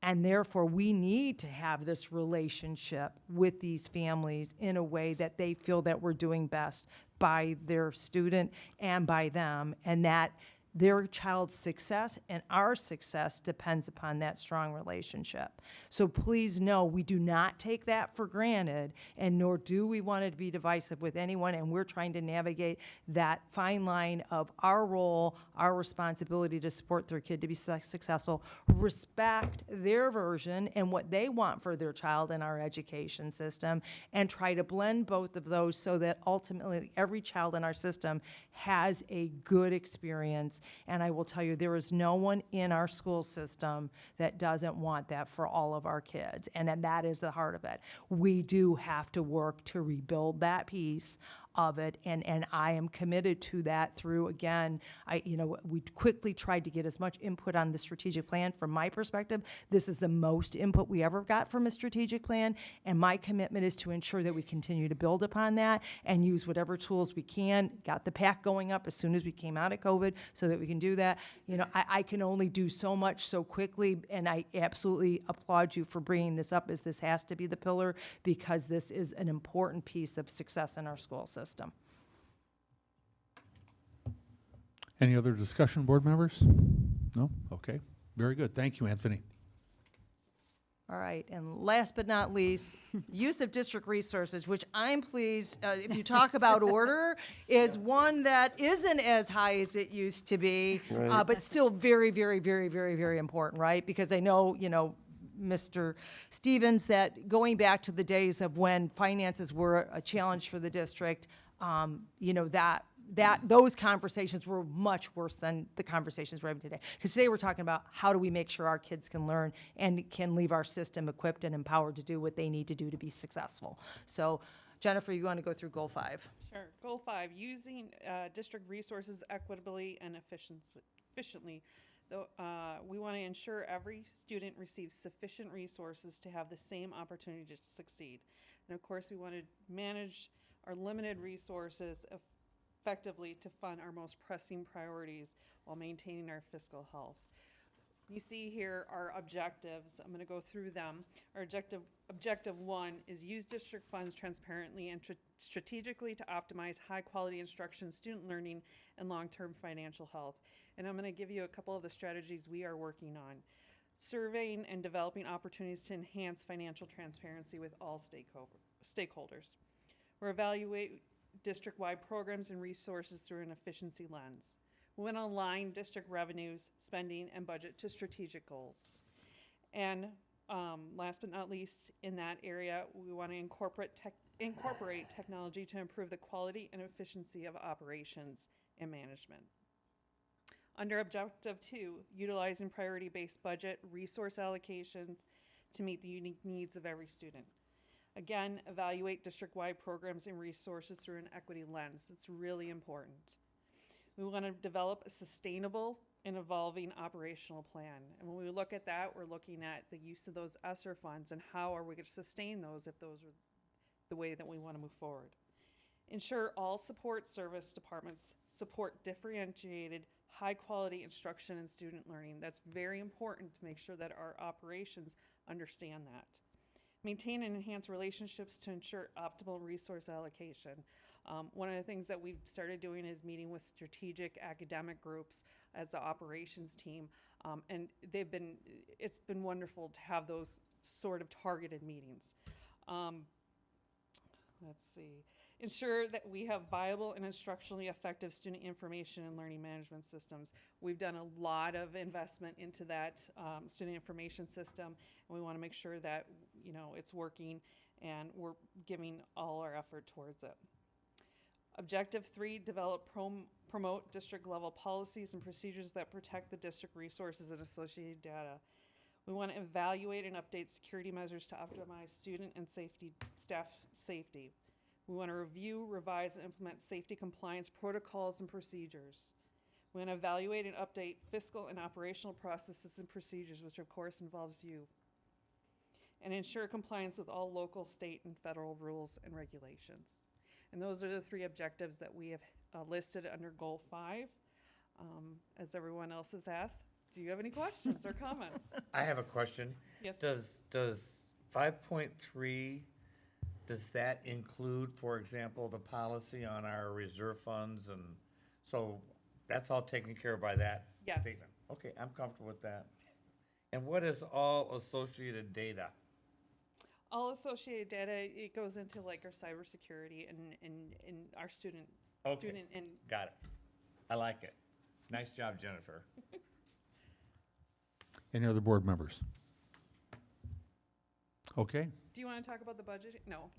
And therefore, we need to have this relationship with these families in a way that they feel that we're doing best by their student and by them. And that their child's success and our success depends upon that strong relationship. So please know, we do not take that for granted, and nor do we want it to be divisive with anyone, and we're trying to navigate that fine line of our role, our responsibility to support their kid to be successful, respect their version and what they want for their child in our education system, and try to blend both of those so that ultimately every child in our system has a good experience. And I will tell you, there is no one in our school system that doesn't want that for all of our kids. And that is the heart of it. We do have to work to rebuild that piece of it, and I am committed to that through, again, we quickly tried to get as much input on the strategic plan. From my perspective, this is the most input we ever got from a strategic plan, and my commitment is to ensure that we continue to build upon that and use whatever tools we can. Got the PAC going up as soon as we came out of COVID so that we can do that. I can only do so much so quickly, and I absolutely applaud you for bringing this up, as this has to be the pillar, because this is an important piece of success in our school system. Any other discussion, board members? No? Okay. Very good. Thank you, Anthony. All right, and last but not least, use of district resources, which I'm pleased, if you talk about order, is one that isn't as high as it used to be, Right. but still very, very, very, very, very important, right? Because I know, Mr. Stevens, that going back to the days of when finances were a challenge for the district, those conversations were much worse than the conversations we're having today. Because today we're talking about how do we make sure our kids can learn and can leave our system equipped and empowered to do what they need to do to be successful. So, Jennifer, you want to go through Goal 5? Sure. Goal 5, using district resources equitably and efficiently. We want to ensure every student receives sufficient resources to have the same opportunity to succeed. And of course, we want to manage our limited resources effectively to fund our most pressing priorities while maintaining our fiscal health. You see here our objectives. I'm going to go through them. Our objective 1 is use district funds transparently and strategically to optimize high-quality instruction, student learning, and long-term financial health. And I'm going to give you a couple of the strategies we are working on. Surveying and developing opportunities to enhance financial transparency with all stakeholders. We're evaluating district-wide programs and resources through an efficiency lens. We want to align district revenues, spending, and budget to strategic goals. And last but not least, in that area, we want to incorporate technology to improve the quality and efficiency of operations and management. Under Objective 2, utilizing priority-based budget resource allocations to meet the unique needs of every student. Again, evaluate district-wide programs and resources through an equity lens. It's really important. We want to develop a sustainable and evolving operational plan. And when we look at that, we're looking at the use of those ESSER funds and how are we going to sustain those if those are the way that we want to move forward. Ensure all support service departments support differentiated, high-quality instruction and student learning. That's very important to make sure that our operations understand that. Maintain and enhance relationships to ensure optimal resource allocation. One of the things that we've started doing is meeting with strategic academic groups as the operations team, and it's been wonderful to have those sort of targeted meetings. Let's see. Ensure that we have viable and instructionally effective student information and learning management systems. We've done a lot of investment into that student information system, and we want to make sure that it's working and we're giving all our effort towards it. Objective 3, develop promote district level policies and procedures that protect the district resources and associated data. We want to evaluate and update security measures to optimize student and staff safety. We want to review, revise, and implement safety compliance protocols and procedures. We want to evaluate and update fiscal and operational processes and procedures, which of course involves you. And ensure compliance with all local, state, and federal rules and regulations. And those are the 3 objectives that we have listed under Goal 5. As everyone else has asked, do you have any questions or comments? I have a question. Yes. Does 5.3, does that include, for example, the policy on our reserve funds? And so That's all taken care of by that Yes. statement. Okay, I'm comfortable with that. And what is all associated data? All associated data, it goes into like our cybersecurity and our student, Okay. and Got it. I like it. Nice job, Jennifer. Any other board members? Okay. do you want to talk about the budget? No.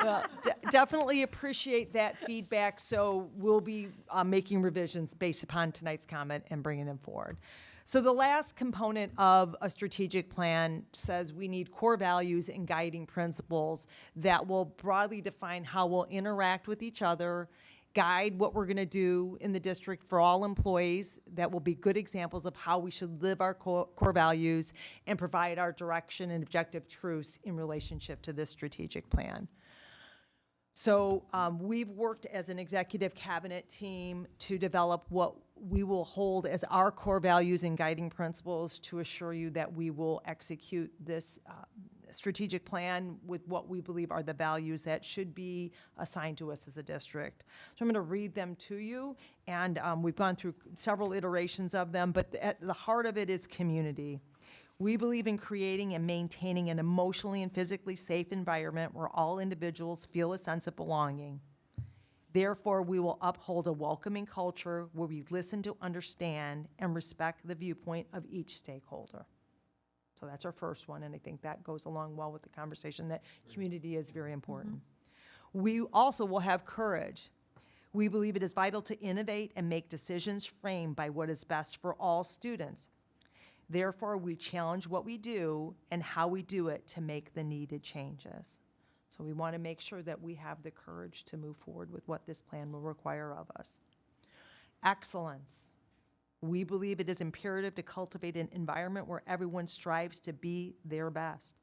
Well, definitely appreciate that feedback, so we'll be making revisions based upon tonight's comment and bringing them forward. So the last component of a strategic plan says we need core values and guiding principles that will broadly define how we'll interact with each other, guide what we're going to do in the district for all employees, that will be good examples of how we should live our core values, and provide our direction and objective truths in relationship to this strategic plan. So we've worked as an executive cabinet team to develop what we will hold as our core values and guiding principles to assure you that we will execute this strategic plan with what we believe are the values that should be assigned to us as a district. So I'm going to read them to you, and we've gone through several iterations of them, but at the heart of it is community. We believe in creating and maintaining an emotionally and physically safe environment where all individuals feel a sense of belonging. Therefore, we will uphold a welcoming culture where we listen to understand and respect the viewpoint of each stakeholder. So that's our first one, and I think that goes along well with the conversation that community is very important. We also will have courage. We believe it is vital to innovate and make decisions framed by what is best for all students. Therefore, we challenge what we do and how we do it to make the needed changes. So we want to make sure that we have the courage to move forward with what this plan will require of us. Excellence. We believe it is imperative to cultivate an environment where everyone strives to be their best.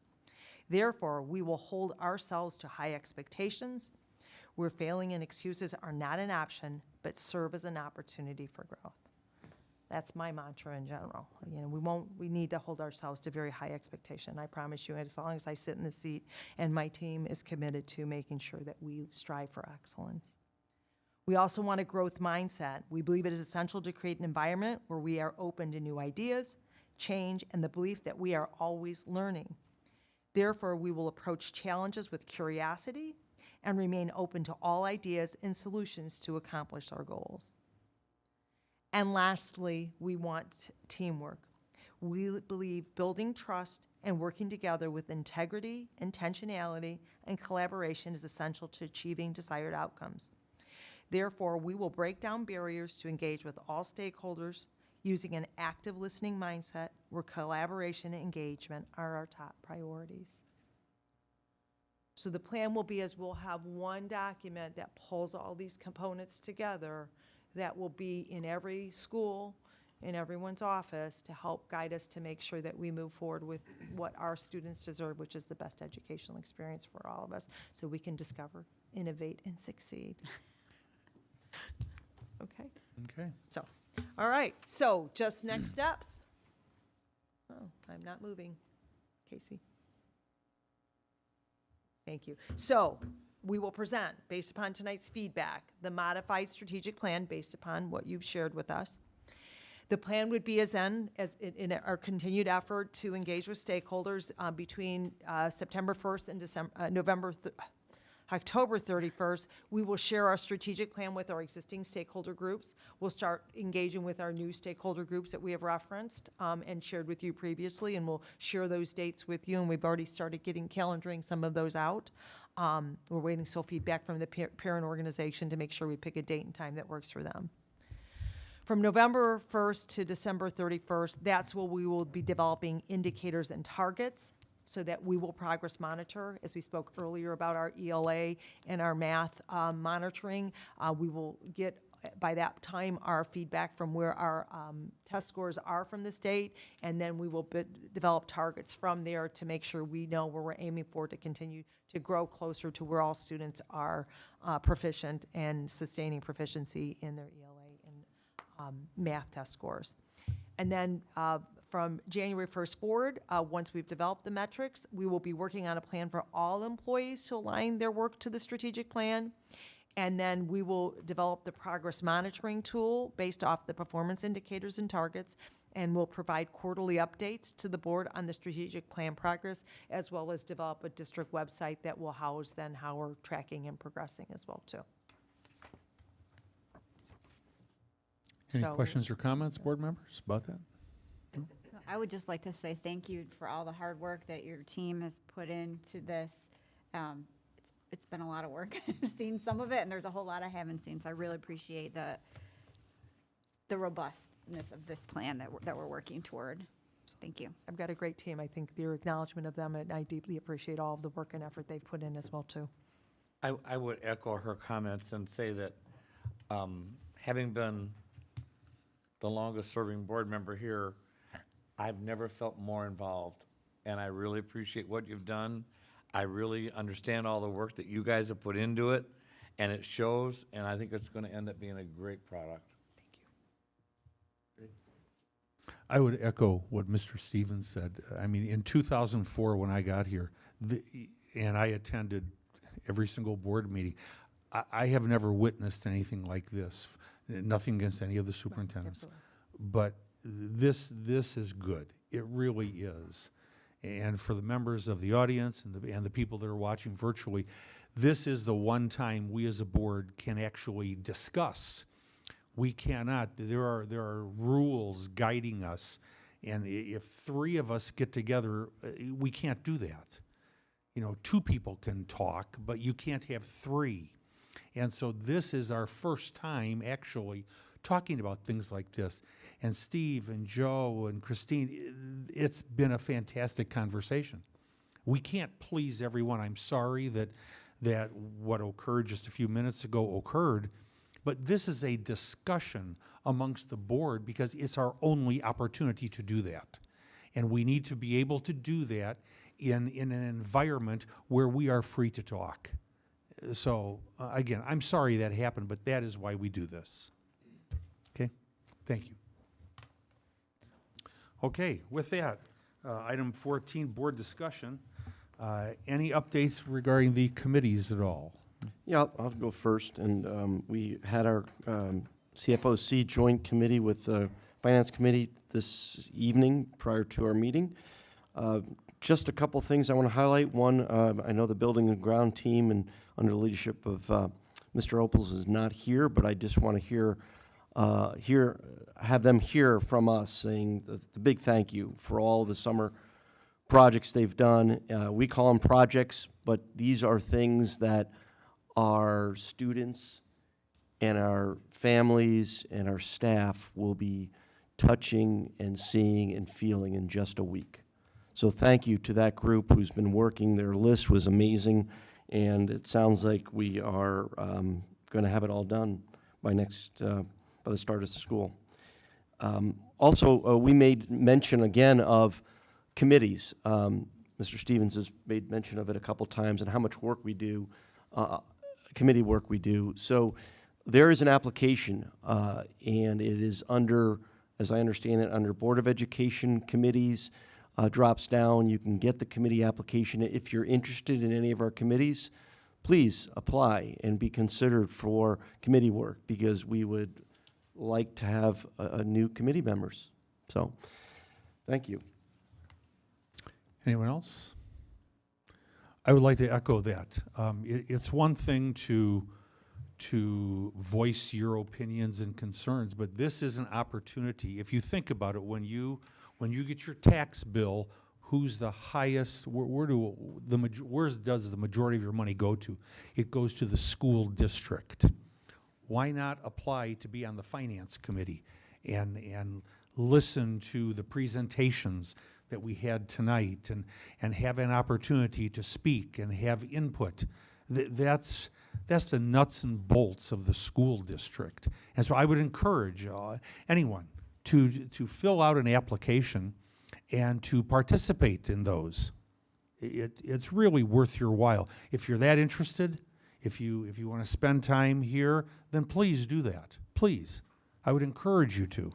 Therefore, we will hold ourselves to high expectations, where failing and excuses are not an option, but serve as an opportunity for growth. That's my mantra in general. You know, we need to hold ourselves to very high expectation. I promise you, as long as I sit in the seat, and my team is committed to making sure that we strive for excellence. We also want a growth mindset. We believe it is essential to create an environment where we are open to new ideas, change, and the belief that we are always learning. Therefore, we will approach challenges with curiosity and remain open to all ideas and solutions to accomplish our goals. And lastly, we want teamwork. We believe building trust and working together with integrity, intentionality, and collaboration is essential to achieving desired outcomes. Therefore, we will break down barriers to engage with all stakeholders using an active listening mindset where collaboration and engagement are our top priorities. So the plan will be as we'll have one document that pulls all these components together that will be in every school, in everyone's office, to help guide us to make sure that we move forward with what our students deserve, which is the best educational experience for all of us, so we can discover, innovate, and succeed. Okay? Okay. So, all right, so just next steps. Oh, I'm not moving. Casey. Thank you. So, we will present, based upon tonight's feedback, the modified strategic plan based upon what you've shared with us. The plan would be as in our continued effort to engage with stakeholders between September 1st and October 31st. We will share our strategic plan with our existing stakeholder groups. We'll start engaging with our new stakeholder groups that we have referenced and shared with you previously, and we'll share those dates with you, and we've already started calendaring some of those out. We're waiting still feedback from the parent organization to make sure we pick a date and time that works for them. From November 1st to December 31st, that's where we will be developing indicators and targets so that we will progress monitor. As we spoke earlier about our ELA and our math monitoring, we will get, by that time, our feedback from where our test scores are from the state, and then we will develop targets from there to make sure we know where we're aiming for to continue to grow closer to where all students are proficient and sustaining proficiency in their ELA and math test scores. And then from January 1st forward, once we've developed the metrics, we will be working on a plan for all employees to align their work to the strategic plan. And then we will develop the progress monitoring tool based off the performance indicators and targets, and we'll provide quarterly updates to the board on the strategic plan progress, as well as develop a district website that will house then how we're tracking and progressing as well, too. Any So- questions or comments, board members, about that? I would just like to say thank you for all the hard work that your team has put into this. It's been a lot of work. I've seen some of it, and there's a whole lot I haven't seen, so I really appreciate the robustness of this plan that we're working toward. Thank you. I've got a great team. I think your acknowledgement of them, and I deeply appreciate all of the work and effort they've put in as well, too. I would echo her comments and say that having been the longest-serving board member here, I've never felt more involved, and I really appreciate what you've done. I really understand all the work that you guys have put into it, and it shows, and I think it's going to end up being a great product. I would echo what Mr. Stevens said. I mean, in 2004, when I got here, and I attended every single board meeting, I have never witnessed anything like this. Nothing against any of the superintendents. But this is good. It really is. And for the members of the audience and the people that are watching virtually, this is the one time we as a board can actually discuss. We cannot, there are rules guiding us, and if three of us get together, we can't do that. You know, two people can talk, but you can't have three. And so this is our first time actually talking about things like this. And Steve and Joe and Christine, it's been a fantastic conversation. We can't please everyone. I'm sorry that what occurred just a few minutes ago occurred, but this is a discussion amongst the board because it's our only opportunity to do that. And we need to be able to do that in an environment where we are free to talk. So, again, I'm sorry that happened, but that is why we do this. Okay? Thank you. Okay, with that, item 14, board discussion. Any updates regarding the committees at all? Yeah, I'll go first. And we had our CFOC joint committee with the Finance Committee this evening prior to our meeting. Just a couple things I want to highlight. One, I know the building and ground team and under the leadership of Mr. Opals is not here, but I just want to have them hear from us saying the big thank you for all the summer projects they've done. We call them projects, but these are things that our students and our families and our staff will be touching and seeing and feeling in just a week. So thank you to that group who's been working. Their list was amazing, and it sounds like we are going to have it all done by by the start of the school. Also, we made mention again of committees. Mr. Stevens has made mention of it a couple times and how much work we do, committee work we do. So there is an application, and it is under, as I understand it, under Board of Education committees. Drops down. You can get the committee application. If you're interested in any of our committees, please apply and be considered for committee work because we would like to have new committee members. So, thank you. Anyone else? I would like to echo that. It's one thing to voice your opinions and concerns, but this is an opportunity. If you think about it, when you get your tax bill, who's the highest, where does the majority of your money go to? It goes to the school district. Why not apply to be on the finance committee and listen to the presentations that we had tonight and have an opportunity to speak and have input? That's the nuts and bolts of the school district. And so I would encourage anyone to fill out an application and to participate in those. It's really worth your while. If you're that interested, if you want to spend time here, then please do that. Please. I would encourage you to.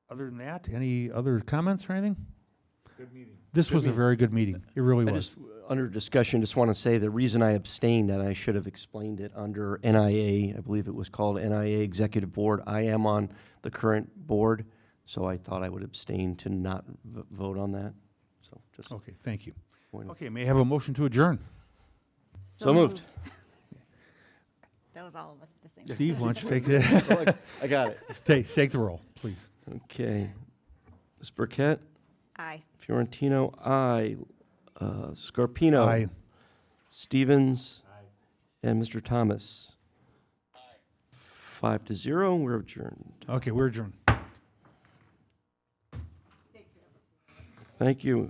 Other than that, any other comments or anything? Good meeting. This was a very good meeting. It really I was. just, under discussion, just want to say the reason I abstained, and I should have explained it under NIA, I believe it was called NIA Executive Board. I am on the current board, so I thought I would abstain to not vote on that. So just. Okay, thank you. point of- Okay, may I have a motion to adjourn? So moved. That was all of us at the same time. Steve, why don't you take it? I got it. Take the roll, please. Okay. Ms. Burkett? Aye. Fiorentino, aye. Scarpino? Aye. Stevens? And Mr. Thomas? 5-0, we're adjourned. Okay, we're adjourned. Thank you.